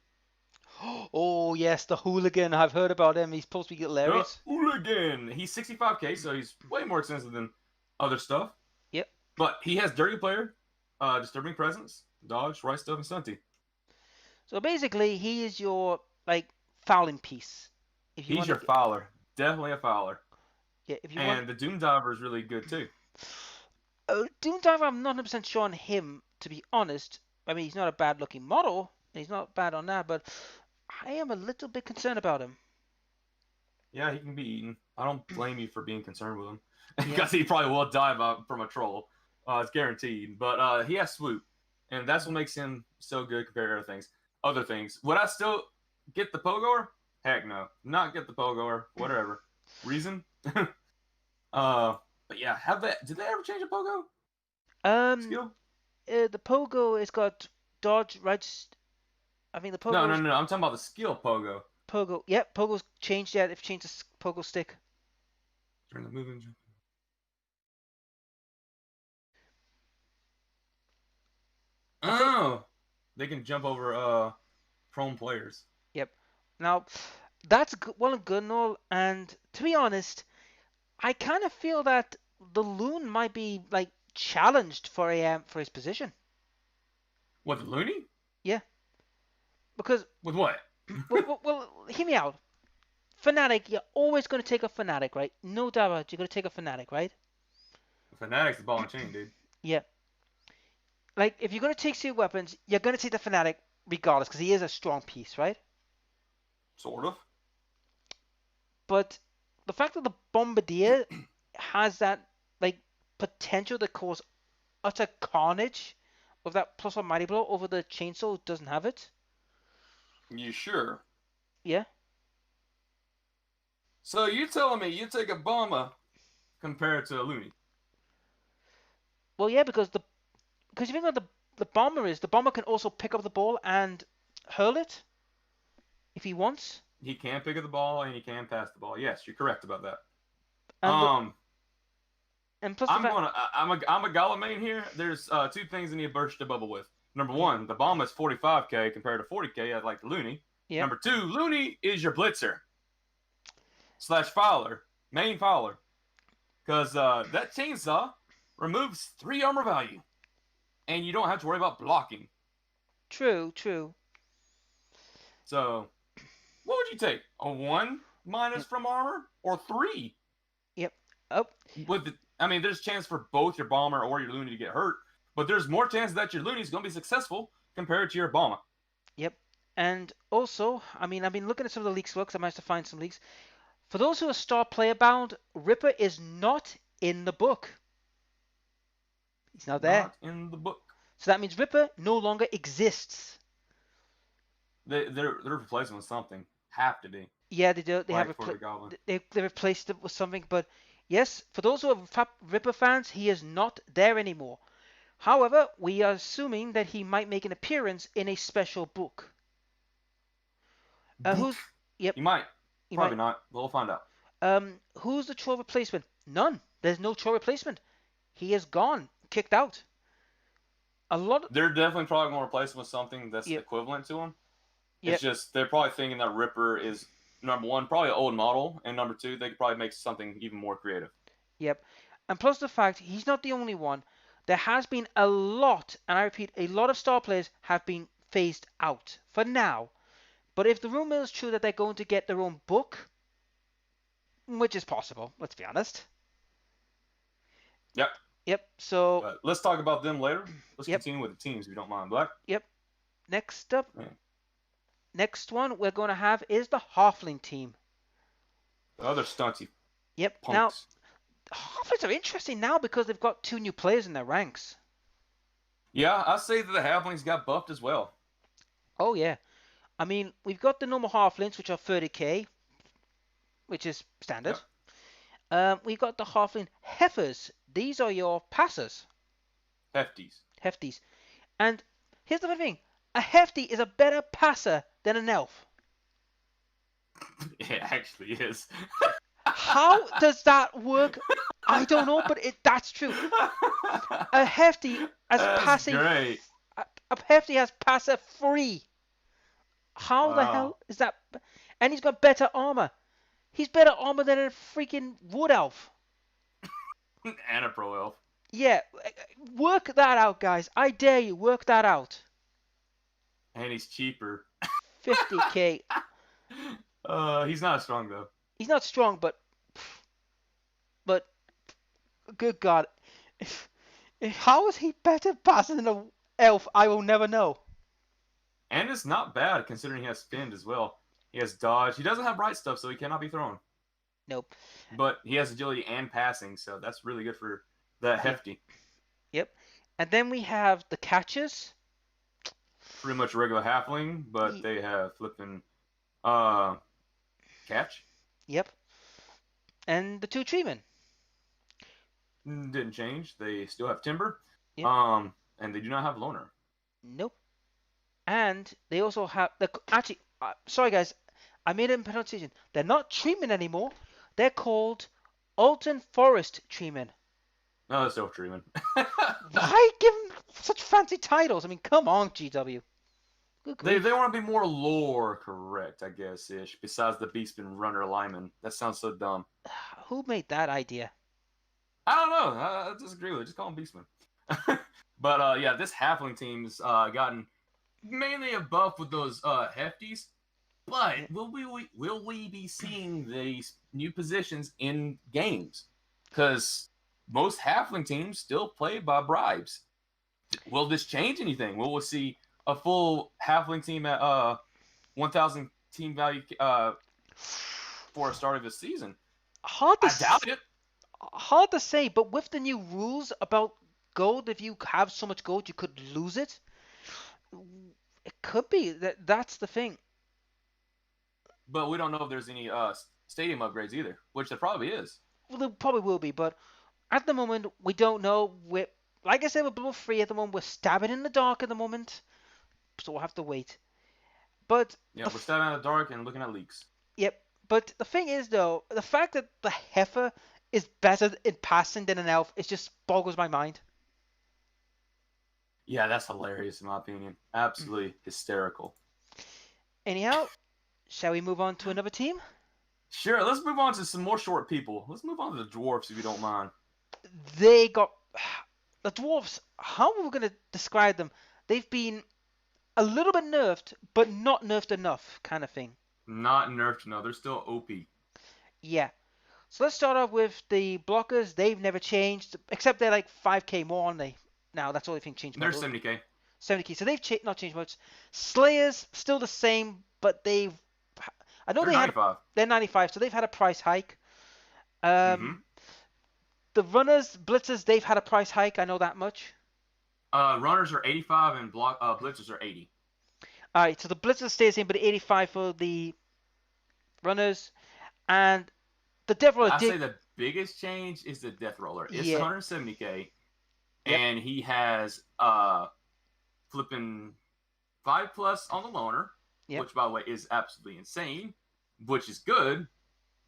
Oh yes, the Hooligan. I've heard about him. He's supposed to be hilarious. The Hooligan. He's 65k, so he's way more expensive than other stuff. Yep. But he has Dirty Player, Disturbing Presence, Dodge, Right Stuff, and Stunty. So basically, he is your like fouling piece. He's your fouler. Definitely a fouler. Yeah. If you and the Doom Diver is really good too. Doom Diver, I'm not 100% sure on him, to be honest. I mean, he's not a bad-looking model. He's not bad on that, but I am a little bit concerned about him. Yeah, he can be eaten. I don't blame you for being concerned with him. Because he probably will die from a troll. It's guaranteed. But he has swoop. And that's what makes him so good compared to other things. Would I still get the Pogoer? Heck no. Not get the Pogoer. Whatever. Reason? But yeah, did they ever change a Pogo? Skill? The Pogo has got dodge, right? I mean, the Pogo. No. I'm talking about the skill Pogo. Pogo. Yep, Pogo's changed yet. They've changed the Pogo stick. Turn the moving. Oh, they can jump over prone players. Yep. Now, that's well and good and all. And to be honest, I kind of feel that the Loon might be like challenged for his position. What, the Looney? Yeah. Because with what? well, hear me out. Fanatic, you're always going to take a Fanatic, right? No doubt about it, you're going to take a Fanatic, right? Fanatic's the ball and chain, dude. Yeah. Like, if you're going to take sealed weapons, you're going to take the Fanatic regardless, because he is a strong piece, right? Sort of. But the fact that the Bombardier has that, like, potential to cause utter carnage with that plus one Mighty Blow over the Chainsaw doesn't have it. You sure? Yeah. So you're telling me you take a bomber compared to a Looney? Well, yeah, because you think what the bomber can also pick up the ball and hurl it if he wants. He can pick up the ball and he can pass the ball. Yes, you're correct about that. And plus, I'm a Goblin main here. There's 2 things I need to burst the bubble with. Number 1, the bomb is 45k compared to 40k. I like the Looney. Yeah. Number 2, Looney is your Blitzer / Fowler, main Fowler, because that chainsaw removes 3 armor value, and you don't have to worry about blocking. True. So, what would you take? A 1 minus from armor or 3? Yep. Oh. There's a chance for both your bomber or your Looney to get hurt, but there's more chance that your Looney is going to be successful compared to your bomber. Yep. And also, I've been looking at some of the leaks because I managed to find some leaks. For those who are star player bound, Ripper is not in the book. He's not there. Not in the book. So that means Ripper no longer exists. They're replacing with something. Have to be. Yeah, they do. They replaced it with something. But yes, for those who are Ripper fans, he is not there anymore. However, we are assuming that he might make an appearance in a special book. Yep. He might. Probably not. We'll find out. Who's the troll replacement? None. There's no troll replacement. He is gone. Kicked out. A lot. They're definitely probably going to replace them with something that's Yep. equivalent to them. Yep. It's just they're probably thinking that Ripper is number one, probably an old model, and number two, they could probably make something even more creative. Yep. And plus the fact he's not the only one. There has been a lot, and I repeat, a lot of star players have been phased out for now. But if the rumor is true that they're going to get their own book, which is possible, let's be honest. Yep. Yep. So. But let's talk about them later. Let's Yep. continue with the teams if you don't mind, Black. Yep. Next up. Yeah. Next one we're going to have is the Halfling Team. The other stunty Yep. punks. Now, Halflings are interesting now because they've got 2 new players in their ranks. Yeah, I say that the Halflings got buffed as well. Oh, yeah. I mean, we've got the normal Halflings, which are 30k, which is standard. Yep. We've got the Halfling Heifers. These are your passers. Hefties. And here's the funny thing. A Hefty is a better passer than an Elf. It actually is. How does that work? I don't know, but that's true. A Hefty has passing. Great. A Hefty has passer free. How Wow. the hell is that? And he's got better armor. He's better armor than a freaking Wood Elf. And a Pro Elf. Yeah, work that out, guys. I dare you, work that out. And he's cheaper. 50k. He's not strong though. He's not strong, but good God, how is he better passing than an Elf? I will never know. And it's not bad considering he has Finned as well. He has dodge. He doesn't have bright stuff, so he cannot be thrown. Nope. But he has agility and passing, so that's really good for that Hefty. Yep. And then we have the catchers. Pretty much regular halfling, but they have flipping catch. Yep. And the 2 treemen. Didn't change. They still have timber. Yep. And they do not have loner. Nope. And they also have actually. Sorry guys, I made a pronunciation. They're not treemen anymore. They're called Alton Forest treemen. No, they're still treemen. Why give them such fancy titles? I mean, come on, GW. They want to be more lore correct, I guess, ish. Besides the Beastman Runner Alignment. That sounds so dumb. Who made that idea? I don't know. I disagree with it. Just call them Beastmen. But yeah, this Halfling team's gotten mainly a buff with those Hefties. But will we be seeing these new positions in games? Because most Halfling teams still play by bribes. Will this change anything? Will we see a full Halfling team at 1,000 team value for a start of the season? I doubt it. Hard to say, but with the new rules about gold, if you have so much gold, you could lose it. It could be. That's the thing. But we don't know if there's any stadium upgrades either, which there probably is. Well, there probably will be, but at the moment, we don't know. Like I said, we're Blue 3 at the moment. We're stabbing in the dark at the moment, so we'll have to wait. But yeah, we're stabbing in the dark and looking at leaks. Yep. But the thing is, though, the fact that the Heifer is better in passing than an Elf, it just boggles my mind. Yeah, that's hilarious in my opinion. Absolutely hysterical. Anyhow, shall we move on to another team? Sure, let's move on to some more short people. Let's move on to the dwarfs if you don't mind. They got... The dwarves, how are we going to describe them? They've been a little bit nerfed, but not nerfed enough, kind of thing. Not nerfed, no. They're still OP. Yeah. So let's start off with the blockers. They've never changed, except they're like 5k more, aren't they? Now, that's all I think changed. They're 70k. 70k. So they've not changed much. Slayers, still the same, but they've... I know they're 95. They're 95, so they've had a price hike. The runners, blitzers, they've had a price hike. I know that much. Runners are 85 and blitzers are 80. All right, so the blitzers stay the same, but 85 for the runners. And the Death Roller... I say the biggest change is the Death Roller. It's 170k. Yep. And he has flipping 5+ on the loner, which, by the way, is absolutely insane, which is good.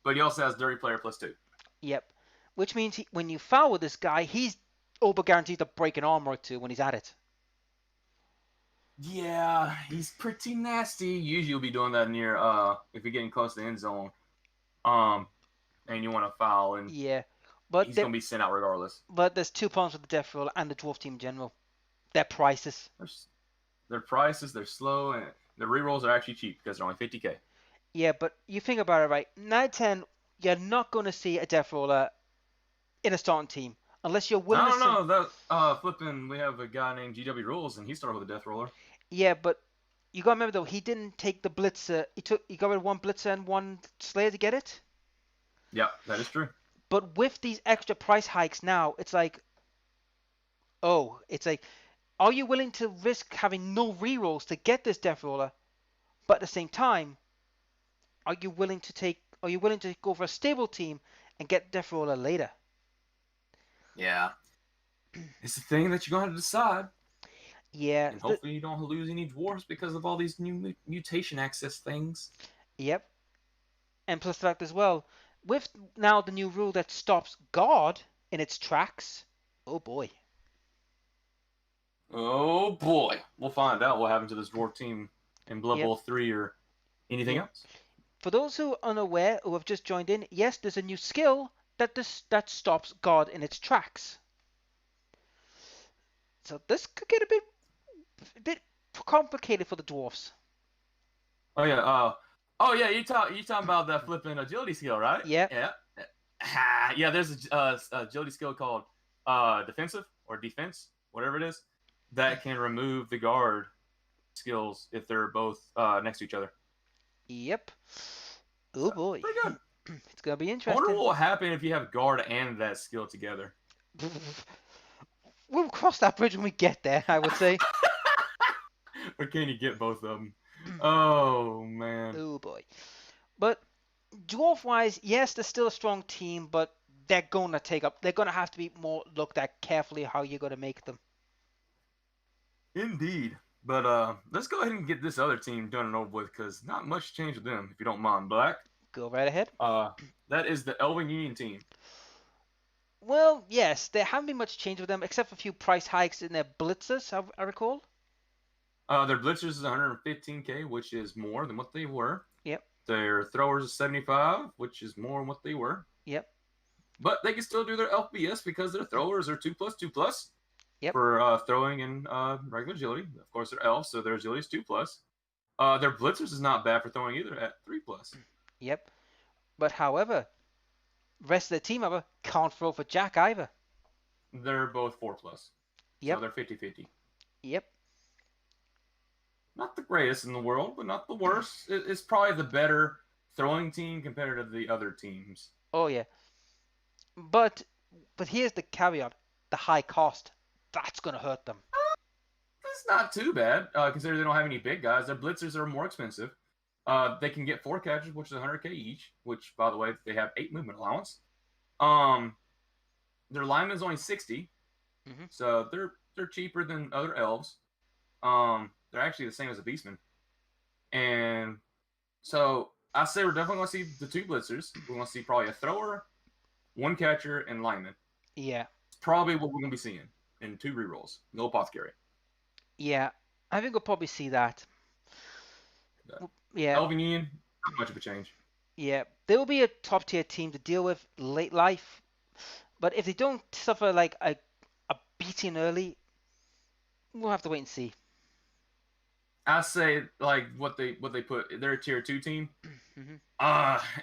But he also has Dirty Player +2. Yep. Which means when you foul with this guy, he's over guaranteed to break an armor or two when he's at it. Yeah, he's pretty nasty. Usually you'll be doing that near if you're getting close to the end zone. And you want to foul, and Yeah, but he's gonna be sent out regardless. there's 2 problems with the Death Roller and the Dwarf Team in general. Their prices. Their prices, they're slow, and the rerolls are actually cheap because they're only 50k. Yeah, but you think about it, right? 9/10, you're not going to see a Death Roller in a starting team unless you're willing I to don't send. know that flipping. We have a guy named GW Rules, and he started with a death roller. Yeah, but you got to remember though, he didn't take the Blitzer. He got rid of one Blitzer and one Slayer to get it. Yeah, that is true. But with these extra price hikes now, it's like, oh, it's like, are you willing to risk having no rerolls to get this Death Roller? But at the same time, are you willing to take? Are you willing to go for a stable team and get Death Roller later? Yeah, it's the thing that you're gonna have to decide. Yeah. And hopefully you don't lose any dwarves because of all these new mutation access things. Yep. And plus the fact as well, with now the new rule that stops God in its tracks. Oh boy. Oh boy, we'll find out what happened to this dwarf team in Blood Yep. Bowl 3 or anything Yep. else. For those who are unaware who have just joined in, yes, there's a new skill that stops God in its tracks. So this could get a bit complicated for the dwarfs. Oh yeah, you talking about that flipping agility skill, right? Yep. Yeah. Yeah, there's a agility skill called defensive or defense, whatever it is, that can remove the guard skills if they're both next to each other. Yep. Oh boy. Pretty good. It's gonna be I interesting. wonder what will happen if you have guard and that skill together. We'll cross that bridge when we get there, I would say. Or can you get both of them? Oh man. Oh boy. But dwarf wise, yes, they're still a strong team, but they're gonna have to be more looked at carefully how you're gonna make them. Indeed. But let's go ahead and get this other team done and over with, because not much changed with them, if you don't mind, Black. Go right ahead. That is the Elven Union team. Well, yes, there haven't been much change with them except for a few price hikes in their blitzers, I recall. Their blitzers is 115k, which is more than what they were. Yep. Their throwers is 75, which is more than what they were. Yep. But they can still do their LPS because their throwers are 2+2+. Yep. For throwing and regular agility. Of course, they're elves, so their agility is 2+. Their blitzers is not bad for throwing either at 3+. Yep. But however, rest of the team however can't throw for jack either. They're both 4+. Yep. So they're 50-50. Yep. Not the greatest in the world, but not the worst. It's probably the better throwing team compared to the other teams. Oh yeah. But here's the caveat: the high cost. That's gonna hurt them. It's not too bad, considering they don't have any big guys. Their blitzers are more expensive. They can get 4 catches, which is 100k each. Which, by the way, they have 8 movement allowance. Their lineman is only 60, so they're cheaper than other elves. They're actually the same as a beastman, and so I say we're definitely going to see the 2 blitzers. We're going to see probably a thrower, 1 catcher, and lineman. Yeah. It's probably what we're going to be seeing in 2 rerolls. No apothecary. Yeah, I think we'll probably see that. Yeah. Elven Union, not much of a change. Yeah, they will be a top tier team to deal with late life, but if they don't suffer like a beating early, we'll have to wait and see. I say like what they put. They're a tier 2 team.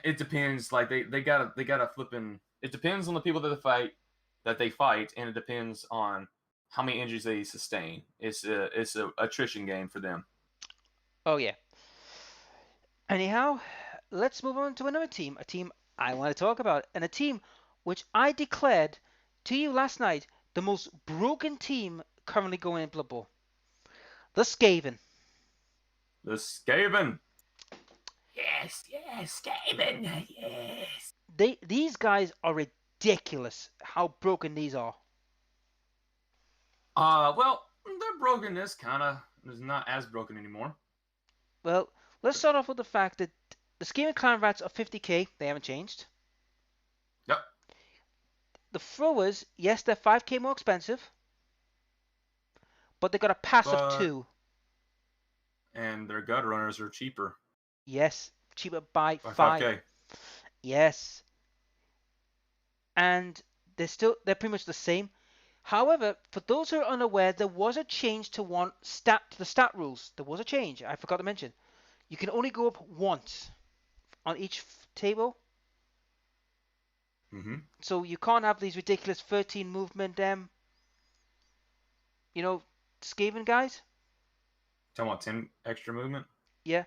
It depends. Like they gotta flipping. It depends on the people that they fight, and it depends on how many injuries they sustain. It's a attrition game for them. Oh yeah. Anyhow, let's move on to another team. A team I want to talk about, and a team which I declared to you last night the most broken team currently going in Blood Bowl. The Skaven. The Skaven. Yes, Skaven. Yes. These guys are ridiculous. How broken these are. Well, their brokenness kind of is not as broken anymore. Well, let's start off with the fact that the Skaven Clan Rats are 50k. They haven't changed. Yep. The throwers, yes, they're 5k more expensive, but they got a pass of 2. and their gutter runners are cheaper Yes, cheaper by by 5. 5K. Yes. And they're pretty much the same. However, for those who are unaware, there was a change to the stat rules. There was a change. I forgot to mention. You can only go up once on each table. Mm-hmm. So you can't have these ridiculous 13 movement Skaven guys. Talking about 10 extra movement. Yeah.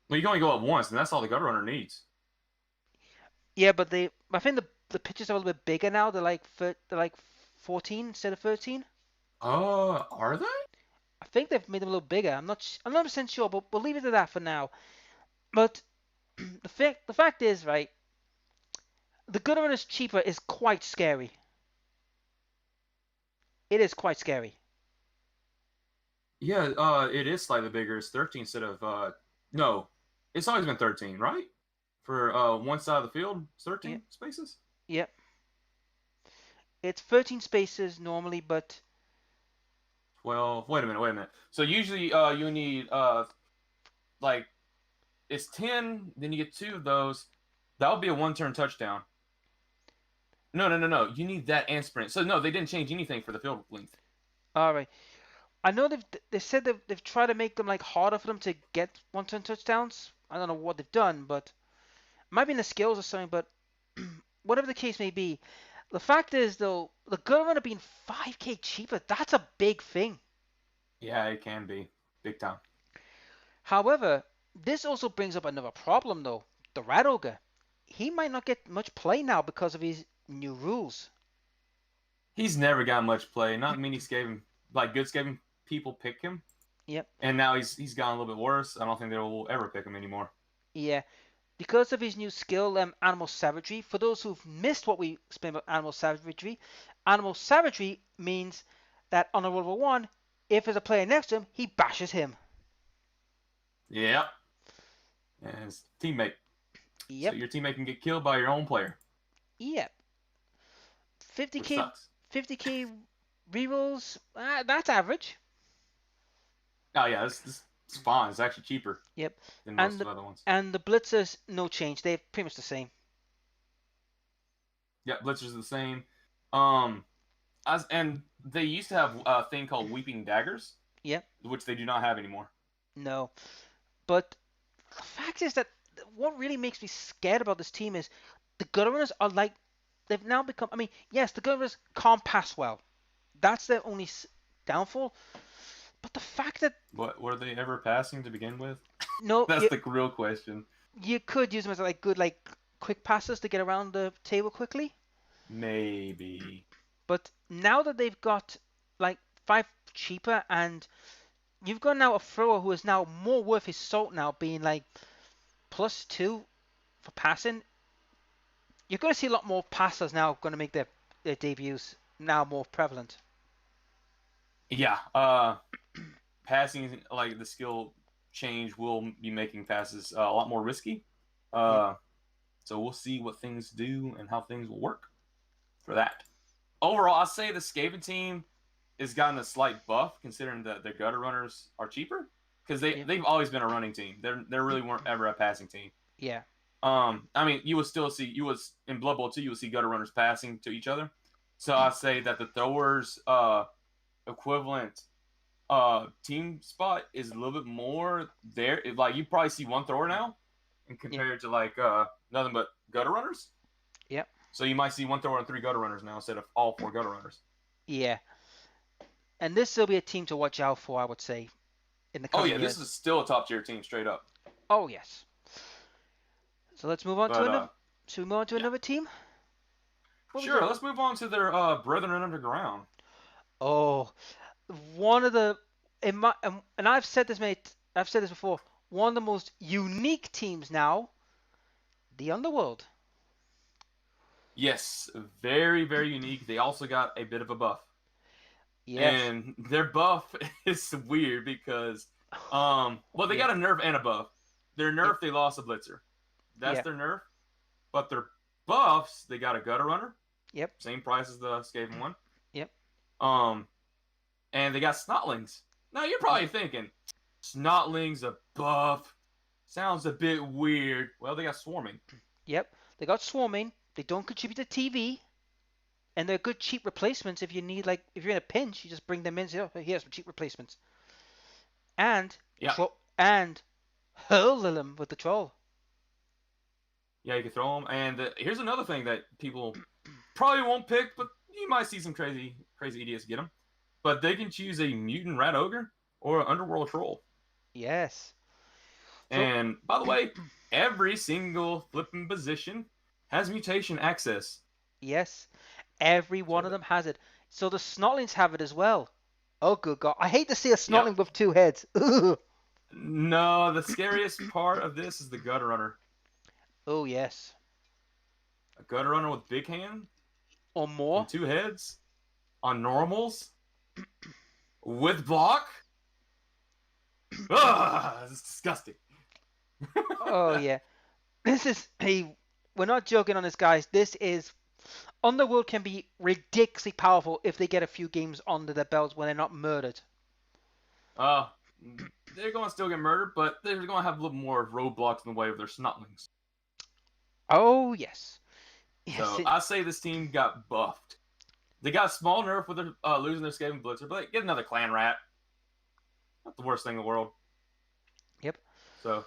Well, you can only go up once, and that's all the gutter runner needs. Yeah, but I think the pitches are a little bit bigger now. They're like 14 instead of 13. Are they? I think they've made them a little bigger. I'm not 100% sure, but we'll leave it at that for now. But the fact is, right, the gutter runner's cheaper is quite scary. It is quite scary. Yeah, it is slightly bigger. It's 13 instead of no, it's always been 13, right? For one side of the field, it's 13 spaces. Yep. It's 13 spaces normally, but 12. Wait a minute. So usually you need like it's 10, then you get 2 of those. That would be a 1-turn touchdown. No. You need that and sprint. So no, they didn't change anything for the field length. all right. I know they said they've tried to make them like harder for them to get 1-turn touchdowns. I don't know what they've done, but it might be in the skills or something. But whatever the case may be, the fact is though, the gutter runner being 5K cheaper, that's a big thing. Yeah, it can be big time. However, this also brings up another problem though. The Rat Ogre, he might not get much play now because of his new rules. He's never got much play. Not many Skaven, like good Skaven people pick him. Yep. And now he's gotten a little bit worse. I don't think they will ever pick him anymore. Yeah. Because of his new skill, Animal Savagery. For those who've missed what we explained about Animal Savagery means that on a roll of a 1, if there's a player next to him, he bashes him. Yeah. And his teammate. Yep. So your teammate can get killed by your own player. Yep. 50k, Which sucks. 50k rerolls. That's average. Oh yeah, it's fine. It's actually cheaper. Yep. Than most of the other ones. And the Blitzers, no change. They're pretty much the same. Yeah, Blitzers are the same. And they used to have a thing called Weeping Daggers. Yep. Which they do not have anymore. No. But the fact is that what really makes me scared about this team is the gutter runners are like, they've now become, I mean, yes, the gutter runners can't pass well. That's their only downfall. But the fact that... What, were they ever passing to begin with? No. That's the real question. You could use them as like good, like, quick passes to get around the table quickly. Maybe. But now that they've got, like, 5 cheaper and you've got now a thrower who is now more worth his salt now, being like +2 for passing. You're going to see a lot more passers now going to make their debuts now more prevalent. Yeah. Passing, like the skill change, will be making passes a lot more risky. So we'll see what things do and how things will work for that. Overall, I'll say the Skaven team has gotten a slight buff considering that their gutter runners are cheaper, because they've always been a running team. They really weren't ever a passing team. Yeah. I mean, in Blood Bowl 2, you would see gutter runners passing to each other. So I say that the throwers equivalent team spot is a little bit more there. Like, you probably see one thrower now, and compared to like nothing but gutter runners. Yep. So you might see one thrower and 3 gutter runners now instead of all 4 gutter runners. Yeah. And this will be a team to watch out for, I would say, in the coming years. This is still a top tier team, straight up. Oh yes. So let's move on to another. Should we move on to another team? Sure. Let's move on to their Brethren Underground. Oh, one of the and I've said this before. One of the most unique teams now, the Underworld. Yes, very, very unique. They also got a bit of a buff. Yes. And their buff is weird because, they got a nerf and a buff. Their nerf, they lost a Blitzer. That's their nerf. But their buffs, they got a Gutter Runner. Yep. Same price as the Skaven one. Yep. And they got Snotlanes. Now, you're probably thinking, Snotlings a buff. Sounds a bit weird. Well, they got swarming. Yep, they got swarming. They don't contribute to TV, and they're good cheap replacements if you need, like, if you're in a pinch, you just bring them in. And say, oh, here's some cheap replacements. And Yeah. and hurl them with the troll. Yeah, you can throw them. And here's another thing that people probably won't pick, but you might see some crazy idiots get them. But they can choose a mutant rat ogre or an underworld troll. Yes. And by the way, every single flipping position has mutation access. Yes, every one of them has it. So the Snotlings have it as well. Oh, good God. I hate to see a Snotling with 2 heads. Ugh. No, the scariest part of this is the gutter runner. Oh, yes. A gutter runner with big hand Or more. and 2 heads on normals with block. Ah, it's disgusting. Oh, yeah. This is we're not joking on this, guys. This is Underworld can be ridiculously powerful if they get a few games under their belts when they're not murdered. They're going to still get murdered, but they're going to have a little more roadblocks in the way of their snotlings. Oh, yes. So I say this team got buffed. They got a small nerf with their, losing their Skaven Blitzer, but get another clan rat. Not the worst thing in the world. Yep. So,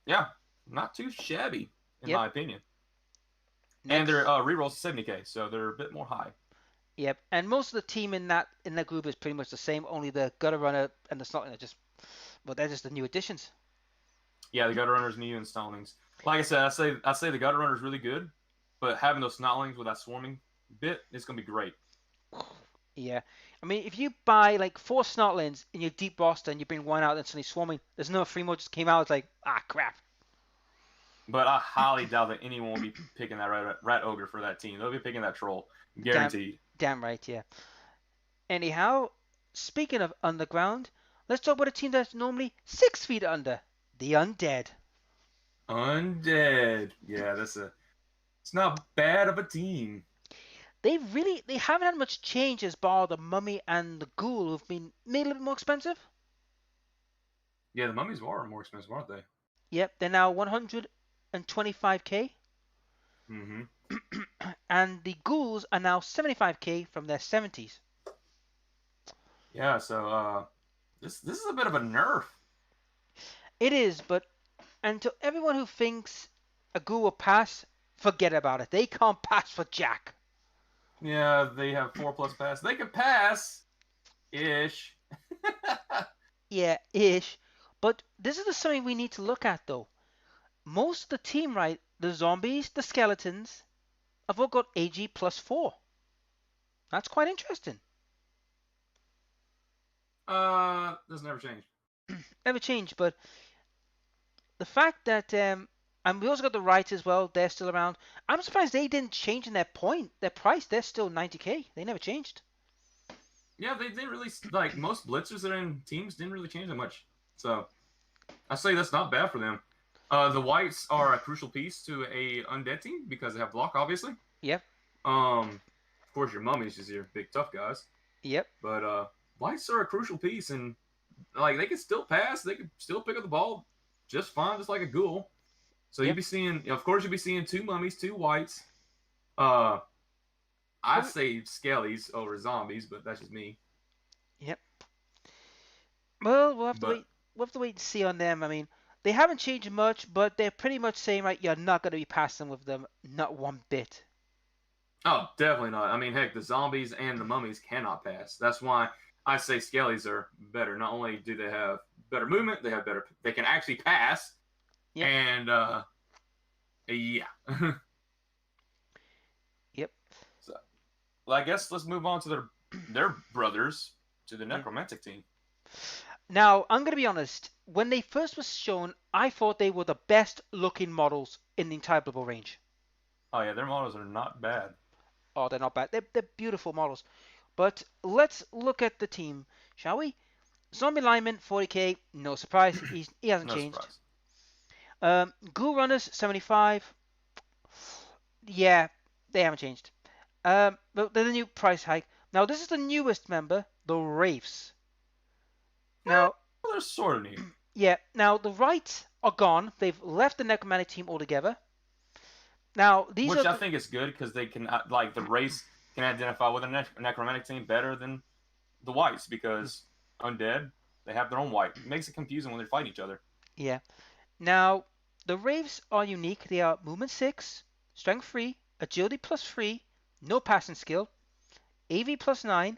yeah, not too shabby, in my opinion. Next. And their rerolls 70k, so they're a bit more high. Yep, and most of the team in that group is pretty much the same. Only the Gutter Runner and the Snotling are just, well, they're just the new additions. Yeah, the Gutter Runner's new and Snotlings. Like I said, I say the Gutter Runner's really good, but having those Snotlings with that swarming bit is gonna be great. Yeah, I mean, if you buy like 4 Snotlings in your deep roster and you bring one out and suddenly swarming, there's no free mode just came out. It's like, crap. But I highly doubt that anyone will be picking that rat ogre for that team. They'll be picking that troll, guaranteed. Damn right, yeah. Anyhow, speaking of underground, let's talk about a team that's normally 6 feet under, the Undead. Undead, yeah, it's not bad of a team. They haven't had much change as bar the mummy and the ghoul who've been made a little bit more expensive. Yeah, the mummies were more expensive, aren't they? Yep, they're now 125k. Mm-hmm. And the ghouls are now 75k from their 70s. Yeah, so this is a bit of a nerf. It is, but until everyone who thinks a ghoul will pass, forget about it. They can't pass for Jack. Yeah, they have 4+ pass. They can pass, ish. Yeah, ish. But this is something we need to look at, though. Most of the team, right, the zombies, the skeletons, have all got AG +4. That's quite interesting. This never changed. Never changed, but the fact that and we also got the rights as well. They're still around. I'm surprised they didn't change in their price. They're still 90k. They never changed. Yeah, they didn't really, like, most blitzers that are in teams didn't really change that much. So I say that's not bad for them. The whites are a crucial piece to a undead team because they have block, obviously. Yep. Of course, your mummies is your big tough guys. Yep. But whites are a crucial piece, and like they can still pass, they can still pick up the ball just fine, just like a ghoul. So you'll be seeing, of course, you'll be seeing 2 mummies, 2 whites. I say skellies over zombies, but that's just me. Yep. Well, we'll have to wait. We'll have to wait and see on them. I mean, they haven't changed much, but they're pretty much saying, right, you're not going to be passing with them, not one bit. Oh, definitely not. I mean, heck, the zombies and the mummies cannot pass. That's why I say skellies are better. Not only do they have better movement, they can actually pass. Yep. And yeah. Yep. So, well, I guess let's move on to their brothers, to the necromantic team. Now, I'm going to be honest. When they first was shown, I thought they were the best looking models in the entire Blood Bowl range. Oh yeah, their models are not bad. Oh, they're not bad. They're beautiful models. But let's look at the team, shall we? Zombie Alignment, 40k. No surprise. He hasn't changed. Ghoul Runners, 75. Yeah, they haven't changed. But they're the new price hike. Now, this is the newest member, the Wraiths. Now, they're sort of neat. Yeah. Now the Rights are gone. They've left the Necromantic team altogether. Now these Which are I think is good because they can like the race can identify with a necromantic team better than the whites because undead they have their own white. It makes it confusing when they fight each other. yeah. Now the Wraiths are unique. They are movement 6, strength 3, agility +3, no passing skill, AV +9.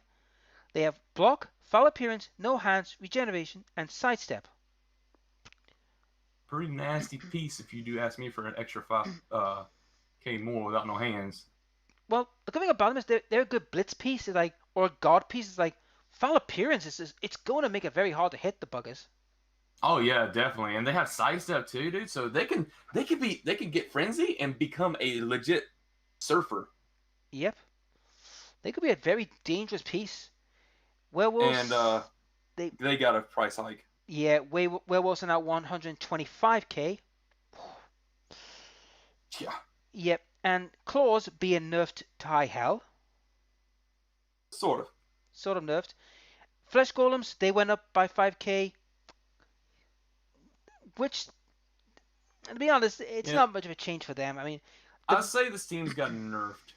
They have block, foul appearance, no hands, regeneration, and sidestep. Pretty nasty piece if you do ask me for an extra 5k more without no hands. Well, the good thing about them is they're a good blitz piece, like or a guard piece. Is like foul appearance it's going to make it very hard to hit the buggers. Oh yeah, definitely, and they have sidestep too, dude. So they can get frenzy and become a legit surfer. Yep, they could be a very dangerous piece. And Werewolves, they they got a price hike. yeah, werewolves are now 125k. Yeah, Yep, and claws being nerfed to high hell, sort of. sort of nerfed. Flesh golems they went up by 5k, which to be honest, it's Yeah, not much of a change for them. I mean, I'd say this team's got nerfed.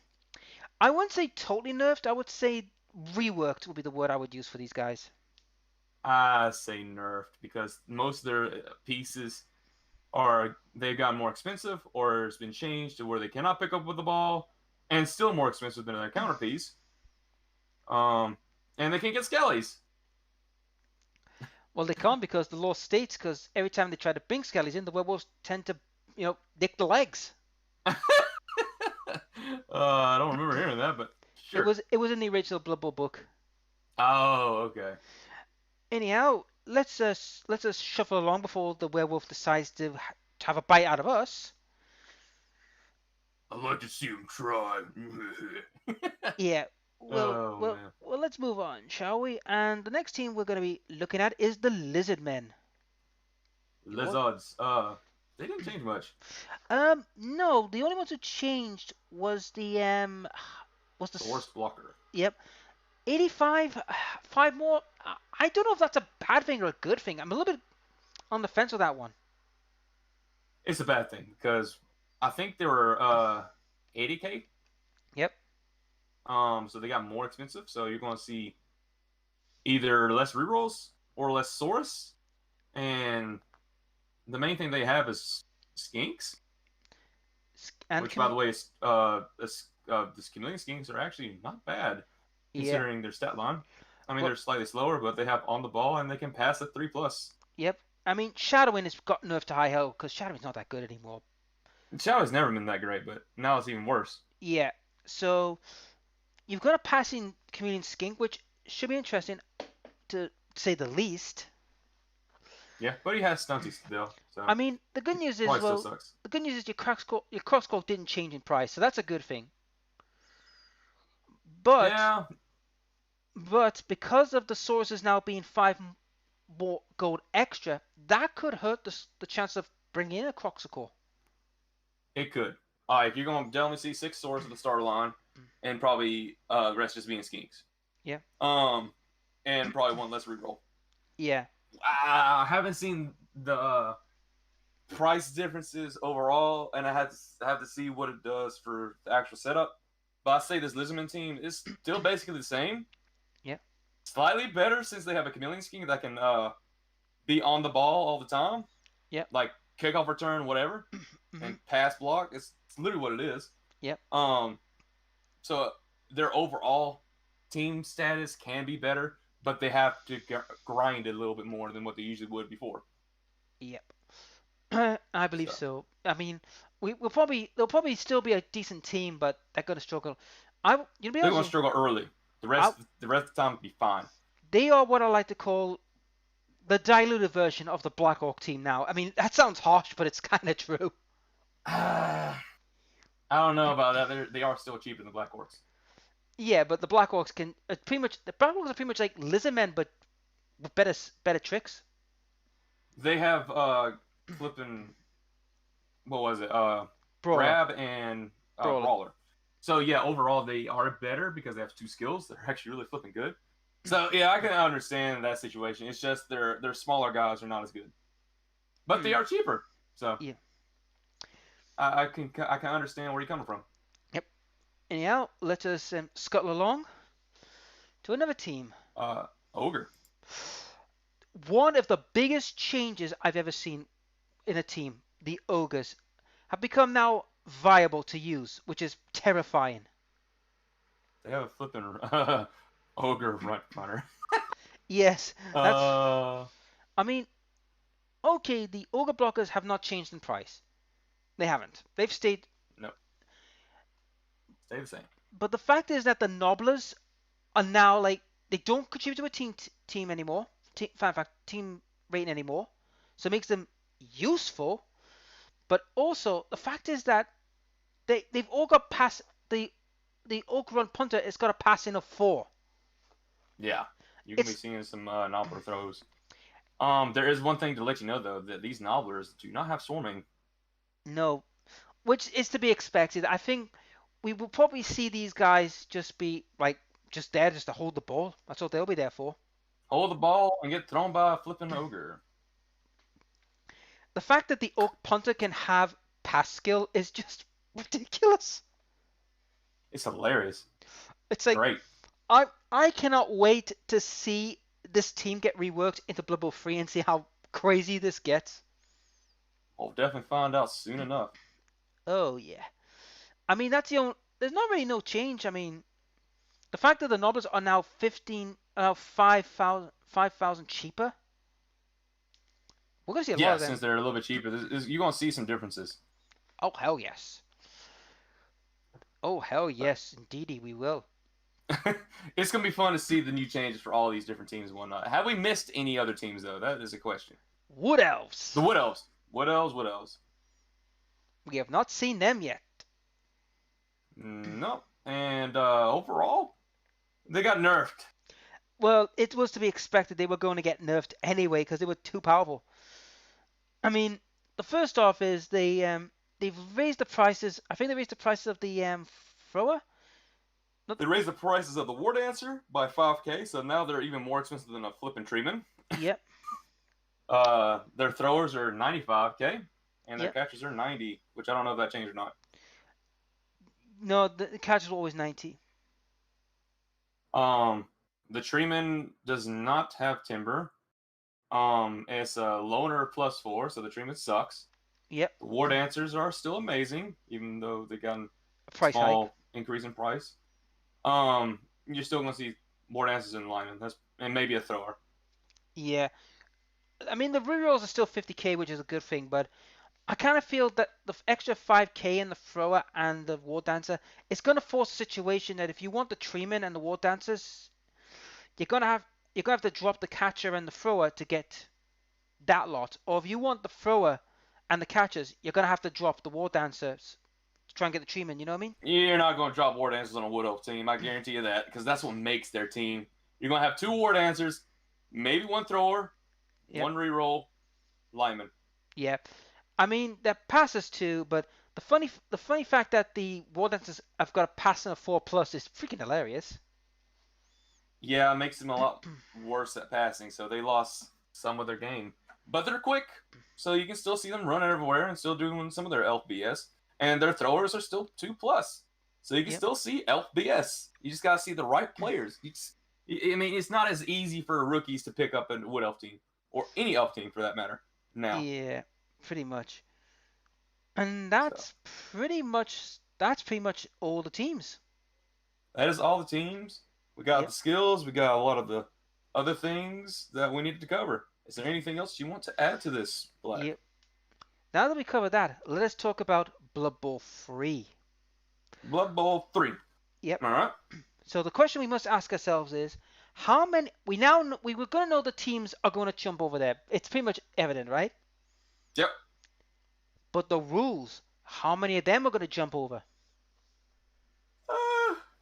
I wouldn't say totally nerfed. I would say reworked would be the word I would use for these guys. I say nerfed because most of their pieces they've gotten more expensive or it's been changed to where they cannot pick up with the ball and still more expensive than their counterpiece. And they can get skellies. Well, they can't because the law states because every time they try to bring skellies in, the werewolves tend to, nick the legs. I don't remember hearing that, but sure. It was in the original Blood Bowl book. Oh, okay. Anyhow, let's shuffle along before the werewolf decides to have a bite out of us. I'd like to see him try. Yeah. Oh, Well, man. let's move on, shall we? And the next team we're going to be looking at is the Lizardmen. Lizards. They didn't change much. No, the only ones who changed was the Force blocker. Yep, 85, 5 more. I don't know if that's a bad thing or a good thing. I'm a little bit on the fence with that one. It's a bad thing because I think they were 80k. Yep. So they got more expensive. So you're going to see either less rerolls or less source. And the main thing they have is skinks. And which, by the way, is the chameleon skinks are actually not bad considering their stat line. I mean, they're slightly slower, but they have on the ball and they can pass at 3+. Yep. I mean, Shadowing has got nerfed to high hell because Shadowing's not that good anymore. Shadow's never been that great, but now it's even worse. Yeah. So you've got a passing chameleon skink, which should be interesting to say the least. Yeah, but he has stunty still. So I mean, the good news is the good news is your crosscall didn't change in price, so that's a good thing. But yeah. But because of the sources now being 5 more gold extra, that could hurt the chance of bringing in a Croxicle. It could. All right, you're going to only see 6 swords at the start line, and probably the rest just being skinks. Yeah. And probably one less reroll. Yeah. I haven't seen the price differences overall, and I have to see what it does for the actual setup. But I say this Lizardmen team is still basically the same. Yeah. Slightly better since they have a chameleon skink that can be on the ball all the time. Yeah. Like kickoff return, whatever, and pass block. It's literally what it is. Yep. So their overall team status can be better, but they have to grind it a little bit more than what they usually would before. Yep. I believe so. I mean, they'll probably still be a decent team, but they're going to struggle. They're going to struggle early. The rest of the time will be fine. They are what I like to call the diluted version of the Black Orc team now. I mean, that sounds harsh, but it's kind of true. I don't know about that. They are still cheaper than the Black Orcs. Yeah, but the Black Orcs the Black Orcs are pretty much like Lizardmen, but with better tricks. They have flipping, what was it? Brawler. Grab and Brawler. So yeah, overall they are better because they have 2 skills. They're actually really flipping good. So yeah, I can understand that situation. It's just their smaller guys are not as good, but they are cheaper. So Yeah. I can understand where you're coming from. Yep. Anyhow, let us scuttle along to another team. Ogre. One of the biggest changes I've ever seen in a team, the ogres, have become now viable to use, which is terrifying. They have a flipping ogre front runner. Yes, that's. Uh, I mean, okay, the ogre blockers have not changed in price. They haven't. They've stayed. no, stay the same. But the fact is that the nobblers are now like they don't contribute to a team anymore. In fact, team rating anymore. So it makes them useful. But also the fact is that they've all got pass the Orc run punter has got a passing of 4. Yeah, you can be It's seeing some nobbler throws. There is one thing to let you know though that these nobblers do not have swarming. no, which is to be expected. I think we will probably see these guys just be like just there just to hold the ball. That's what they'll be there for. Hold the ball and get thrown by a flipping ogre. The fact that the Orc punter can have pass skill is just ridiculous. It's hilarious. It's like Great. I cannot wait to see this team get reworked into Blood Bowl 3 and see how crazy this gets. We'll definitely find out soon enough. Oh yeah. I mean that's the only. There's not really no change. I mean, the fact that the nobblers are now 5,000 cheaper. We're gonna see a lot Yeah, of them. since they're a little bit cheaper, you're gonna see some differences. Oh hell yes. Oh hell yes, indeedy we will. It's gonna be fun to see the new changes for all these different teams and whatnot. Have we missed any other teams though? That is a question. Wood elves. The Wood Elves. Wood Elves. Wood Elves. We have not seen them yet. No. And overall, they got nerfed. Well, it was to be expected they were going to get nerfed anyway because they were too powerful. I mean, the first off is they've raised the prices. I think they raised the prices of the thrower. They raised the prices of the War Dancer by 5k, so now they're even more expensive than a flipping treatment. Yep. Their throwers are 95k, and their Yep. catchers are 90, which I don't know if that changed or not. No, the catch is always 90. The treatment does not have timber. It's a loner +4, so the treatment sucks. Yep. The War Dancers are still amazing, even though they got a Price small hike. increase in price. You're still gonna see War Dancers in line, and maybe a thrower. Yeah. I mean, the rerolls are still 50k, which is a good thing, but I kind of feel that the extra 5k in the thrower and the war dancer is going to force a situation that if you want the treemen and the war dancers, you're gonna have to drop the catcher and the thrower to get that lot. Or if you want the thrower and the catchers, you're gonna have to drop the war dancers to try and get the treemen. You know what I mean? You're not gonna drop War Dancers on a Wood Elf team, I guarantee you that, because that's what makes their team. You're gonna have 2 War Dancers, maybe 1 thrower, Yep. 1 reroll, lineman. Yeah. I mean that passes too, but the funny fact that the war dancers have got a passing of 4+ is freaking hilarious. Yeah, it makes them a lot worse at passing, so they lost some of their game. But they're quick, so you can still see them running everywhere and still doing some of their elf BS. And their throwers are still 2+. So you can Yep. still see elf BS. You just gotta see the right players. I mean, it's not as easy for rookies to pick up a Wood Elf team, or any elf team for that matter, now. Yeah, pretty much. And that's pretty much all the teams. That is all the teams. We got Yep. the skills. We got a lot of the other things that we needed to cover. Is there anything else you want to add to this, Black? Yep. Now that we covered that, let us talk about Blood Bowl 3. Blood Bowl 3. Yep. All right. So the question we must ask ourselves is, how many? We were going to know the teams are going to jump over there. It's pretty much evident, right? Yep. But the rules, how many of them are going to jump over?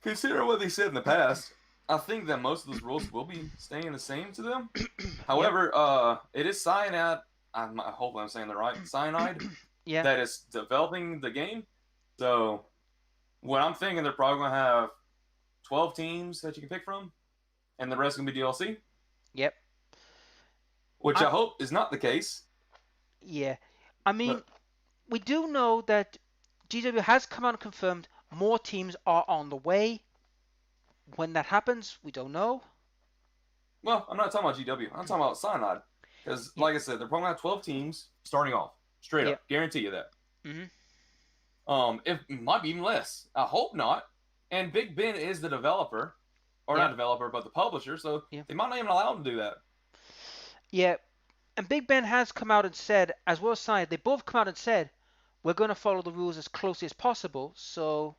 Consider what they said in the past. I think that most of those rules will be staying the same to them. However, it is cyanide. Hopefully I'm saying that right. Cyanide. Yeah. That is developing the game. So, what I'm thinking, they're probably gonna have 12 teams that you can pick from. and the rest gonna be DLC. Yep. Which I I hope is not the case. Yeah. I mean, But we do know that GW has come out and confirmed more teams are on the way. When that happens, we don't know. well, I'm not talking about GW. I'm talking about Cyanide. Because, Yep. like I said, they're probably have 12 teams starting off. Straight up. Yep. Guarantee you that. Mhm. It might be even less. I hope not. And Big Ben is the developer. Or not Yep. developer, but the publisher. So Yep. they might not even allow them to do that. Yeah. And Big Ben has come out and said, as well as Side, they both come out and said, we're going to follow the rules as closely as possible. So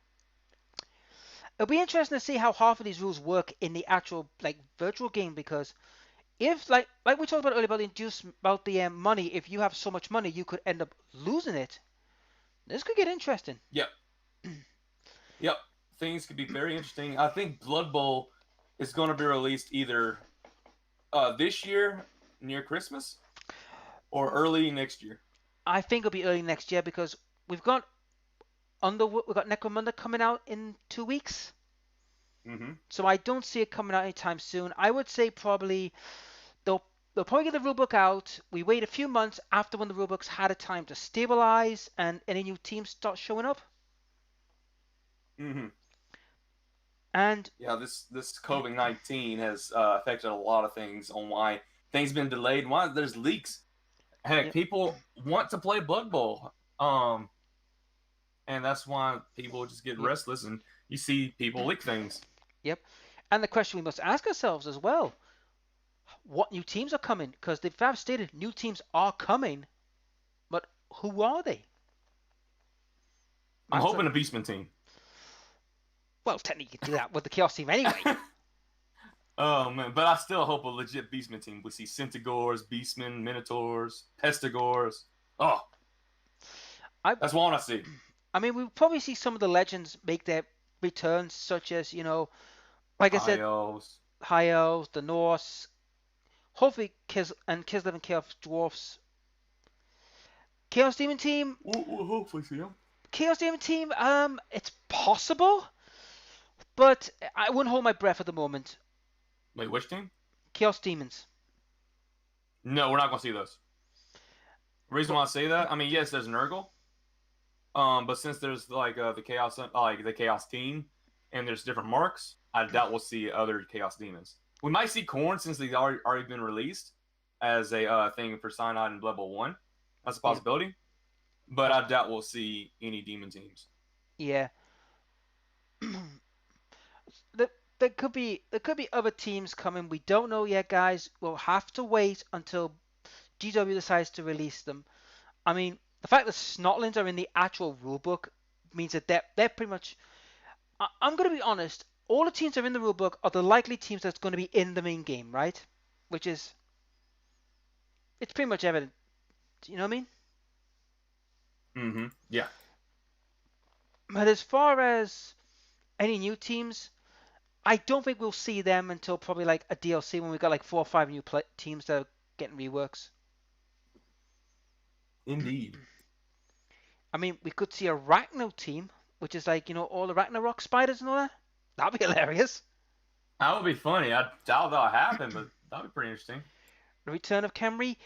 it'll be interesting to see how half of these rules work in the actual like virtual game, because if like we talked about earlier about the money, if you have so much money you could end up losing it. This could get interesting. Yep. Yep. Things could be very interesting. I think Blood Bowl is going to be released either this year near Christmas or early next year. I think it'll be early next year because we've got Necromunda coming out in 2 weeks. Mm-hmm. So I don't see it coming out anytime soon. I would say probably they'll probably get the rulebook out. We wait a few months after when the rulebook's had a time to stabilize and any new teams start showing up. Mm-hmm. And Yeah, this COVID-19 has affected a lot of things on why things been delayed. Why there's leaks. Heck, yep, people want to play Blood Bowl, and that's why people just get yep, restless, and you see people leak things. yep. And the question we must ask ourselves as well: what new teams are coming? Because they have stated new teams are coming, but who are they? I'm That's hoping a Beastman team. well, technically you can do that with the Chaos team anyway. Oh man, but I still hope a legit Beastman team. We see Centaurs, Beastmen, Minotaurs, Pestigors. Oh, I that's what I want to see. I mean, we'll probably see some of the legends make their returns, such as, like I High said, Elves. High Elves, the Norse, hopefully Kislev and Chaos Dwarfs. Chaos Demon Team, We'll hopefully see them. it's possible, but I wouldn't hold my breath at the moment. Wait, which team? Chaos Demons. No, we're not gonna see those. The reason But why I say that, I mean, yes, there's Nurgle, but since there's like the Chaos team, and there's different marks, I doubt we'll see other Chaos demons. We might see Khorne since they've already been released as a thing for Cyanide and Blood Bowl 1. That's a possibility, but I doubt we'll see any demon teams. yeah. There could be other teams coming. We don't know yet, guys. We'll have to wait until GW decides to release them. I mean, the fact that Snotlanes are in the actual rulebook means that they're pretty much. I'm going to be honest. All the teams that are in the rulebook are the likely teams that's going to be in the main game, right? Which is, it's pretty much evident. You know what I mean? Mm-hmm. Yeah. But as far as any new teams, I don't think we'll see them until probably like a DLC when we got like 4 or 5 new teams that are getting reworks. Indeed. I mean, we could see a Ragnar team, which is like, all the Ragnarok spiders and all that. That'd be hilarious. That would be funny. I doubt that'll happen, but that'd be pretty interesting. The return of Khemri.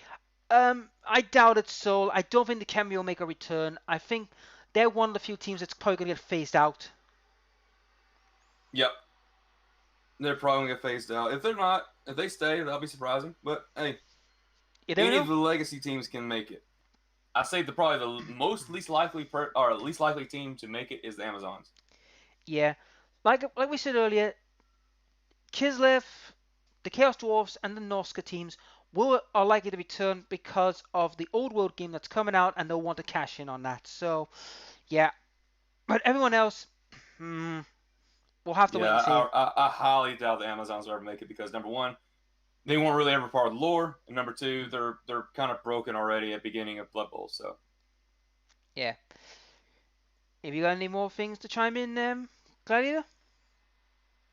I doubt it, Soul. I don't think the Khemri will make a return. I think they're one of the few teams that's probably going to get phased out. Yep. They're probably going to get phased out. If they're not, if they stay, that'll be surprising. But hey, any of the legacy teams can make it. I say probably the least likely team to make it is the Amazons. Yeah, like we said earlier, Kislev, the Chaos Dwarfs, and the Norse teams are likely to return because of the old world game that's coming out, and they'll want to cash in on that. So, yeah, but everyone else, we'll have to wait and see. I highly doubt the Amazons will ever make it because number one, they weren't really ever part of the lore, and number two, they're kind of broken already at the beginning of Blood Bowl. So, yeah. Have you got any more things to chime in, Gladiator?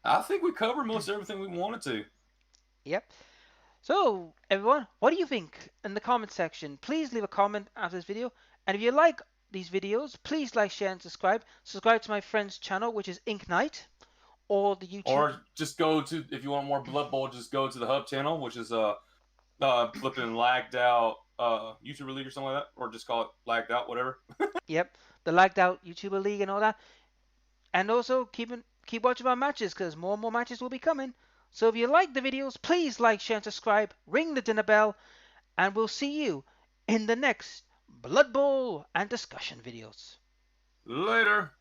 I think we covered most everything we wanted to. Yep. So, everyone, what do you think in the comment section? Please leave a comment after this video. And if you like these videos, please like, share, and subscribe. Subscribe to my friend's channel, which is Ink Knight. or the YouTube. Or just go to, if you want more Blood Bowl, just go to the Hub channel, which is flipping lagged out YouTuber League or something like that, or just call it lagged out, whatever. Yep, the lagged out YouTuber League and all that. And also keep watching our matches because more and more matches will be coming. So if you like the videos, please like, share, and subscribe. Ring the dinner bell, and we'll see you in the next Blood Bowl and discussion videos. Later.